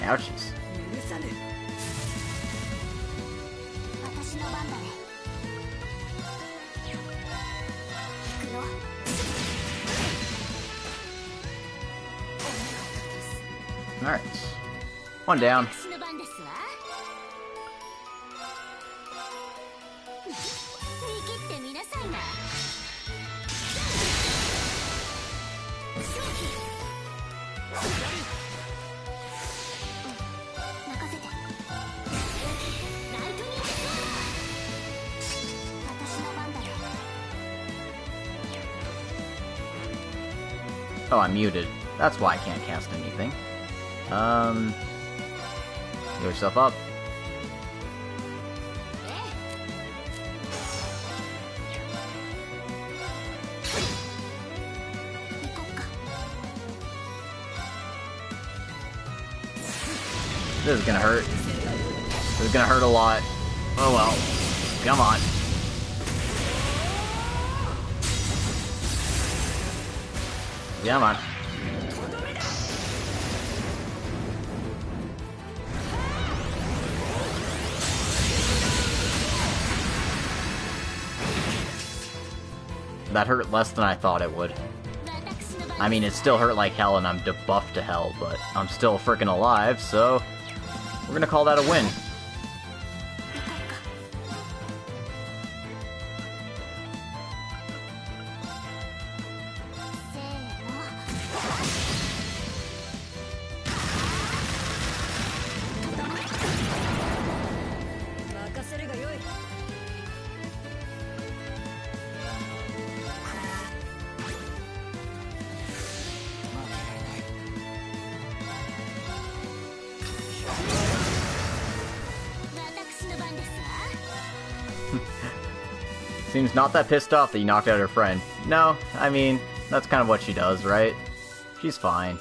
Ouchies. Alright. One down. Oh, I'm muted. That's why I can't cast anything. Get yourself up. This is gonna hurt. This is gonna hurt a lot. Oh well. Come on. Come on. That hurt less than I thought it would. I mean, it still hurt like hell and I'm debuffed to hell, but I'm still freaking alive, so we're gonna call that a win. Seems not that pissed off that you knocked out her friend. No, I mean, that's kind of what she does, right? She's fine.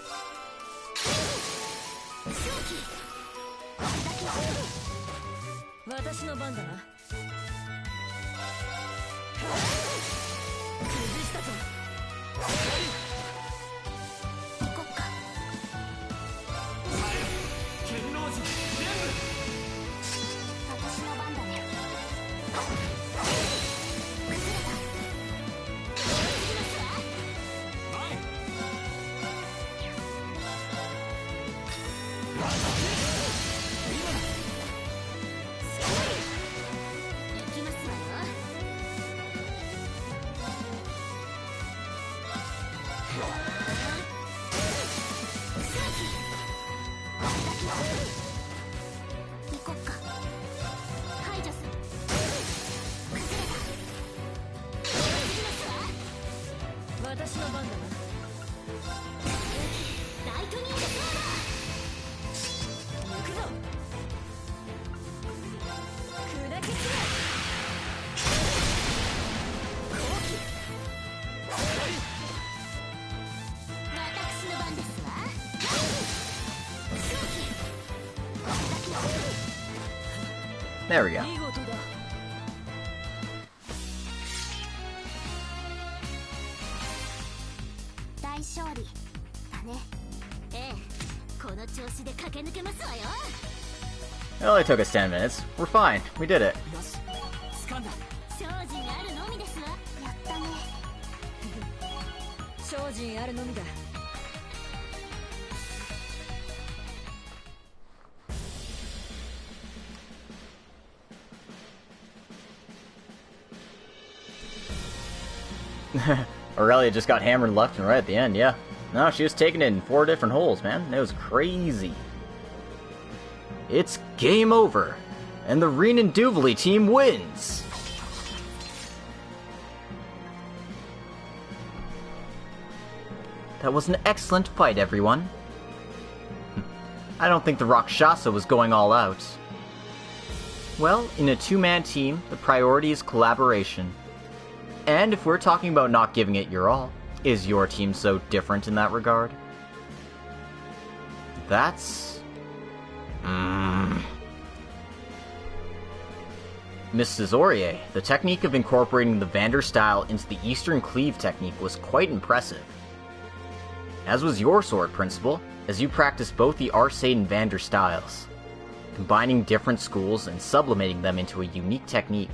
There we go. It only took us 10 minutes. We're fine. We did it. Aurelia just got hammered left and right at the end, yeah. No, she was taking it in 4 different holes, man. It was crazy. It's game over, and the Rean and Duvally team wins! That was an excellent fight, everyone. I don't think the Rakshasa was going all out. Well, in a 2-man team, the priority is collaboration. And if we're talking about not giving it your all, is your team so different in that regard? That's... Mrs. Aurier, the technique of incorporating the Vander style into the Eastern Cleave technique was quite impressive. As was your sword principle, as you practiced both the Arcade and Vander styles, combining different schools and sublimating them into a unique technique.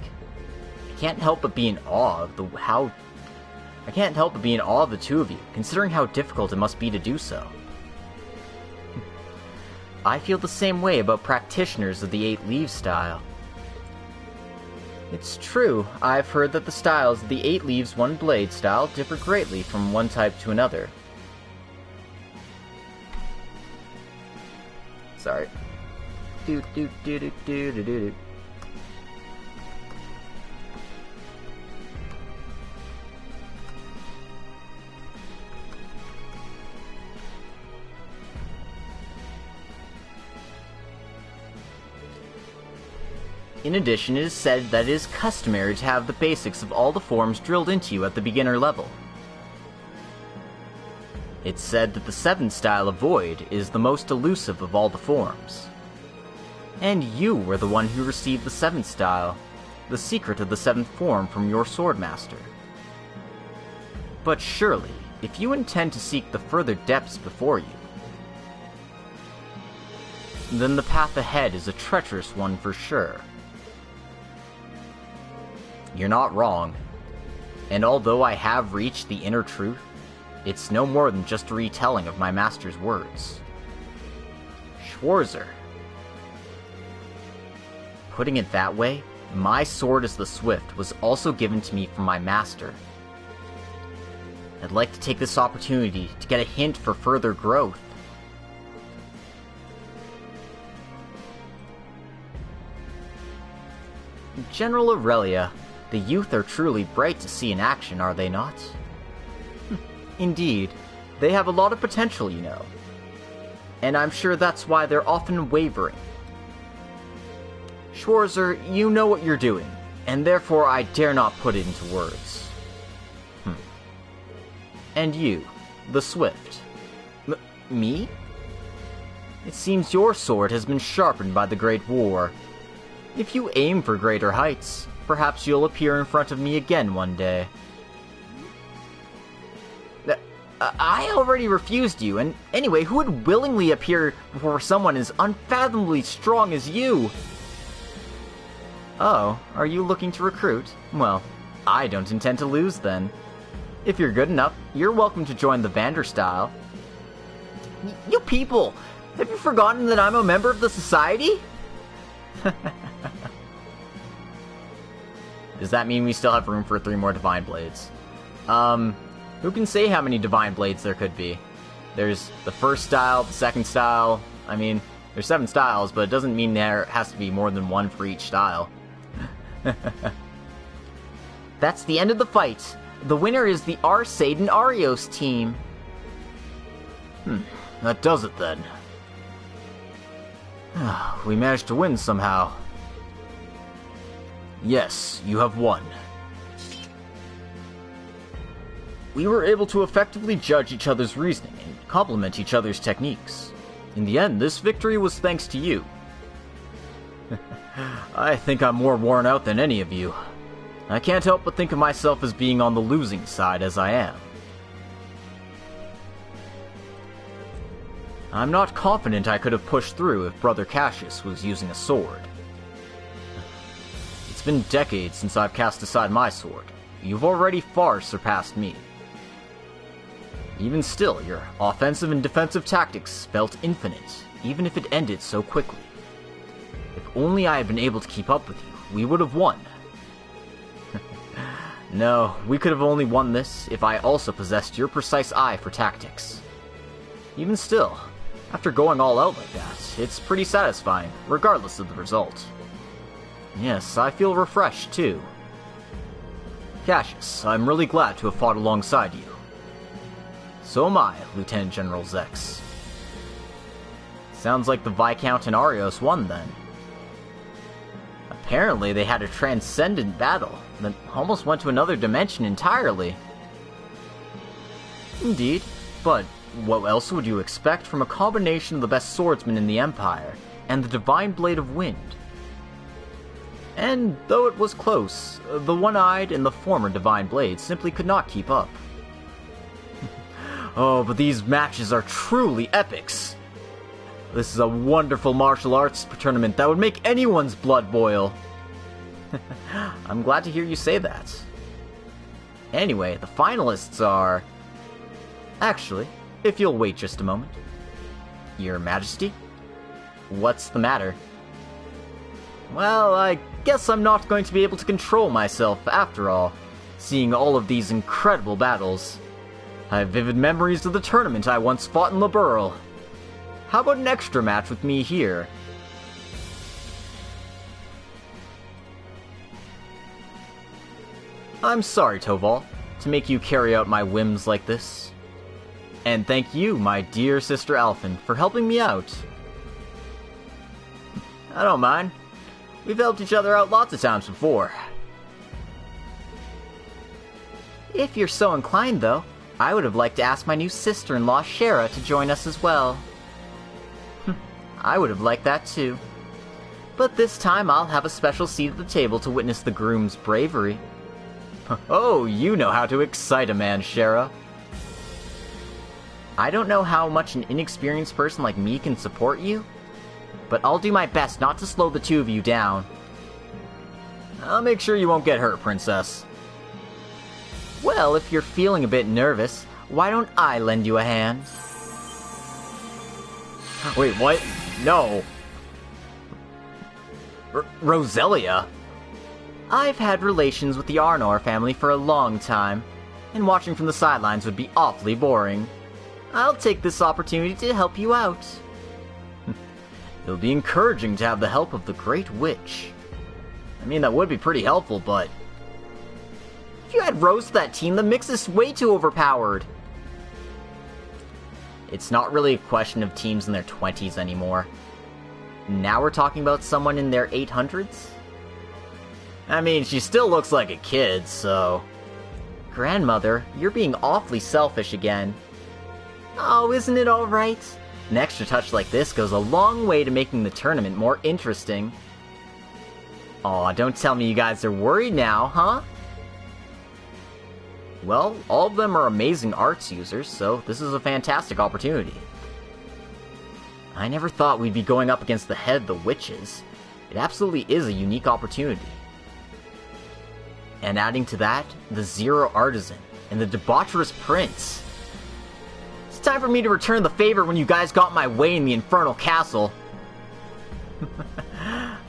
I can't help but be in awe of the two of you, considering how difficult it must be to do so. I feel the same way about practitioners of the 8 Leaves style. It's true, I've heard that the styles of the 8 Leaves 1 Blade style differ greatly from one type to another. Sorry. In addition, it is said that it is customary to have the basics of all the forms drilled into you at the beginner level. It's said that the 7th style of Void is the most elusive of all the forms. And you were the one who received the 7th style, the secret of the 7th form from your Swordmaster. But surely, if you intend to seek the further depths before you, then the path ahead is a treacherous one for sure. You're not wrong. And although I have reached the inner truth, it's no more than just a retelling of my master's words. Schwarzer. Putting it that way, my sword as the Swift was also given to me from my master. I'd like to take this opportunity to get a hint for further growth. General Aurelia, the youth are truly bright to see in action, are they not? Indeed, they have a lot of potential, you know. And I'm sure that's why they're often wavering. Schwarzer, you know what you're doing, and therefore I dare not put it into words. And you, the Swift. Me? It seems your sword has been sharpened by the Great War. If you aim for greater heights, perhaps you'll appear in front of me again one day. I already refused you, and anyway, who would willingly appear before someone as unfathomably strong as you? Oh, are you looking to recruit? Well, I don't intend to lose then. If you're good enough, you're welcome to join the Vanderstyle. You people! Have you forgotten that I'm a member of the society? Does that mean we still have room for 3 more Divine Blades? Who can say how many Divine Blades there could be? There's the first style, the second style. I mean, there's 7 styles, but it doesn't mean there has to be more than 1 for each style. That's the end of the fight. The winner is the Arcade and Arios team. That does it then. We managed to win somehow. Yes, you have won. We were able to effectively judge each other's reasoning and complement each other's techniques. In the end, this victory was thanks to you. I think I'm more worn out than any of you. I can't help but think of myself as being on the losing side as I am. I'm not confident I could have pushed through if Brother Cassius was using a sword. It's been decades since I've cast aside my sword. You've already far surpassed me. Even still, your offensive and defensive tactics felt infinite, even if it ended so quickly. If only I had been able to keep up with you, we would have won. No, we could have only won this if I also possessed your precise eye for tactics. Even still, after going all out like that, it's pretty satisfying, regardless of the result. Yes, I feel refreshed, too. Cassius, I'm really glad to have fought alongside you. So am I, Lieutenant General Zex. Sounds like the Viscount and Arios won, then. Apparently, they had a transcendent battle that almost went to another dimension entirely. Indeed, but what else would you expect from a combination of the best swordsman in the Empire and the Divine Blade of Wind? And though it was close, the One-Eyed and the former Divine Blade simply could not keep up. Oh, but these matches are truly epics! This is a wonderful martial arts tournament that would make anyone's blood boil. I'm glad to hear you say that. Anyway, the finalists are... Actually, if you'll wait just a moment. Your Majesty? What's the matter? Well, I guess I'm not going to be able to control myself after all, seeing all of these incredible battles. I have vivid memories of the tournament I once fought in Liberl. How about an extra match with me here? I'm sorry, Toval, to make you carry out my whims like this. And thank you, my dear Sister Alphen, for helping me out. I don't mind. We've helped each other out lots of times before. If you're so inclined, though, I would have liked to ask my new sister-in-law, Shara, to join us as well. I would have liked that too. But this time I'll have a special seat at the table to witness the groom's bravery. Oh, you know how to excite a man, Shara. I don't know how much an inexperienced person like me can support you, but I'll do my best not to slow the two of you down. I'll make sure you won't get hurt, Princess. Well, if you're feeling a bit nervous, why don't I lend you a hand? Wait, what? No. Roselia? I've had relations with the Arnor family for a long time, and watching from the sidelines would be awfully boring. I'll take this opportunity to help you out. It'll be encouraging to have the help of the Great Witch. I mean, that would be pretty helpful, but... if you add Rose to that team, the mix is way too overpowered. It's not really a question of teams in their 20s anymore. Now we're talking about someone in their 800s? I mean, she still looks like a kid, so... Grandmother, you're being awfully selfish again. Oh, isn't it alright? An extra touch like this goes a long way to making the tournament more interesting. Aw, don't tell me you guys are worried now, huh? Well, all of them are amazing arts users, so this is a fantastic opportunity. I never thought we'd be going up against the head of the witches. It absolutely is a unique opportunity. And adding to that, the Zero Artisan and the debaucherous Prince. It's time for me to return the favor when you guys got my way in the Infernal Castle.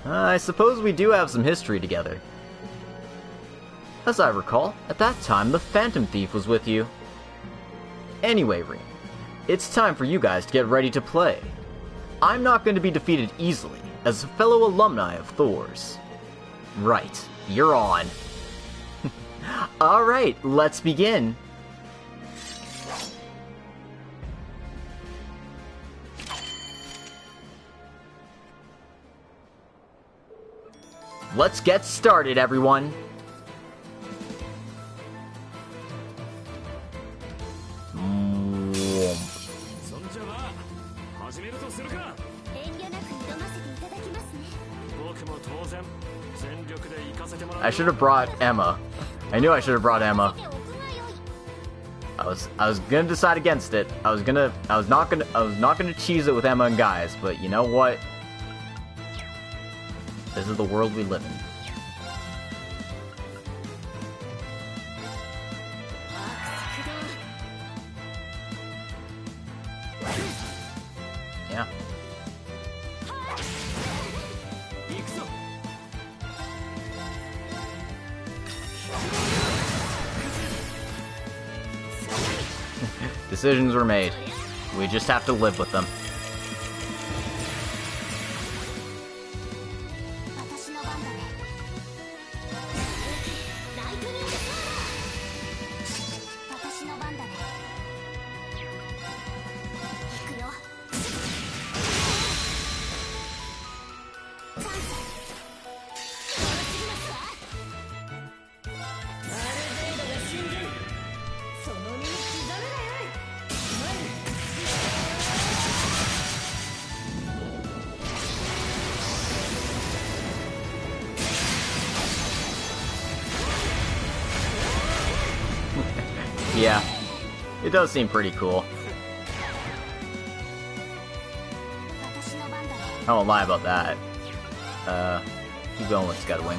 I suppose we do have some history together. As I recall, at that time the Phantom Thief was with you. Anyway, Rean, it's time for you guys to get ready to play. I'm not going to be defeated easily, as a fellow alumni of Thor's. Right, you're on. Alright, let's begin. Let's get started, everyone. I should have brought Emma. I knew I should have brought Emma. I was gonna decide against it. I was not gonna cheese it with Emma and guys, but you know what? This is the world we live in. Yeah. Decisions were made. We just have to live with them. Yeah, it does seem pretty cool. I won't lie about that. Keep going with Scudwing.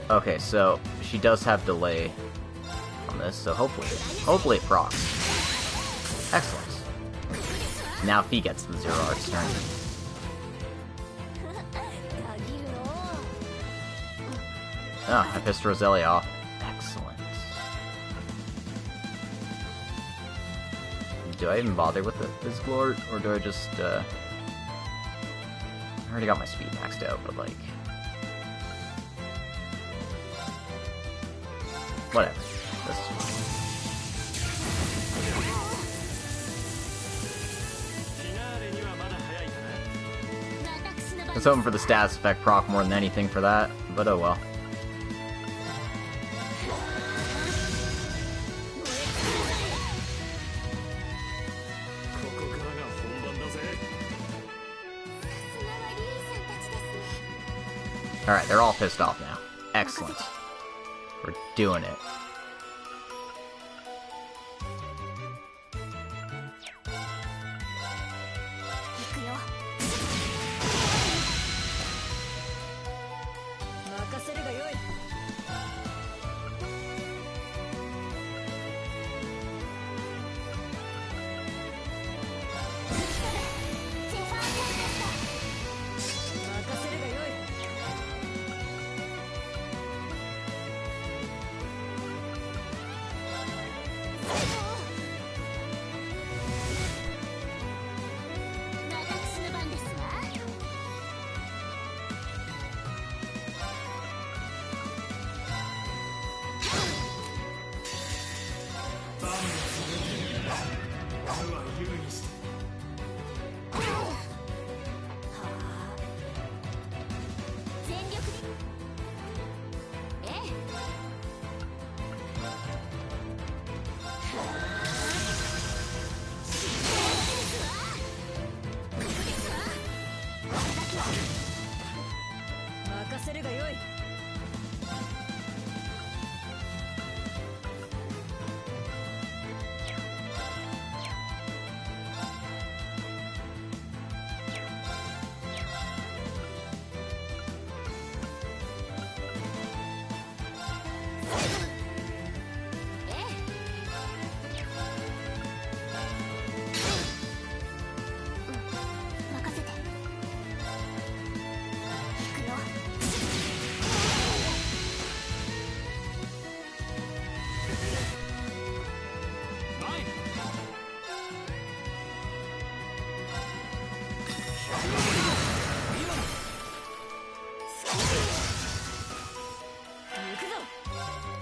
Okay, so she does have delay on this, so hopefully it procs. Excellent. Now Fee gets the Zero Arts turn. Ah, I pissed Roselia off. Excellent. Do I even bother with the physical art, or do I just, I already got my speed maxed out, but like... whatever. This is fine. I was hoping for the status effect proc more than anything for that, but oh well. Alright, they're all pissed off now. Excellent. We're doing it.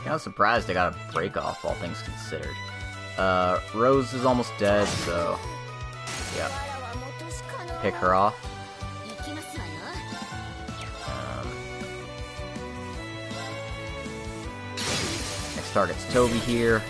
I was surprised I got a break off, all things considered. Rose is almost dead, so yeah, pick her off. Next target's Toby here.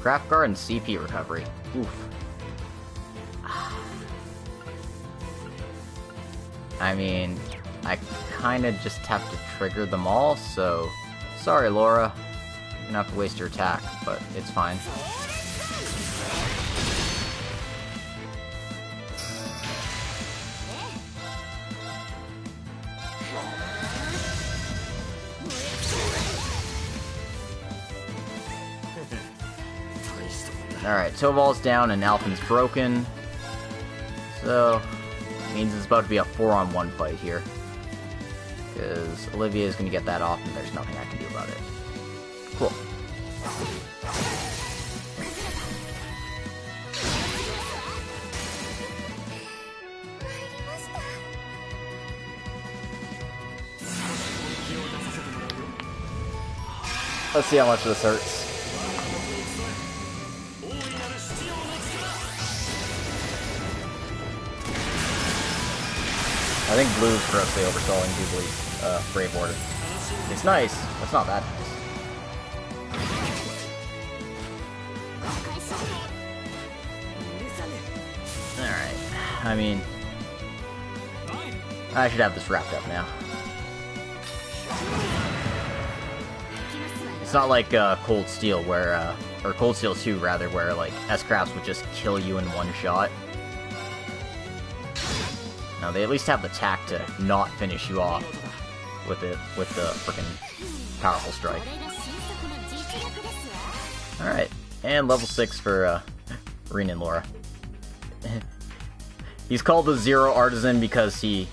Craft Guard and CP recovery. Oof. I mean, I kinda just have to trigger them all, so sorry Laura. You're gonna have to waste your attack, but it's fine. Alright, Toval's down and Alpin's broken. So, means it's about to be a 4-on-1 fight here. Because Olivia is going to get that off and there's nothing I can do about it. Cool. Let's see how much this hurts. I think blue's grossly overselling Jubilee's Brave Order. It's nice, but it's not that nice. Alright, I mean, I should have this wrapped up now. It's not like Cold Steel where, or Cold Steel 2 rather, where like S-Crafts would just kill you in one shot. No, they at least have the tact to not finish you off with the frickin' powerful strike. Alright, and level 6 for Rean and Laura. He's called the Zero Artisan because he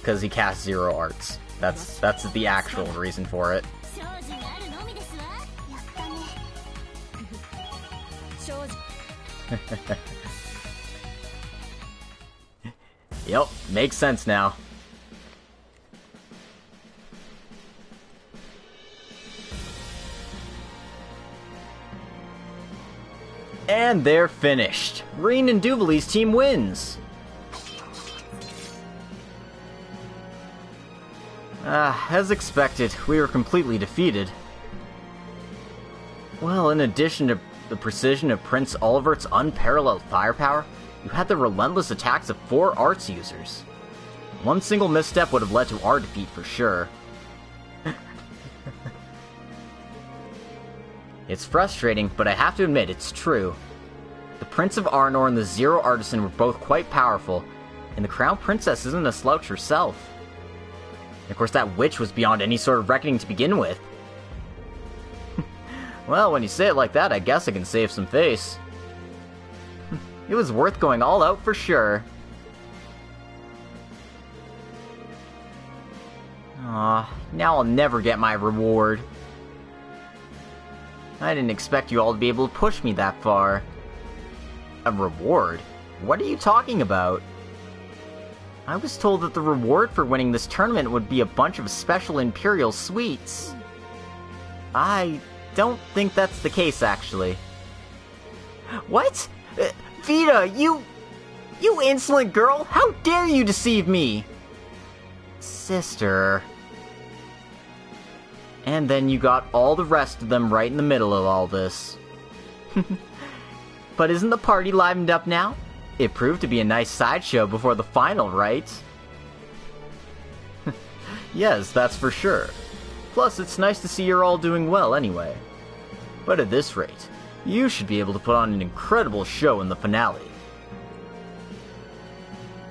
casts zero arts. That's the actual reason for it. Yep, makes sense now. And they're finished. Rean and Duvali's team wins. As expected, we were completely defeated. Well, in addition to the precision of Prince Olivert's unparalleled firepower, you had the relentless attacks of 4 arts users. One single misstep would have led to our defeat for sure. It's frustrating, but I have to admit it's true. The Prince of Arnor and the Zero Artisan were both quite powerful, and the Crown Princess isn't a slouch herself. And of course, that witch was beyond any sort of reckoning to begin with. Well, when you say it like that, I guess I can save some face. It was worth going all out for sure. Aw, now I'll never get my reward. I didn't expect you all to be able to push me that far. A reward? What are you talking about? I was told that the reward for winning this tournament would be a bunch of special Imperial sweets. I don't think that's the case, actually. What? Vita, you insolent girl! How dare you deceive me! Sister... And then you got all the rest of them right in the middle of all this. But isn't the party livened up now? It proved to be a nice sideshow before the final, right? Yes, that's for sure. Plus, it's nice to see you're all doing well anyway. But at this rate, you should be able to put on an incredible show in the finale.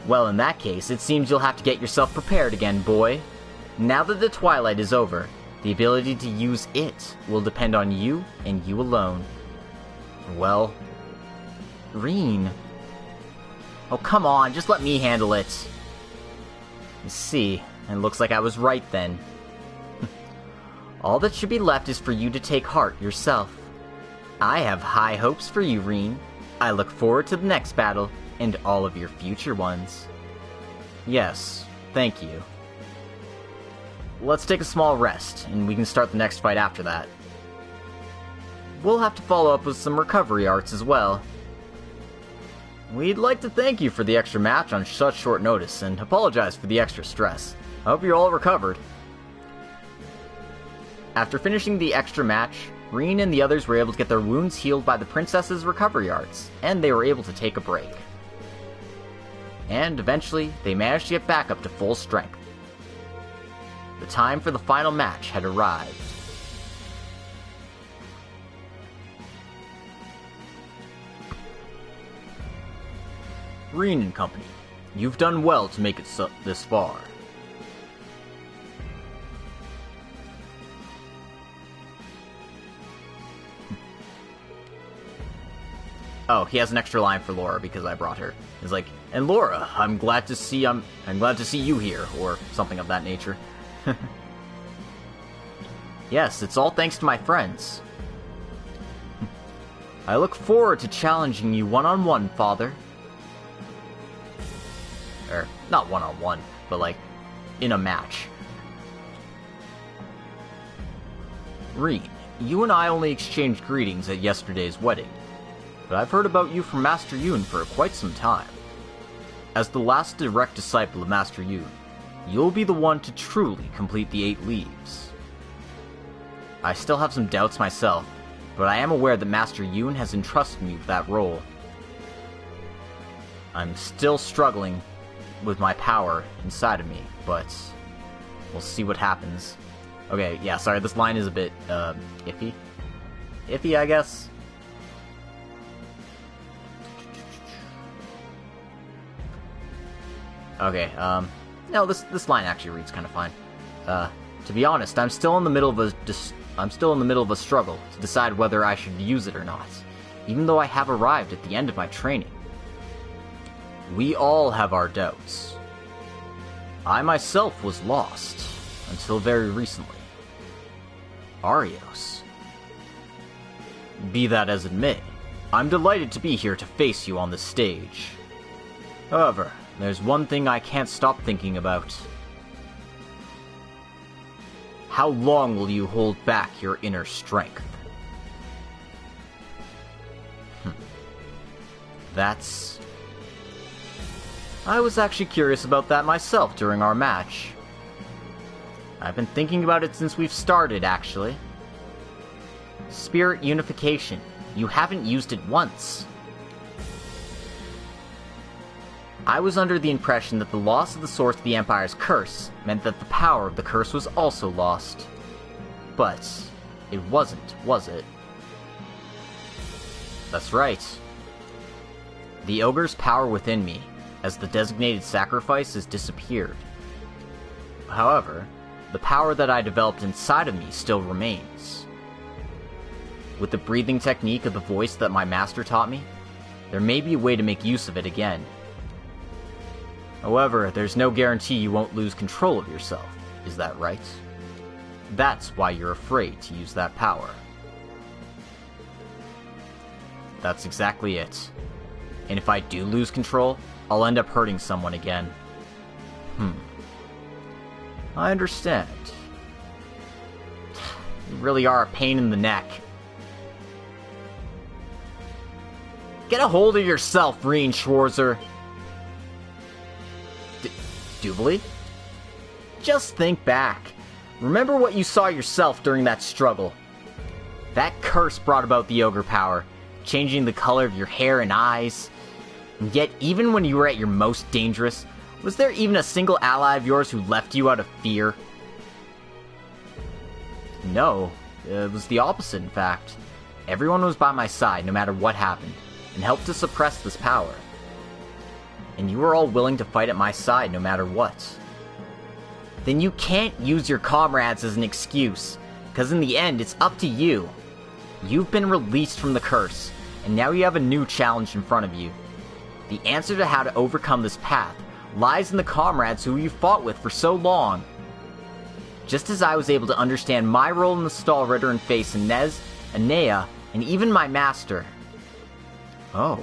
Well, in that case, it seems you'll have to get yourself prepared again, boy. Now that the twilight is over, the ability to use it will depend on you and you alone. Well... Rean... Oh, come on, just let me handle it. You see, it looks like I was right then. All that should be left is for you to take heart yourself. I have high hopes for you, Rean. I look forward to the next battle, and all of your future ones. Yes, thank you. Let's take a small rest, and we can start the next fight after that. We'll have to follow up with some recovery arts as well. We'd like to thank you for the extra match on such short notice, and apologize for the extra stress. I hope you're all recovered. After finishing the extra match, Rean and the others were able to get their wounds healed by the princess's recovery arts, and they were able to take a break. And eventually, they managed to get back up to full strength. The time for the final match had arrived. Rean and company, you've done well to make it this far. Oh, he has an extra line for Laura because I brought her. He's like, and Laura, I'm glad to see you here, or something of that nature. Yes, it's all thanks to my friends. I look forward to challenging you one-on-one, Father. Or, not one-on-one, but like, in a match. Rean, you and I only exchanged greetings at yesterday's wedding, but I've heard about you from Master Yoon for quite some time. As the last direct disciple of Master Yoon, you'll be the one to truly complete the 8 leaves. I still have some doubts myself, but I am aware that Master Yoon has entrusted me with that role. I'm still struggling with my power inside of me, but we'll see what happens. Okay, yeah, sorry, this line is a bit, iffy. Iffy, I guess? Okay, no, this line actually reads kind of fine. To be honest, I'm still in the middle of a struggle to decide whether I should use it or not, even though I have arrived at the end of my training. We all have our doubts. I myself was lost, until very recently. Arios. Be that as it may, I'm delighted to be here to face you on the stage. However, there's one thing I can't stop thinking about. How long will you hold back your inner strength? That's... I was actually curious about that myself during our match. I've been thinking about it since we've started, actually. Spirit unification. You haven't used it once. I was under the impression that the loss of the source of the Empire's curse meant that the power of the curse was also lost. But it wasn't, was it? That's right. The ogre's power within me, as the designated sacrifice, has disappeared. However, the power that I developed inside of me still remains. With the breathing technique of the voice that my master taught me, there may be a way to make use of it again. However, there's no guarantee you won't lose control of yourself, is that right? That's why you're afraid to use that power. That's exactly it. And if I do lose control, I'll end up hurting someone again. I understand. You really are a pain in the neck. Get a hold of yourself, Rean Schwarzer. Doobly? Just think back. Remember what you saw yourself during that struggle. That curse brought about the ogre power, changing the color of your hair and eyes. And yet, even when you were at your most dangerous, was there even a single ally of yours who left you out of fear? No, it was the opposite, in fact. Everyone was by my side, no matter what happened, and helped to suppress this power. And you were all willing to fight at my side, no matter what. Then you can't use your comrades as an excuse, because in the end, it's up to you. You've been released from the curse, and now you have a new challenge in front of you. The answer to how to overcome this path lies in the comrades who you fought with for so long. Just as I was able to understand my role in the Stall Ritter and face Inez, Anea, and even my master. Oh.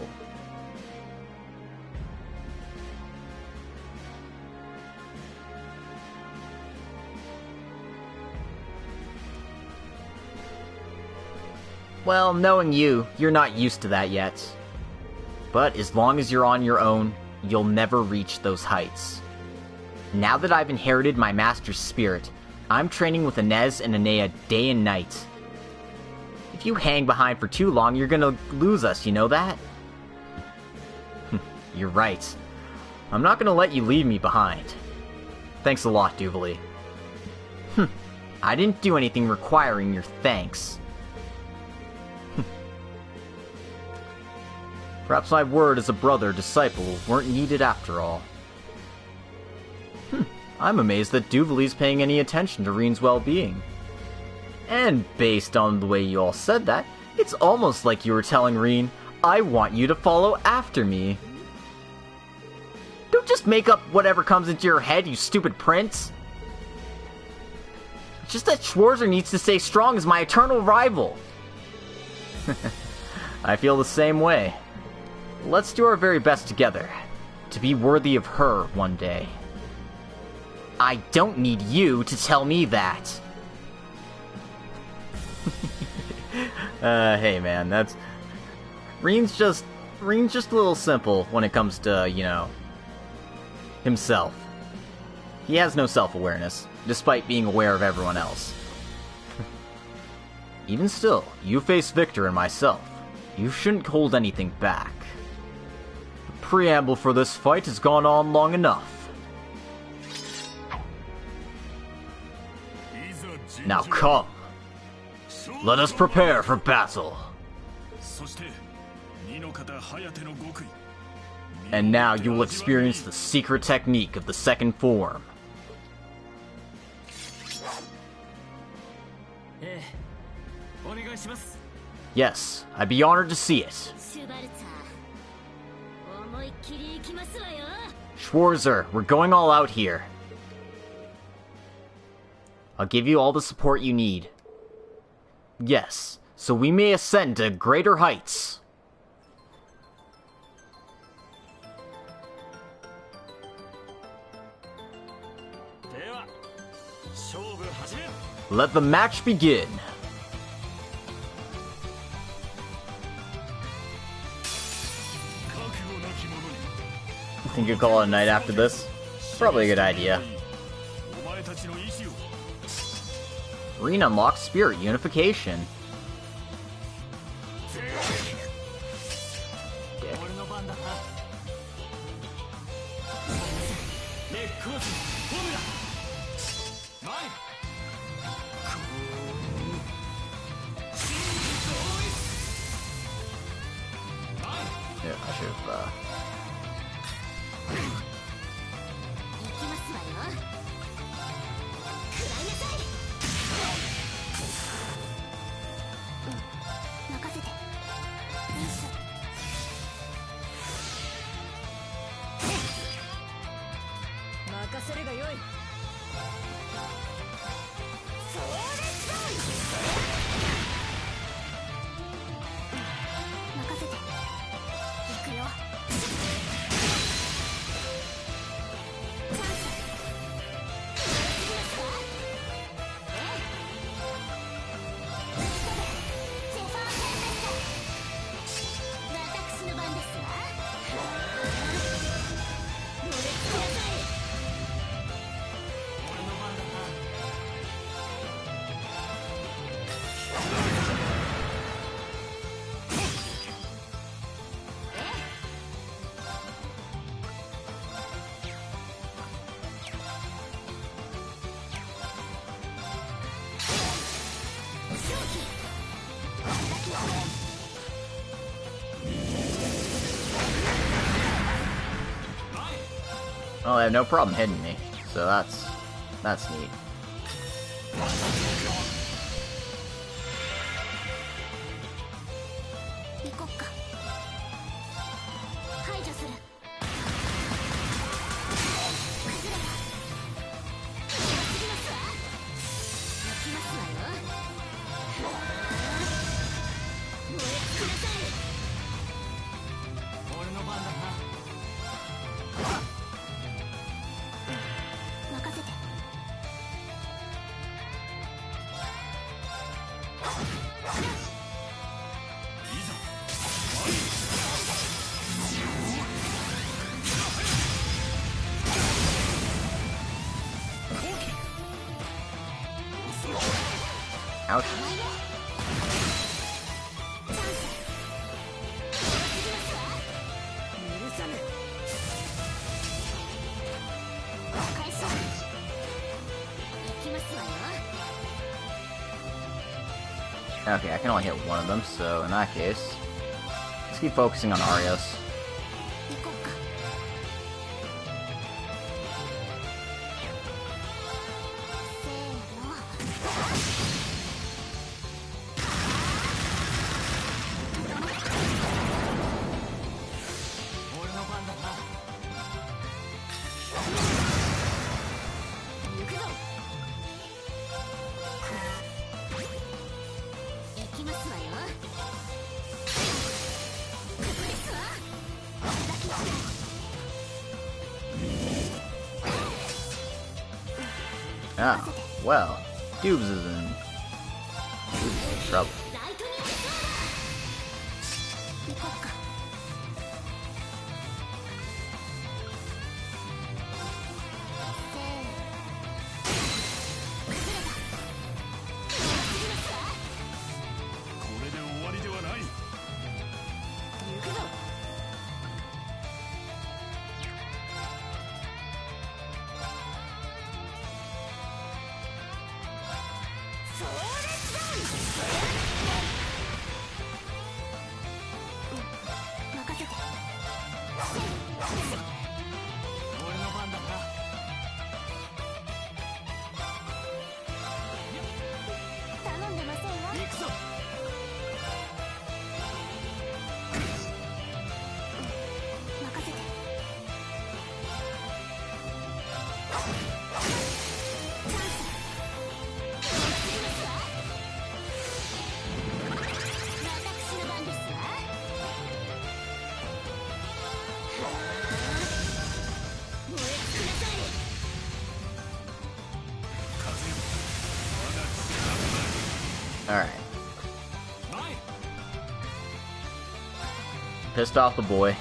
Well, knowing you, you're not used to that yet. But as long as you're on your own, you'll never reach those heights. Now that I've inherited my master's spirit, I'm training with Inez and Anea day and night. If you hang behind for too long, you're gonna lose us, you know that? You're right. I'm not gonna let you leave me behind. Thanks a lot, Doobly. I didn't do anything requiring your thanks. Perhaps my word as a brother-disciple weren't needed after all. I'm amazed that Doobly's paying any attention to Rean's well-being. And based on the way you all said that, it's almost like you were telling Rean, I want you to follow after me. Don't just make up whatever comes into your head, you stupid prince. It's just that Schwarzer needs to stay strong as my eternal rival. I feel the same way. Let's do our very best together, to be worthy of her one day. I don't need you to tell me that. Hey man, that's... Rean's just a little simple when it comes to, you know, himself. He has no self-awareness, despite being aware of everyone else. Even still, you face Victor and myself. You shouldn't hold anything back. The preamble for this fight has gone on long enough. Now come. Let us prepare for battle. And now you will experience the secret technique of the second form. Yes, I'd be honored to see it. Schwarzer, we're going all out here. I'll give you all the support you need. Yes, so we may ascend to greater heights. Let the match begin. Think you'd call it a night after this? Probably a good idea. Rean unlocks Spirit Unification. Dick. Yeah, I should have, well, they have no problem hitting me, so that's neat. Ouch. Okay, I can only hit one of them, so in that case, let's keep focusing on Arios. Ah, well, Dubes is in trouble. pissed off the boy.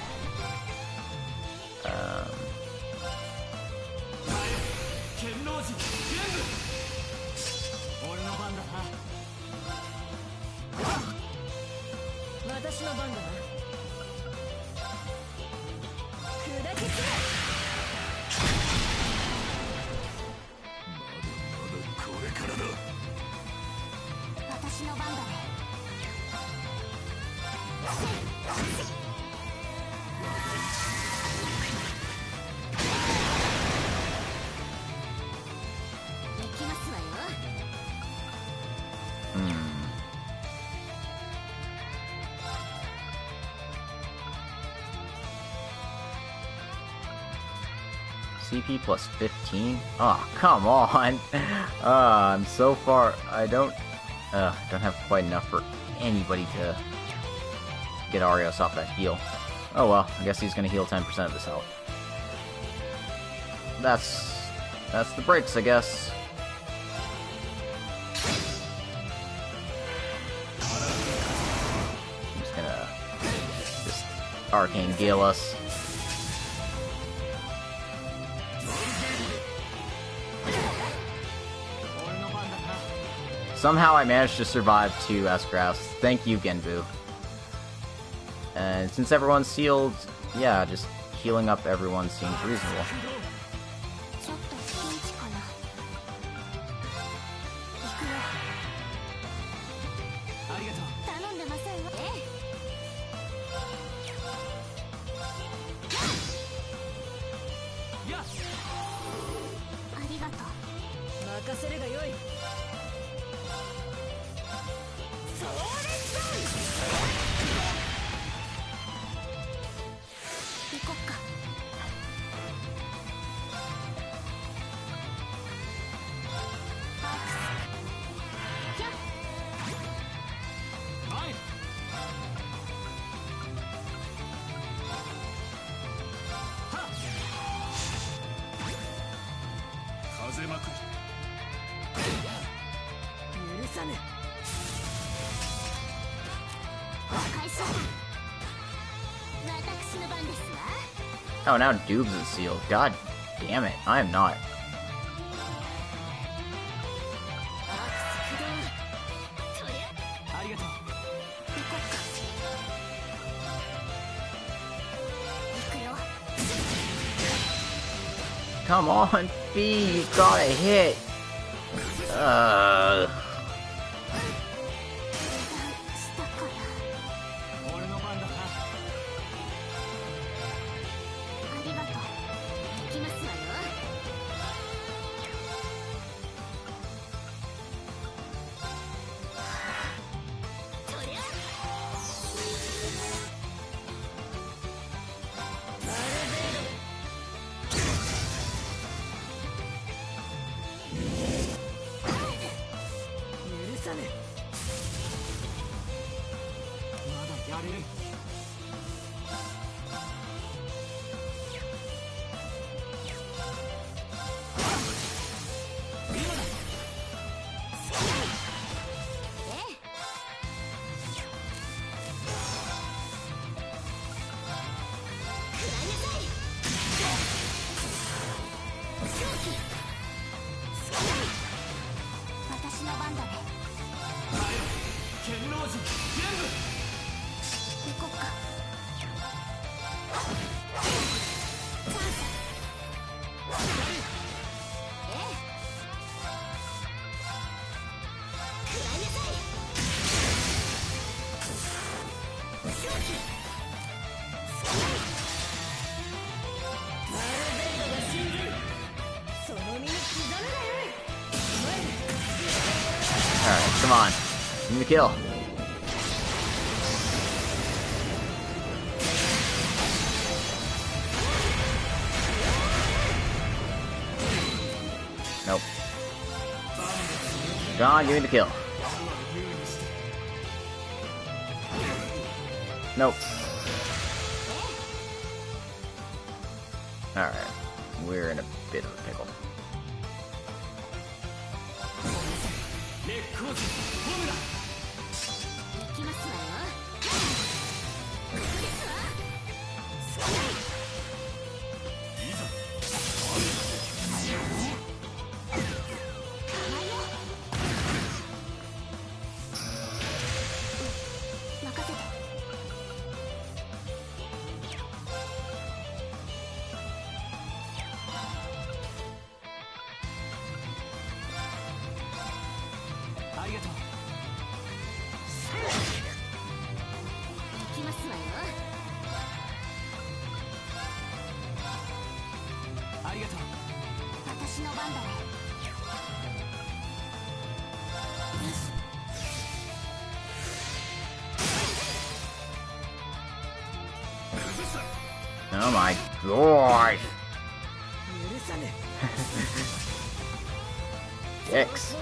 CP plus 15? Oh, come on! I'm so far. I don't have quite enough for anybody to get Arios off that heal. Oh well, I guess he's gonna heal 10% of his health. That's the breaks, I guess. I'm just gonna Arcane Gale us. Somehow I managed to survive 2 S-Grafts. Thank you, Genbu. And since everyone's sealed, yeah, just healing up everyone seems reasonable. Oh, now Doobs is sealed. God damn it, I am not. Come on, B, you gotta hit. Alright, come on. Give me the kill. Nope. Come on, give me the kill. Nope. Alright. We're in a bit of a pickle. Oh my god! X.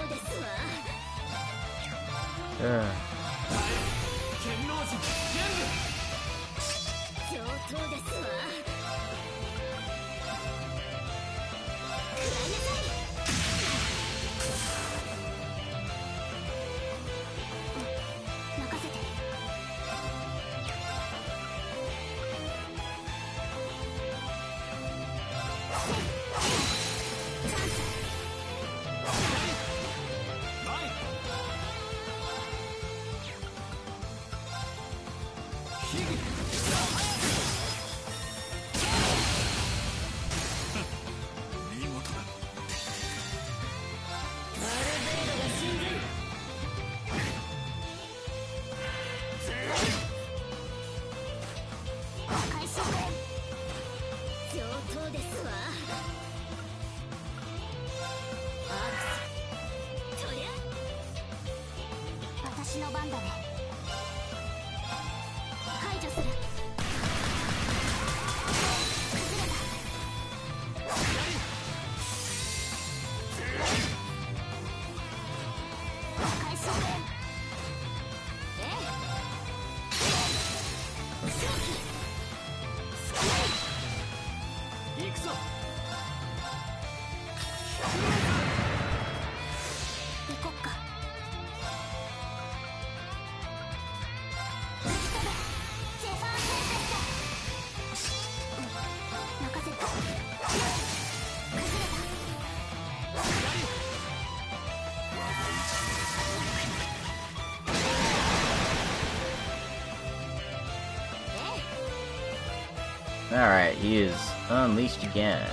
Alright, he is unleashed again.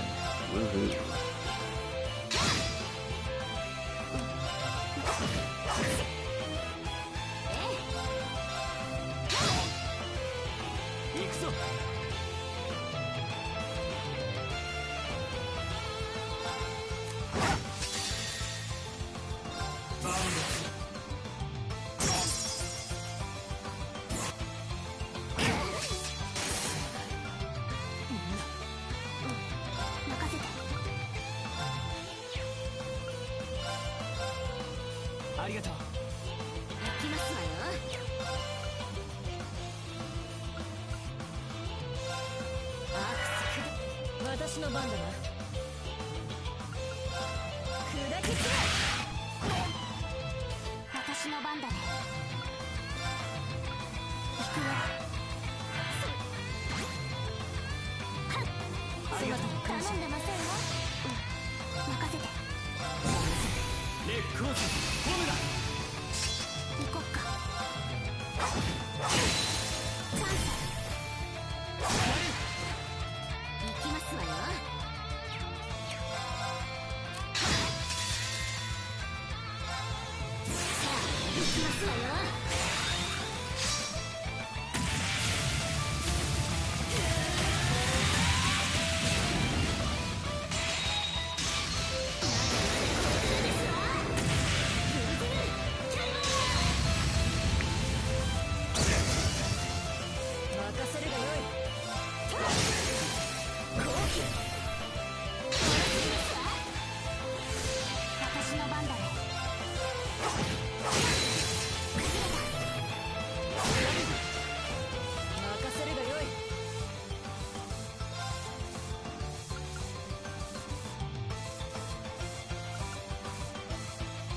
Woohoo.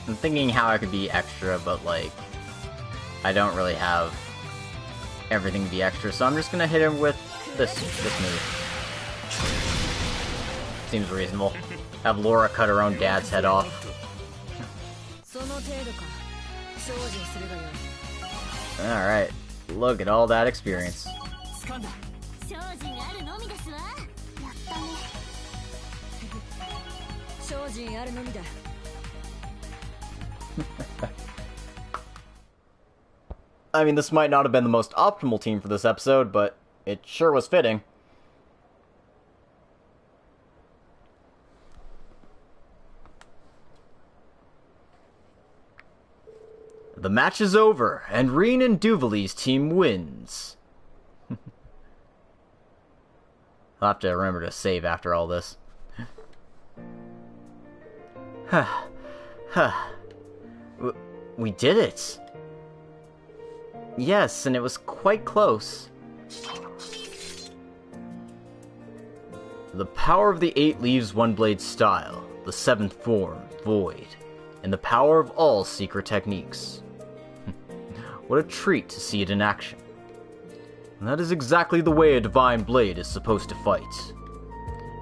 I'm thinking how I could be extra, but like, I don't really have everything to be extra, so I'm just gonna hit him with this move. Seems reasonable. Have Laura cut her own dad's head off. Alright, look at all that experience. I mean, this might not have been the most optimal team for this episode, but it sure was fitting. The match is over, and Rean and Duvali's team wins. I'll have to remember to save after all this. We did it! Yes, and it was quite close. The power of the 8 leaves one blade style, the 7th form, void, and the power of all secret techniques. What a treat to see it in action. And that is exactly the way a divine blade is supposed to fight.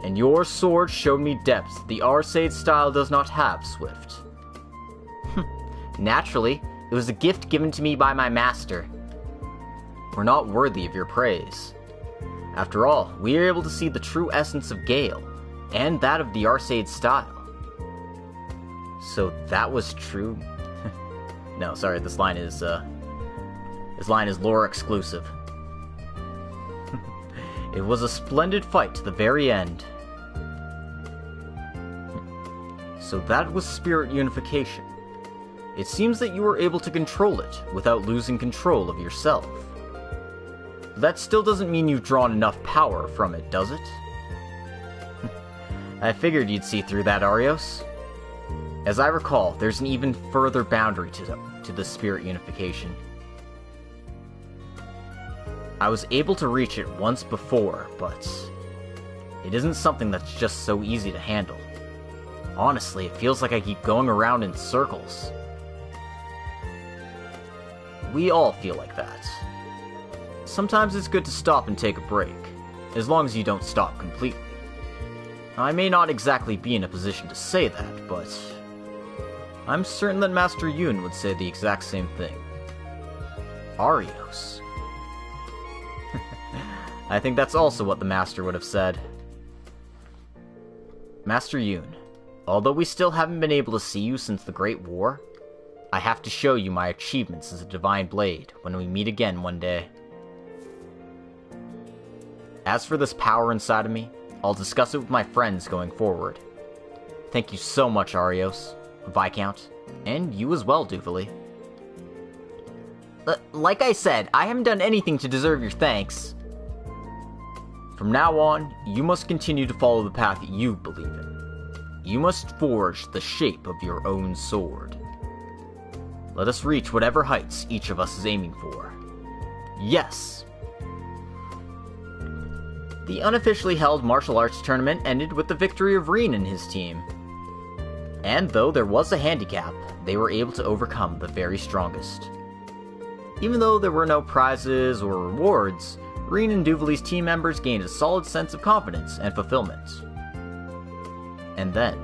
And your sword showed me depths the Arcade style does not have, Swift. Naturally, it was a gift given to me by my master. We're not worthy of your praise. After all, we are able to see the true essence of Gale, and that of the Arcade style. So that was true? No, sorry, this line is lore exclusive. It was a splendid fight to the very end. So that was spirit unification. It seems that you were able to control it without losing control of yourself. That still doesn't mean you've drawn enough power from it, does it? I figured you'd see through that, Arios. As I recall, there's an even further boundary to the spirit unification. I was able to reach it once before, but it isn't something that's just so easy to handle. Honestly, it feels like I keep going around in circles. We all feel like that. Sometimes it's good to stop and take a break, as long as you don't stop completely. I may not exactly be in a position to say that, but I'm certain that Master Yoon would say the exact same thing. Arios. I think that's also what the Master would have said. Master Yoon, although we still haven't been able to see you since the Great War, I have to show you my achievements as a Divine Blade when we meet again one day. As for this power inside of me, I'll discuss it with my friends going forward. Thank you so much, Arios, Viscount, and you as well, Duvali. Like I said, I haven't done anything to deserve your thanks. From now on, you must continue to follow the path you believe in. You must forge the shape of your own sword. Let us reach whatever heights each of us is aiming for. Yes! The unofficially held martial arts tournament ended with the victory of Rean and his team. And though there was a handicap, they were able to overcome the very strongest. Even though there were no prizes or rewards, Rean and Duvali's team members gained a solid sense of confidence and fulfillment. And then...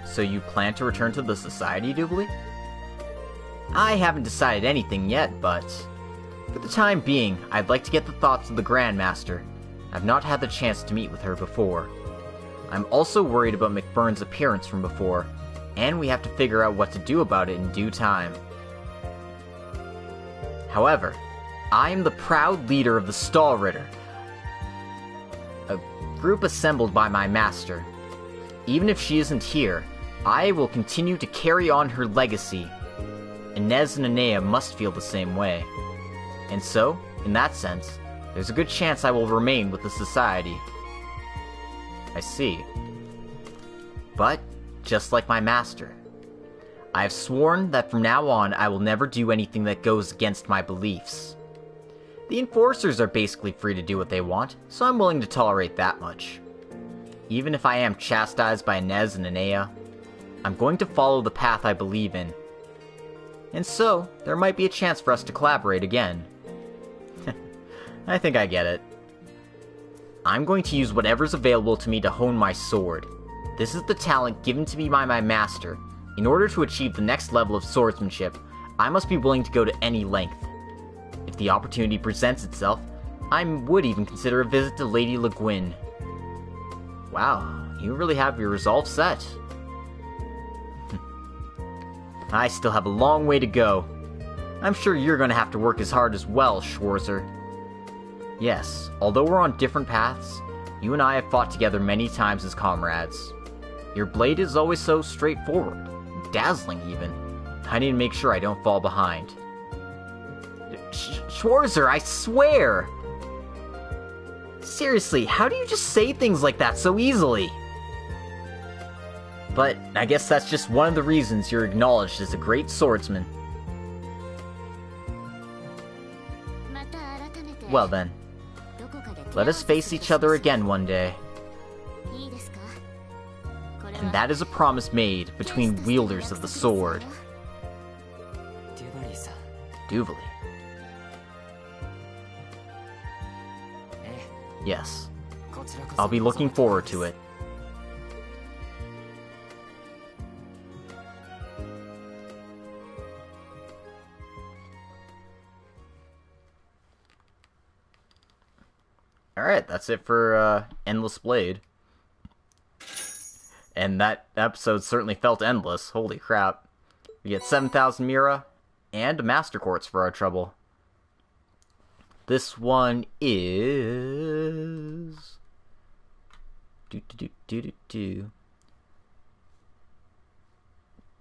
So you plan to return to the Society, Duvali? I haven't decided anything yet, but... for the time being, I'd like to get the thoughts of the Grandmaster. I've not had the chance to meet with her before. I'm also worried about McBurn's appearance from before, and we have to figure out what to do about it in due time. However, I am the proud leader of the Stahlritter, a group assembled by my master. Even if she isn't here, I will continue to carry on her legacy. Inez and Anea must feel the same way. And so, in that sense, there's a good chance I will remain with the Society. I see. But, just like my master, I have sworn that from now on I will never do anything that goes against my beliefs. The Enforcers are basically free to do what they want, so I'm willing to tolerate that much. Even if I am chastised by Inez and Anea, I'm going to follow the path I believe in. And so, there might be a chance for us to collaborate again. I think I get it. I'm going to use whatever's available to me to hone my sword. This is the talent given to me by my master. In order to achieve the next level of swordsmanship, I must be willing to go to any length. If the opportunity presents itself, I would even consider a visit to Lady Le Guin. Wow, you really have your resolve set. I still have a long way to go. I'm sure you're going to have to work as hard as well, Schwarzer. Yes, although we're on different paths, you and I have fought together many times as comrades. Your blade is always so straightforward, dazzling even. I need to make sure I don't fall behind. Schwarzer, I swear! Seriously, how do you just say things like that so easily? But I guess that's just one of the reasons you're acknowledged as a great swordsman. Well then, let us face each other again one day. And that is a promise made between wielders of the sword. Duvally. Yes. I'll be looking forward to it. Alright, that's it for Endless Blade. And that episode certainly felt endless. Holy crap. We get 7,000 Mira and Master Quartz for our trouble. This one is...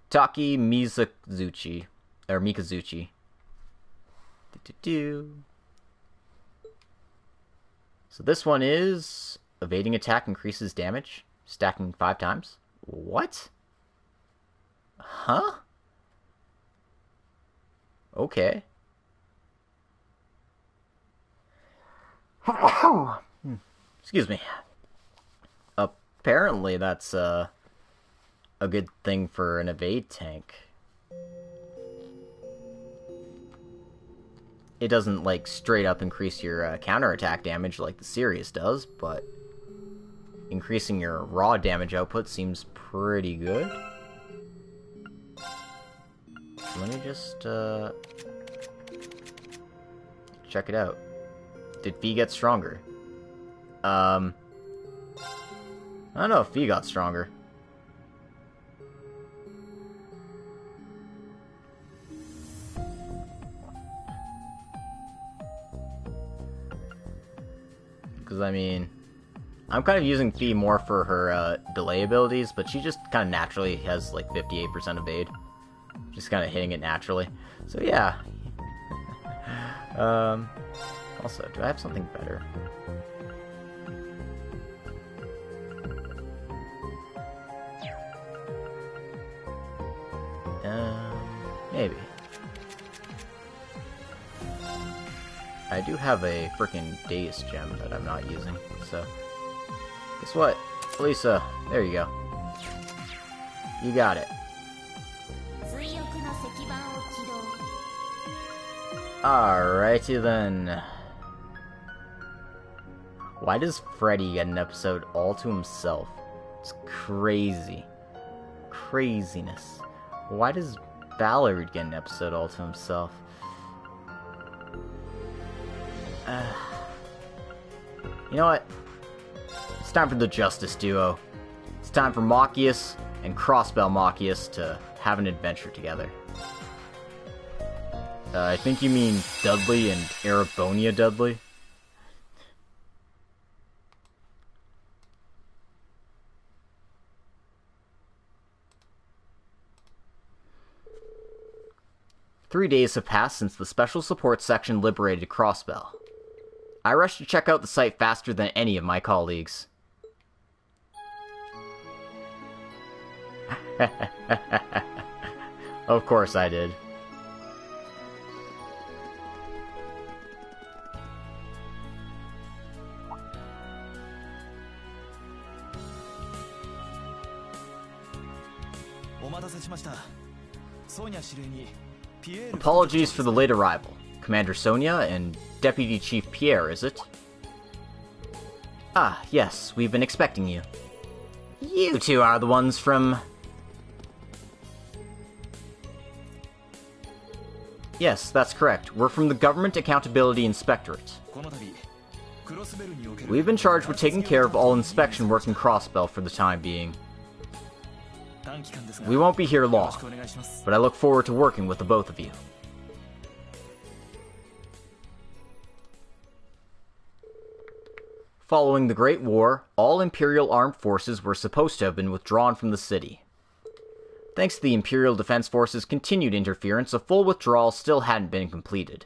Taki Mizuchi. Or Mikazuchi. So this one is... Evading attack increases damage. Stacking 5 times? What? Huh? Okay. Excuse me. Apparently that's a good thing for an evade tank. It doesn't, like, straight up increase your counterattack damage like the Sirius does, but increasing your raw damage output seems pretty good. Let me just check it out. Did Fee get stronger? I don't know if Fee got stronger. Because, I mean, I'm kind of using Fee more for her delay abilities, but she just kind of naturally has like 58% evade. Just kind of hitting it naturally. So yeah. Also, do I have something better? Maybe. I do have a freaking Deus gem that I'm not using, so... Guess what? Lisa, there you go. You got it. Alrighty then. Why does Freddy get an episode all to himself? It's crazy. Craziness. Why does Ballard get an episode all to himself? You know what? It's time for the Justice Duo. It's time for Machias and Crossbell Machias to have an adventure together. I think you mean Dudley and Arabonia Dudley. Three days have passed since the Special Support Section liberated Crossbell. I rushed to check out the site faster than any of my colleagues. Of course I did. Apologies for the late arrival. Commander Sonia and Deputy Chief Pierre, is it? Ah, yes, we've been expecting you. You two are the ones from... Yes, that's correct. We're from the Government Accountability Inspectorate. We've been charged with taking care of all inspection work in Crossbell for the time being. We won't be here long, but I look forward to working with the both of you. Following the Great War, all Imperial armed forces were supposed to have been withdrawn from the city. Thanks to the Imperial Defense Force's continued interference, a full withdrawal still hadn't been completed.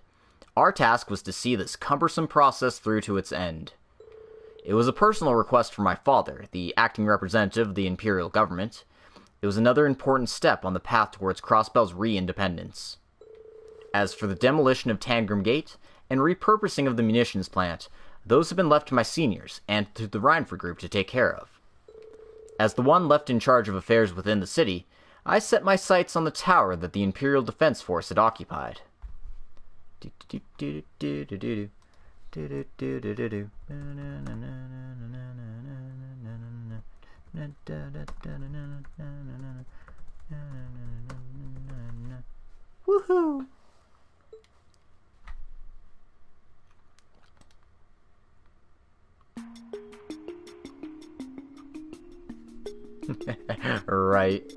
Our task was to see this cumbersome process through to its end. It was a personal request from my father, the acting representative of the Imperial government. It was another important step on the path towards Crossbell's re-independence. As for the demolition of Tangram Gate and repurposing of the munitions plant, those have been left to my seniors and to the Reinford Group to take care of. As the one left in charge of affairs within the city, I set my sights on the tower that the Imperial Defense Force had occupied. Woohoo! Right.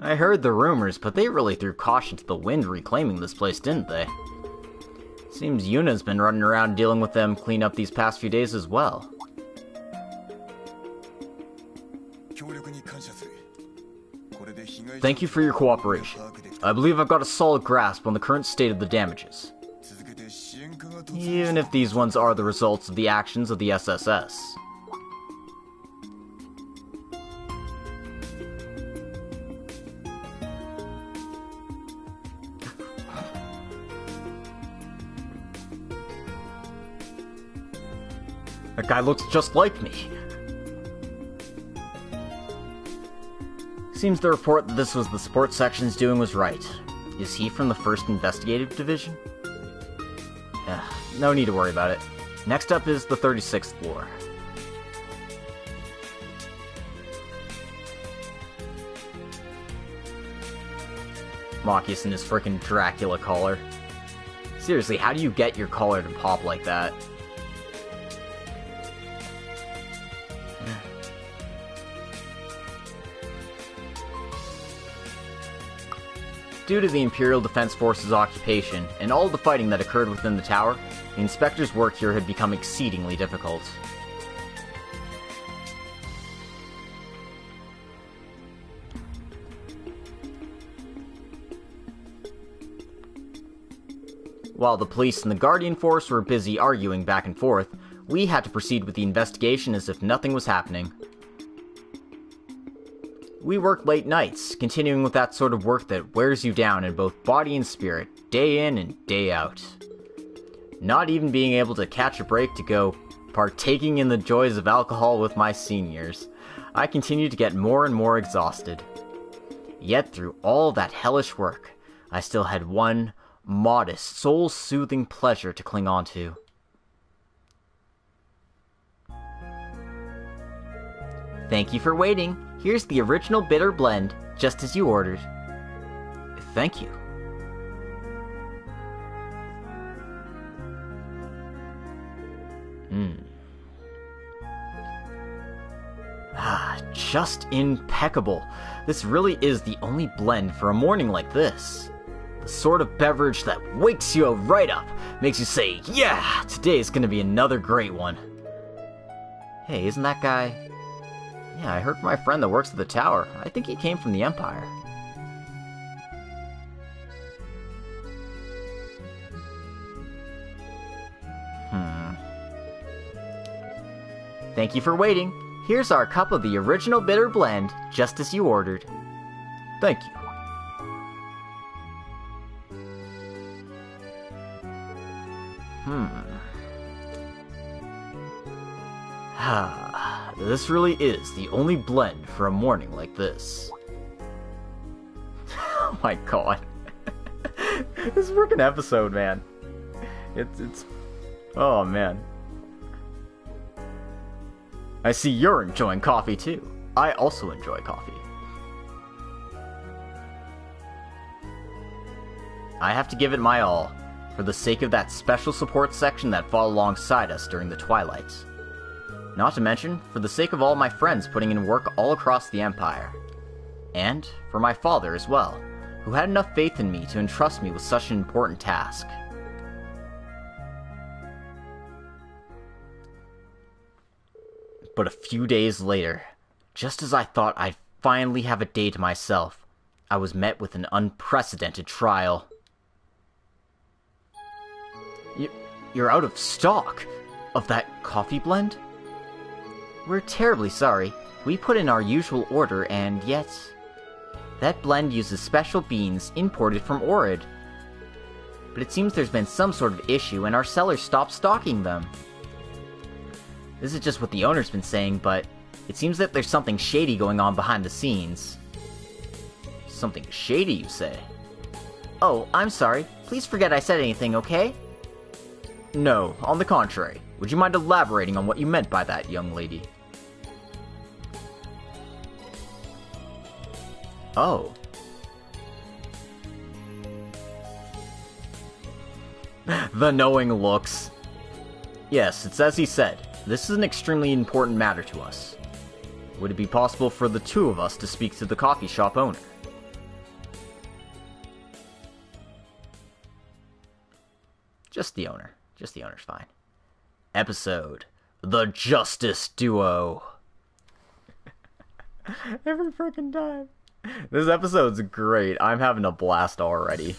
I heard the rumors, but they really threw caution to the wind reclaiming this place, didn't they? Seems Yuna's been running around dealing with them clean up these past few days as well. Thank you for your cooperation. I believe I've got a solid grasp on the current state of the damages. Even if these ones are the results of the actions of the SSS. That guy looks just like me. Seems the report that this was the support section's doing was right. Is he from the 1st Investigative Division? No need to worry about it. Next up is the 36th floor. Machias in his frickin' Dracula collar. Seriously, how do you get your collar to pop like that? Due to the Imperial Defense Force's occupation, and all the fighting that occurred within the tower, the inspector's work here had become exceedingly difficult. While the police and the Guardian Force were busy arguing back and forth, we had to proceed with the investigation as if nothing was happening. We worked late nights, continuing with that sort of work that wears you down in both body and spirit, day in and day out. Not even being able to catch a break to go partaking in the joys of alcohol with my seniors, I continued to get more and more exhausted. Yet through all that hellish work, I still had one modest, soul-soothing pleasure to cling on to. Thank you for waiting. Here's the original bitter blend, just as you ordered. Thank you. Just impeccable. This really is the only blend for a morning like this. The sort of beverage that wakes you right up, makes you say, yeah, today's gonna be another great one. Hey, isn't that guy... Yeah, I heard from my friend that works at the tower. I think he came from the Empire. Thank you for waiting. Here's our cup of the original bitter blend, just as you ordered. Thank you. This really is the only blend for a morning like this. Oh my god. This freaking episode, man. It's... Oh, man. I see you're enjoying coffee, too. I also enjoy coffee. I have to give it my all, for the sake of that special support section that fought alongside us during the twilight. Not to mention, for the sake of all my friends putting in work all across the Empire. And for my father as well, who had enough faith in me to entrust me with such an important task. But a few days later, just as I thought I'd finally have a day to myself, I was met with an unprecedented trial. You're out of stock of that coffee blend? We're terribly sorry. We put in our usual order, and yet that blend uses special beans imported from Orid. But it seems there's been some sort of issue, and our sellers stopped stocking them. This is just what the owner's been saying, but it seems that there's something shady going on behind the scenes. Something shady, you say? Oh, I'm sorry. Please forget I said anything, okay? No, on the contrary. Would you mind elaborating on what you meant by that, young lady? Oh. The knowing looks. Yes, it's as he said. This is an extremely important matter to us. Would it be possible for the two of us to speak to the coffee shop owner? Just the owner. Just the owner's fine. Episode: The Justice Duo. Every freaking time. This episode's great. I'm having a blast already.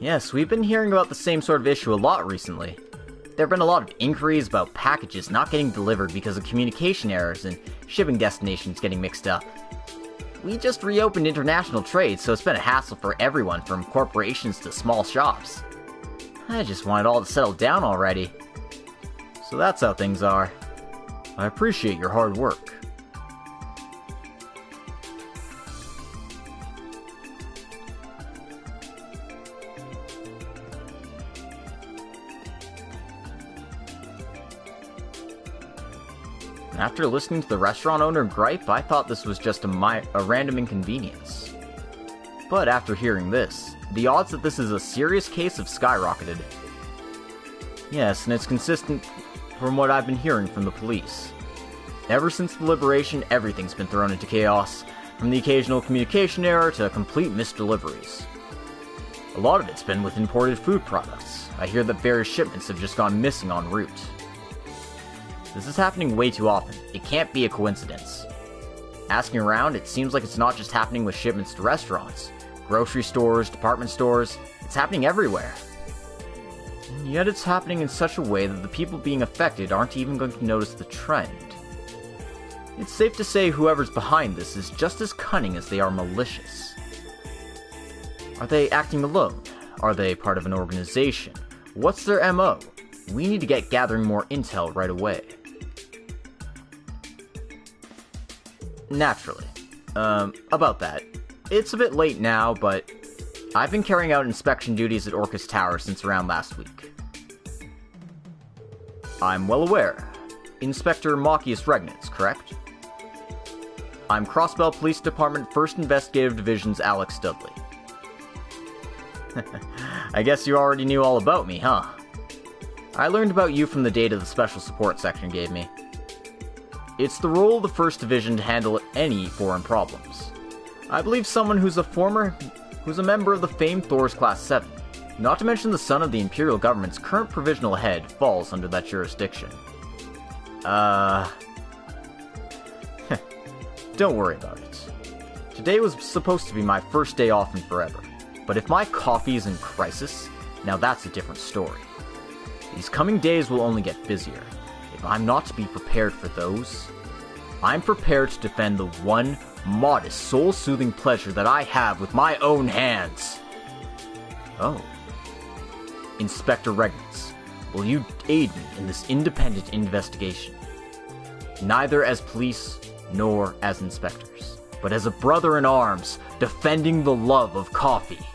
Yes, we've been hearing about the same sort of issue a lot recently. There have been a lot of inquiries about packages not getting delivered because of communication errors and shipping destinations getting mixed up. We just reopened international trade, so it's been a hassle for everyone from corporations to small shops. I just want it all to settle down already. So that's how things are. I appreciate your hard work. After listening to the restaurant owner gripe, I thought this was just a random inconvenience. But after hearing this, the odds that this is a serious case have skyrocketed. Yes, and it's consistent from what I've been hearing from the police. Ever since the liberation, everything's been thrown into chaos, from the occasional communication error to complete misdeliveries. A lot of it's been with imported food products. I hear that various shipments have just gone missing en route. This is happening way too often. It can't be a coincidence. Asking around, it seems like it's not just happening with shipments to restaurants, grocery stores, department stores. It's happening everywhere. And yet it's happening in such a way that the people being affected aren't even going to notice the trend. It's safe to say whoever's behind this is just as cunning as they are malicious. Are they acting alone? Are they part of an organization? What's their MO? We need to get gathering more intel right away. Naturally. About that. It's a bit late now, but I've been carrying out inspection duties at Orcus Tower since around last week. I'm well aware. Inspector Machius Regnitz, correct? I'm Crossbell Police Department 1st Investigative Division's Alex Dudley. I guess you already knew all about me, huh? I learned about you from the data the Special Support Section gave me. It's the role of the 1st Division to handle any foreign problems. I believe someone who's a member of the famed Thor's Class 7, not to mention the son of the Imperial Government's current provisional head, falls under that jurisdiction. Don't worry about it. Today was supposed to be my first day off in forever, but if my coffee is in crisis, now that's a different story. These coming days will only get busier. If I'm not to be prepared for those, I'm prepared to defend the one modest, soul-soothing pleasure that I have with my own hands. Oh. Inspector Regnitz, will you aid me in this independent investigation? Neither as police nor as inspectors, but as a brother in arms, defending the love of coffee.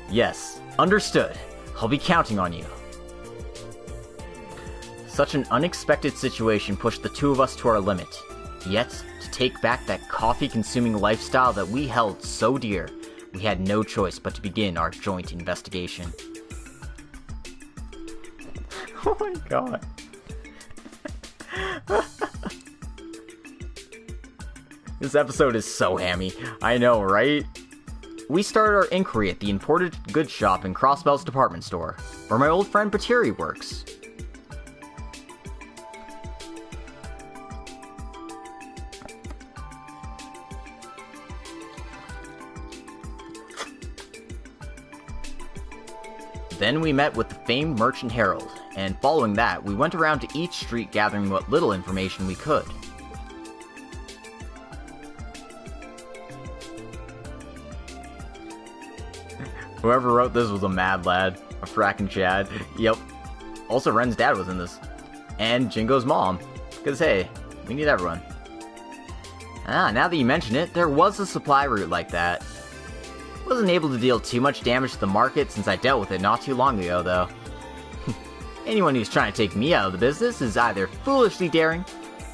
Yes, understood. I'll be counting on you. Such an unexpected situation pushed the two of us to our limit. Yet, to take back that coffee-consuming lifestyle that we held so dear, we had no choice but to begin our joint investigation. Oh my god. This episode is so hammy. I know, right? we started our inquiry at the imported goods shop in Crossbell's department store, where my old friend Patiri works. Then we met with the famed Merchant Herald, and following that, we went around to each street gathering what little information we could. Whoever wrote this was a mad lad, a frackin' Chad. Yep. Also, Ren's dad was in this. And Jingo's mom. Because hey, we need everyone. Now that you mention it, there was a supply route like that. Wasn't able to deal too much damage to the market since I dealt with it not too long ago, though. Anyone who's trying to take me out of the business is either foolishly daring,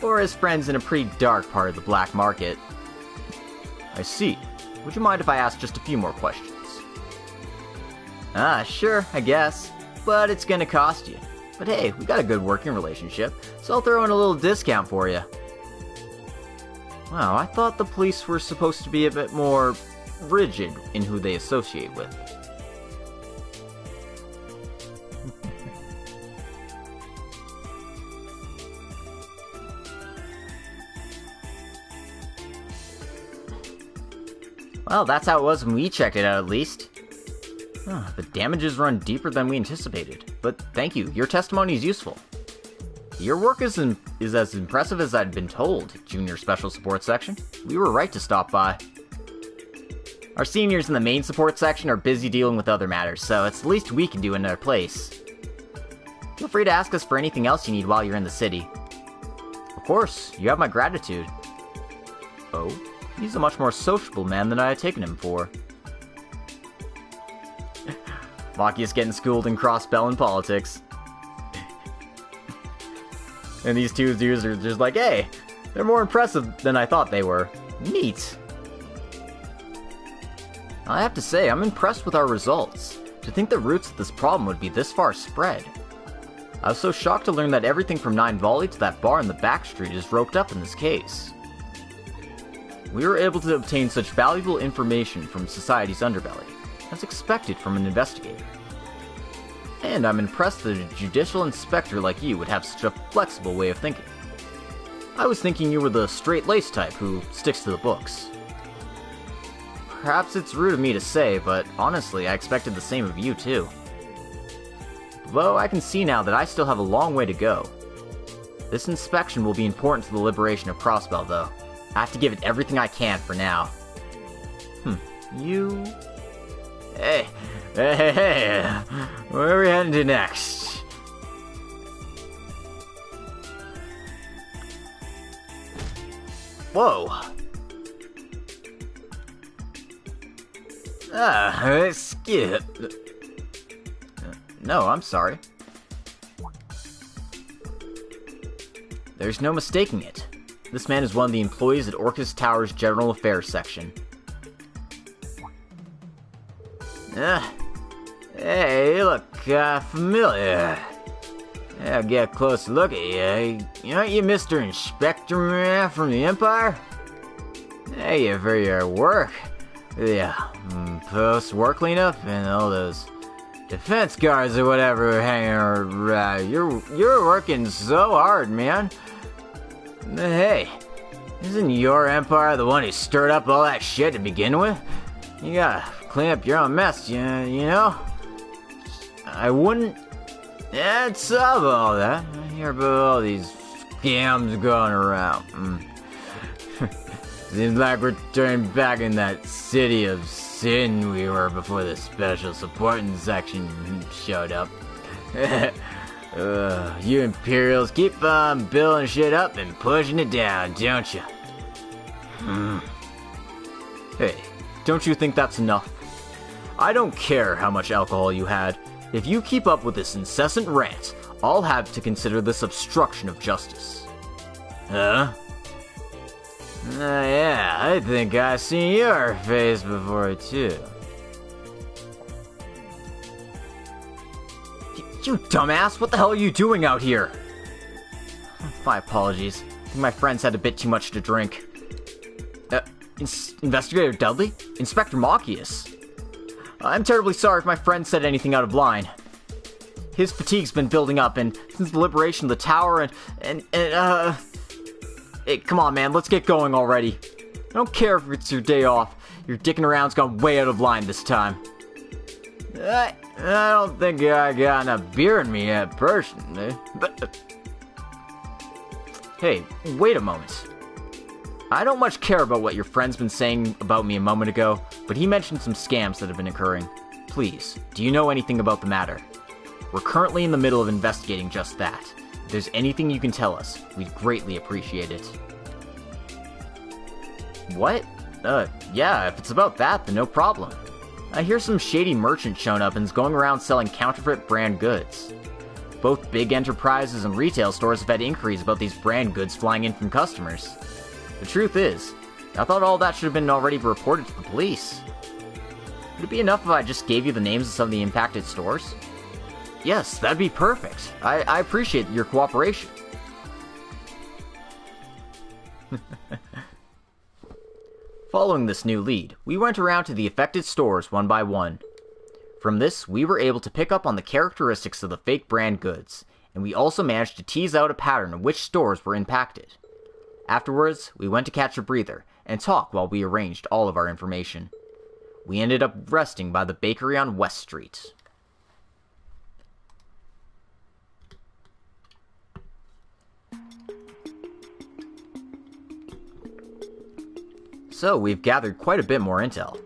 or has friends in a pretty dark part of the black market. I see. Would you mind if I ask just a few more questions? Sure, I guess. But it's gonna cost you. But hey, we got a good working relationship, so I'll throw in a little discount for you. Wow, I thought the police were supposed to be a bit more rigid in who they associate with. Well, that's how it was when we checked it out, at least. The damages run deeper than we anticipated, but thank you, your testimony is useful. Your work is as impressive as I'd been told, Junior Special Support Section. We were right to stop by. Our seniors in the main support section are busy dealing with other matters, so it's the least we can do in their place. Feel free to ask us for anything else you need while you're in the city. Of course, you have my gratitude. Oh, he's a much more sociable man than I had taken him for. Makia's getting schooled in Crossbell and politics. And these two dudes are just like, hey, they're more impressive than I thought they were. Neat. I have to say, I'm impressed with our results. To think the roots of this problem would be this far spread. I was so shocked to learn that everything from 9 Volley to that bar in the back street is roped up in this case. We were able to obtain such valuable information from society's underbelly, as expected from an investigator. And I'm impressed that a judicial inspector like you would have such a flexible way of thinking. I was thinking you were the straight-laced type who sticks to the books. Perhaps it's rude of me to say, but honestly, I expected the same of you too. Though I can see now that I still have a long way to go. This inspection will be important to the liberation of Crossbell, though. I have to give it everything I can for now. You... Hey, where are we heading to next? Whoa. Skip. No, I'm sorry. There's no mistaking it. This man is one of the employees at Orcus Tower's General Affairs section. Hey, you look familiar. I'll get a close look at you. Aren't you Mr. Inspector Man from the Empire? Hey, you for your work. Yeah, post-war cleanup and all those defense guards or whatever hanging around. You're working so hard, man. Hey, isn't your empire the one who stirred up all that shit to begin with? You gotta clean up your own mess, you know? I wouldn't... It's up all that. I hear about all these scams going around. Seems like we're turning back in that city of sin we were before the special supporting section showed up. You Imperials keep on building shit up and pushing it down, don't you? Hey, don't you think that's enough? I don't care how much alcohol you had. If you keep up with this incessant rant, I'll have to consider this obstruction of justice. Huh? Yeah, I think I've seen your face before, too. You dumbass! What the hell are you doing out here? My apologies. I think my friends had a bit too much to drink. Investigator Dudley? Inspector Machias? I'm terribly sorry if my friend said anything out of line. His fatigue's been building up, and since the liberation of the tower Hey, come on, man, let's get going already. I don't care if it's your day off. Your dicking around's gone way out of line this time. I don't think I got enough beer in me yet, personally. But hey, wait a moment. I don't much care about what your friend's been saying about me a moment ago, but he mentioned some scams that have been occurring. Please, do you know anything about the matter? We're currently in the middle of investigating just that. If there's anything you can tell us, we'd greatly appreciate it. What? Yeah, if it's about that, then no problem. I hear some shady merchant shown up and is going around selling counterfeit brand goods. Both big enterprises and retail stores have had inquiries about these brand goods flying in from customers. The truth is, I thought all that should have been already reported to the police. Would it be enough if I just gave you the names of some of the impacted stores? Yes, that'd be perfect. I appreciate your cooperation. Following this new lead, we went around to the affected stores one by one. From this, we were able to pick up on the characteristics of the fake brand goods, and we also managed to tease out a pattern of which stores were impacted. Afterwards, we went to catch a breather and talk while we arranged all of our information. We ended up resting by the bakery on West Street. So, we've gathered quite a bit more intel.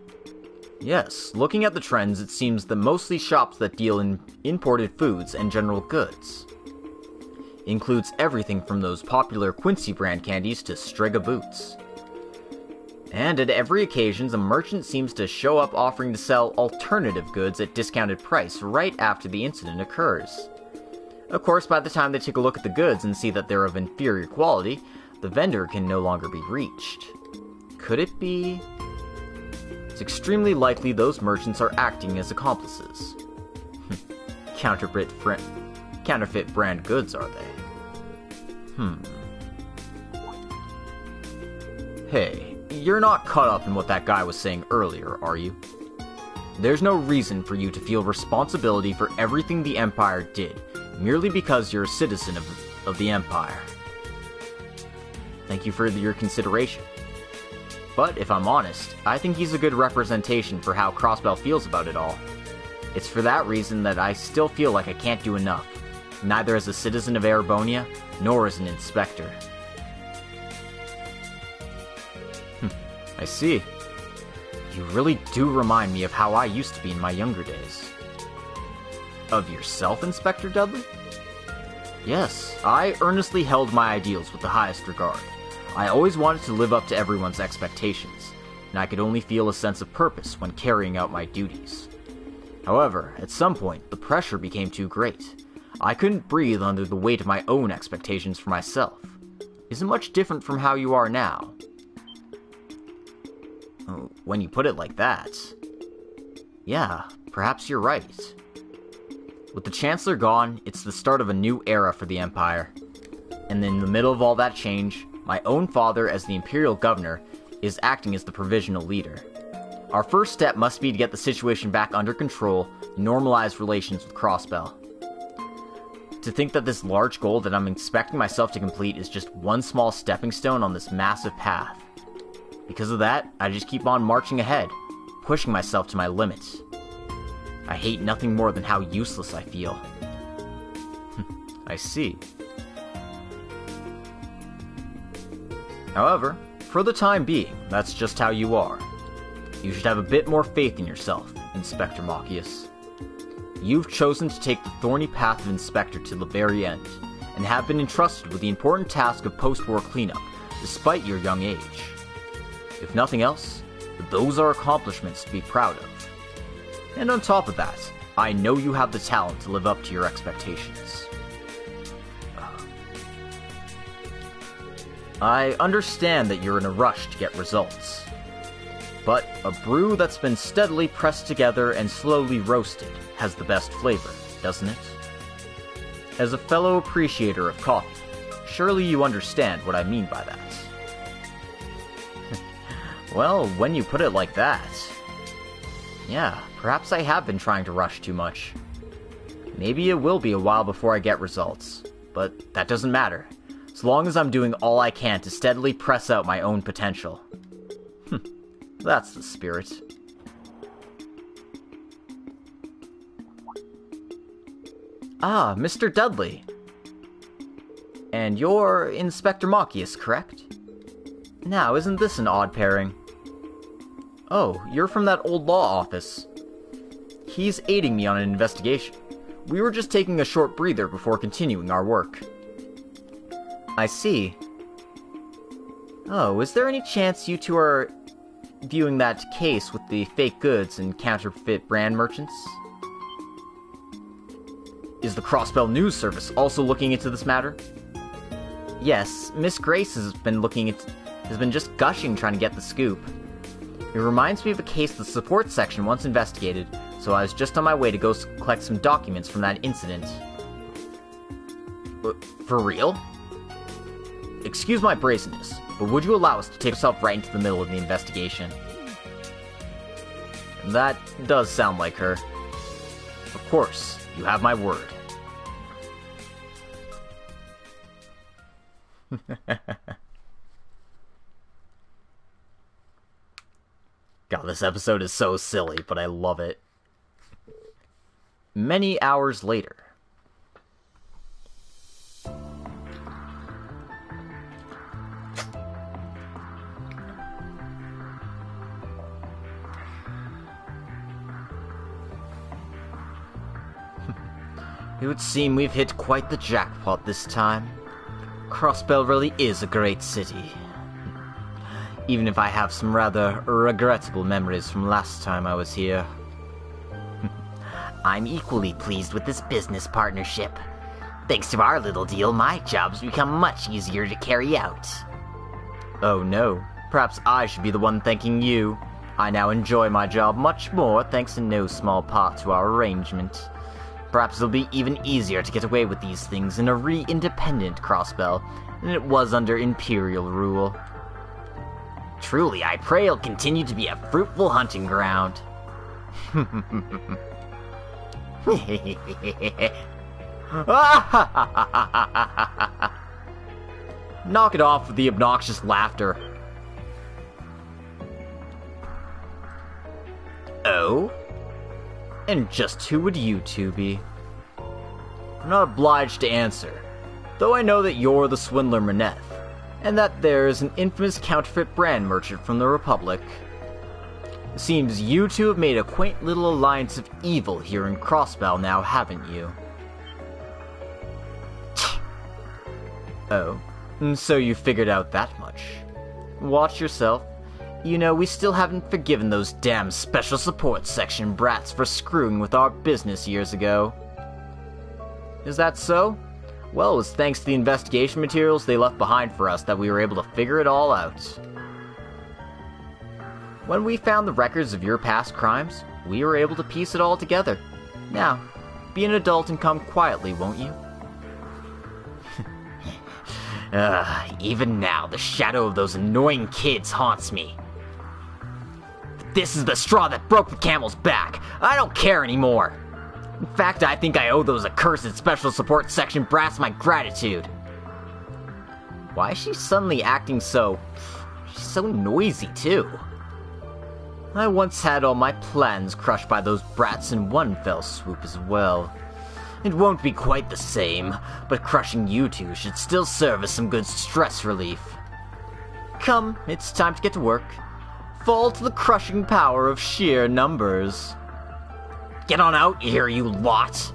Yes, looking at the trends, it seems that mostly shops that deal in imported foods and general goods. Includes everything from those popular Quincy brand candies to Strega boots. And at every occasion, the merchant seems to show up offering to sell alternative goods at discounted price right after the incident occurs. Of course, by the time they take a look at the goods and see that they're of inferior quality, the vendor can no longer be reached. Could it be? It's extremely likely those merchants are acting as accomplices. Counterfeit brand goods, are they? Hey, you're not caught up in what that guy was saying earlier, are you? There's no reason for you to feel responsibility for everything the Empire did, merely because you're a citizen of the Empire. Thank you for your consideration. But if I'm honest, I think he's a good representation for how Crossbell feels about it all. It's for that reason that I still feel like I can't do enough, neither as a citizen of Erebonia, nor as an inspector. I see. You really do remind me of how I used to be in my younger days. Of yourself, Inspector Dudley? Yes, I earnestly held my ideals with the highest regard. I always wanted to live up to everyone's expectations, and I could only feel a sense of purpose when carrying out my duties. However, at some point, the pressure became too great. I couldn't breathe under the weight of my own expectations for myself. Isn't much different from how you are now. When you put it like that... Yeah, perhaps you're right. With the Chancellor gone, it's the start of a new era for the Empire. And in the middle of all that change, my own father, as the Imperial Governor, is acting as the provisional leader. Our first step must be to get the situation back under control and normalize relations with Crossbell. To think that this large goal that I'm expecting myself to complete is just one small stepping stone on this massive path. Because of that, I just keep on marching ahead, pushing myself to my limits. I hate nothing more than how useless I feel. I see. However, for the time being, that's just how you are. You should have a bit more faith in yourself, Inspector Machias. You've chosen to take the thorny path of Inspector to the very end, and have been entrusted with the important task of post-war cleanup, despite your young age. If nothing else, those are accomplishments to be proud of. And on top of that, I know you have the talent to live up to your expectations. I understand that you're in a rush to get results. But a brew that's been steadily pressed together and slowly roasted has the best flavor, doesn't it? As a fellow appreciator of coffee, surely you understand what I mean by that. Well, when you put it like that... Yeah, perhaps I have been trying to rush too much. Maybe it will be a while before I get results, but that doesn't matter, as long as I'm doing all I can to steadily press out my own potential. That's the spirit. Ah, Mr. Dudley. And you're Inspector Machias, correct? Now, isn't this an odd pairing? Oh, you're from that old law office. He's aiding me on an investigation. We were just taking a short breather before continuing our work. I see. Oh, is there any chance you two are viewing that case with the fake goods and counterfeit brand merchants? Is the Crossbell News Service also looking into this matter? Yes, Miss Grace has been just gushing trying to get the scoop. It reminds me of a case the support section once investigated, so I was just on my way to go collect some documents from that incident. For real? Excuse my brazenness, but would you allow us to take ourselves right into the middle of the investigation? That does sound like her. Of course, you have my word. God, this episode is so silly, but I love it. Many hours later. It would seem we've hit quite the jackpot this time. Crossbell really is a great city. Even if I have some rather regrettable memories from last time I was here. I'm equally pleased with this business partnership. Thanks to our little deal, my job's become much easier to carry out. Oh no, perhaps I should be the one thanking you. I now enjoy my job much more thanks in no small part to our arrangement. Perhaps it'll be even easier to get away with these things in a independent Crossbell than it was under Imperial rule. Truly, I pray it'll continue to be a fruitful hunting ground. Knock it off with the obnoxious laughter. Oh? And just who would you two be? I'm not obliged to answer, though I know that you're the swindler Maneth, and that there is an infamous counterfeit brand merchant from the Republic. It seems you two have made a quaint little alliance of evil here in Crossbell now, haven't you? Oh, and so you figured out that much. Watch yourself. You know, we still haven't forgiven those damn Special Support Section brats for screwing with our business years ago. Is that so? Well, it was thanks to the investigation materials they left behind for us that we were able to figure it all out. When we found the records of your past crimes, we were able to piece it all together. Now, be an adult and come quietly, won't you? Even now, the shadow of those annoying kids haunts me. This is the straw that broke the camel's back. I don't care anymore. In fact, I think I owe those accursed Special Support Section brats my gratitude. Why is she suddenly acting so... She's so noisy, too. I once had all my plans crushed by those brats in one fell swoop as well. It won't be quite the same, but crushing you two should still serve as some good stress relief. Come, it's time to get to work. Fall to the crushing power of sheer numbers. Get on out here, you lot!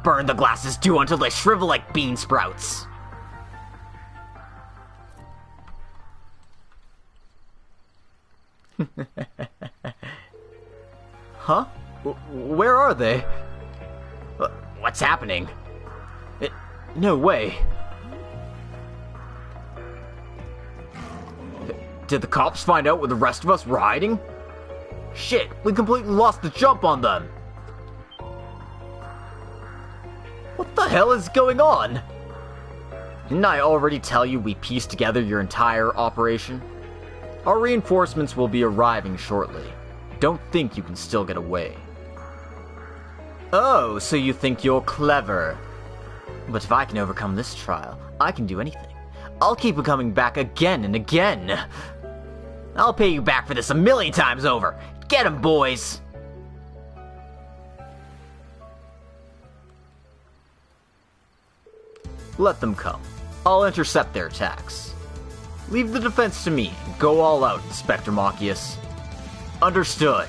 Burn the glasses too until they shrivel like bean sprouts. Huh? Where are they? What's happening? No way. Did the cops find out where the rest of us were hiding? Shit, we completely lost the jump on them. What the hell is going on? Didn't I already tell you we pieced together your entire operation? Our reinforcements will be arriving shortly. Don't think you can still get away. Oh, so you think you're clever. But if I can overcome this trial, I can do anything. I'll keep coming back again and again. I'll pay you back for this 1,000,000 times over. Get 'em, boys! Let them come. I'll intercept their attacks. Leave the defense to me and go all out, Inspector Machias. Understood.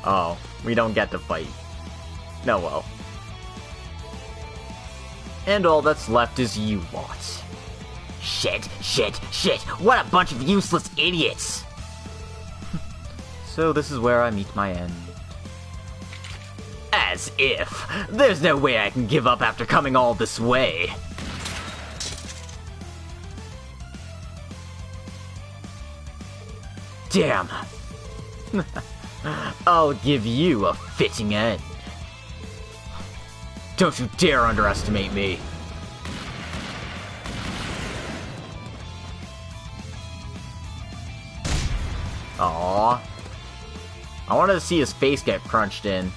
Oh, we don't get to fight. No, well. And all that's left is you lot. Shit, shit, shit! What a bunch of useless idiots! So this is where I meet my end. As if! There's no way I can give up after coming all this way. Damn. I'll give you a fitting end. Don't you dare underestimate me. Aww. I wanted to see his face get crunched in.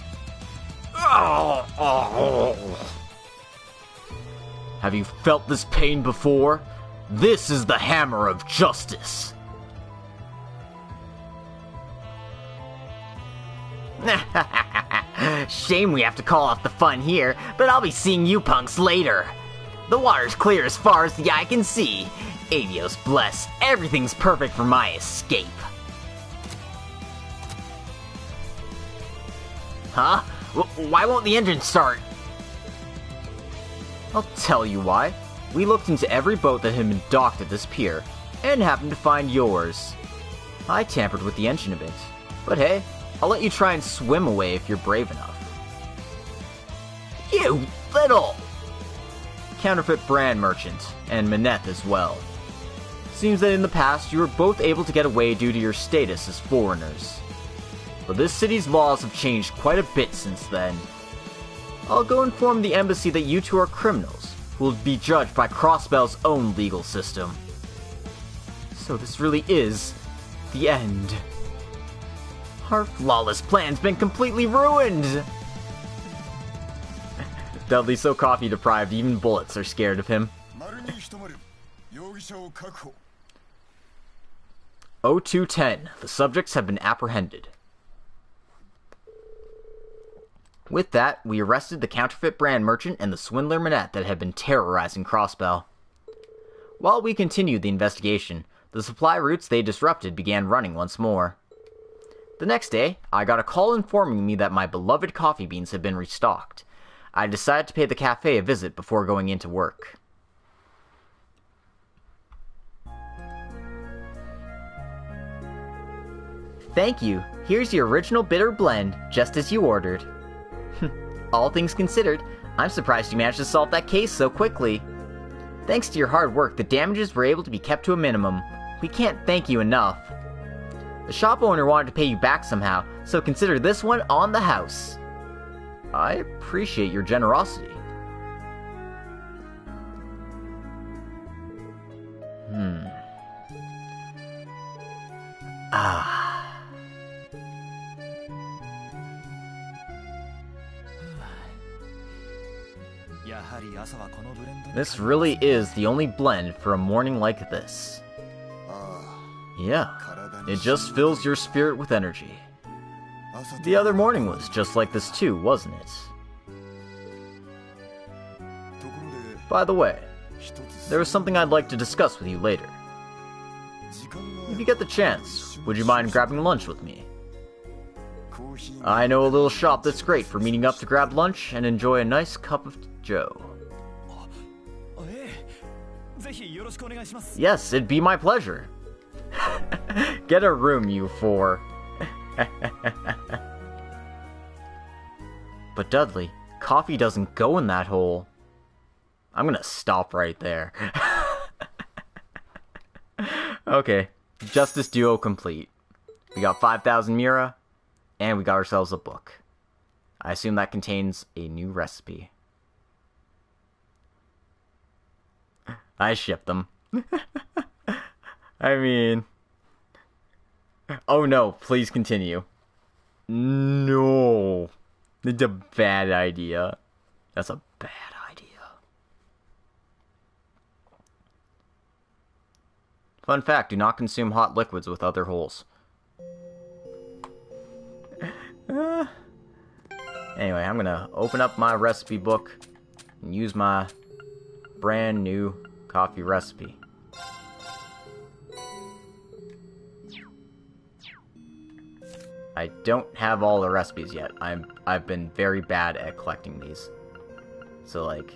Have you felt this pain before? This is the hammer of justice. Shame we have to call off the fun here, but I'll be seeing you punks later. The water's clear as far as the eye can see. Adios bless, everything's perfect for my escape. Huh? Why won't the engine start? I'll tell you why. We looked into every boat that had been docked at this pier, and happened to find yours. I tampered with the engine a bit, but hey, I'll let you try and swim away if you're brave enough. You little! Counterfeit brand merchant, and Maneth as well. Seems that in the past you were both able to get away due to your status as foreigners. But this city's laws have changed quite a bit since then. I'll go inform the embassy that you two are criminals, who will be judged by Crossbell's own legal system. So this really is the end. Our flawless plan's been completely ruined! Dudley's so coffee deprived, even bullets are scared of him. 0210. The subjects have been apprehended. With that, we arrested the counterfeit brand merchant and the swindler Manette that had been terrorizing Crossbell. While we continued the investigation, the supply routes they disrupted began running once more. The next day, I got a call informing me that my beloved coffee beans had been restocked. I decided to pay the cafe a visit before going into work. Thank you. Here's your original bitter blend, just as you ordered. All things considered, I'm surprised you managed to solve that case so quickly. Thanks to your hard work, the damages were able to be kept to a minimum. We can't thank you enough. The shop owner wanted to pay you back somehow, so consider this one on the house. I appreciate your generosity. This really is the only blend for a morning like this. Yeah, it just fills your spirit with energy. The other morning was just like this too, wasn't it? By the way, there is something I'd like to discuss with you later. If you get the chance, would you mind grabbing lunch with me? I know a little shop that's great for meeting up to grab lunch and enjoy a nice cup of joe. Yes, it'd be my pleasure. Get a room, you four. But Dudley, coffee doesn't go in that hole. I'm gonna stop right there. Okay, Justice Duo complete. We got 5,000 Mira, and we got ourselves a book. I assume that contains a new recipe. I ship them. I mean... Oh no, please continue. No. It's a bad idea. That's a bad idea. Fun fact, do not consume hot liquids with other holes. Anyway, I'm gonna open up my recipe book and use my brand new coffee recipe. I don't have all the recipes yet. I've been very bad at collecting these. So like,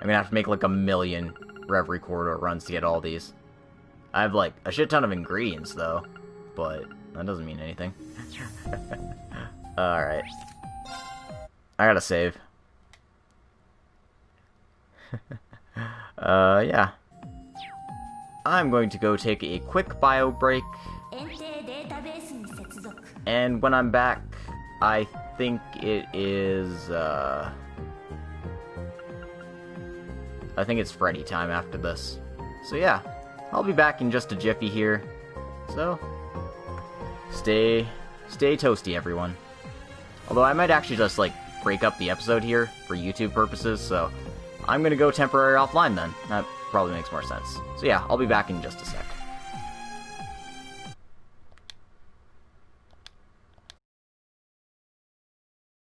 I'm gonna have to make like a million Reverie Corridor runs to get all these. I have like a shit ton of ingredients though, but that doesn't mean anything. Alright. I gotta save. Yeah. I'm going to go take a quick bio break. And when I'm back, I think it is, I think it's Freddy time after this. So yeah, I'll be back in just a jiffy here. So, stay toasty, everyone. Although I might actually just, like, break up the episode here for YouTube purposes, so I'm gonna go temporary offline then. That probably makes more sense. So yeah, I'll be back in just a sec.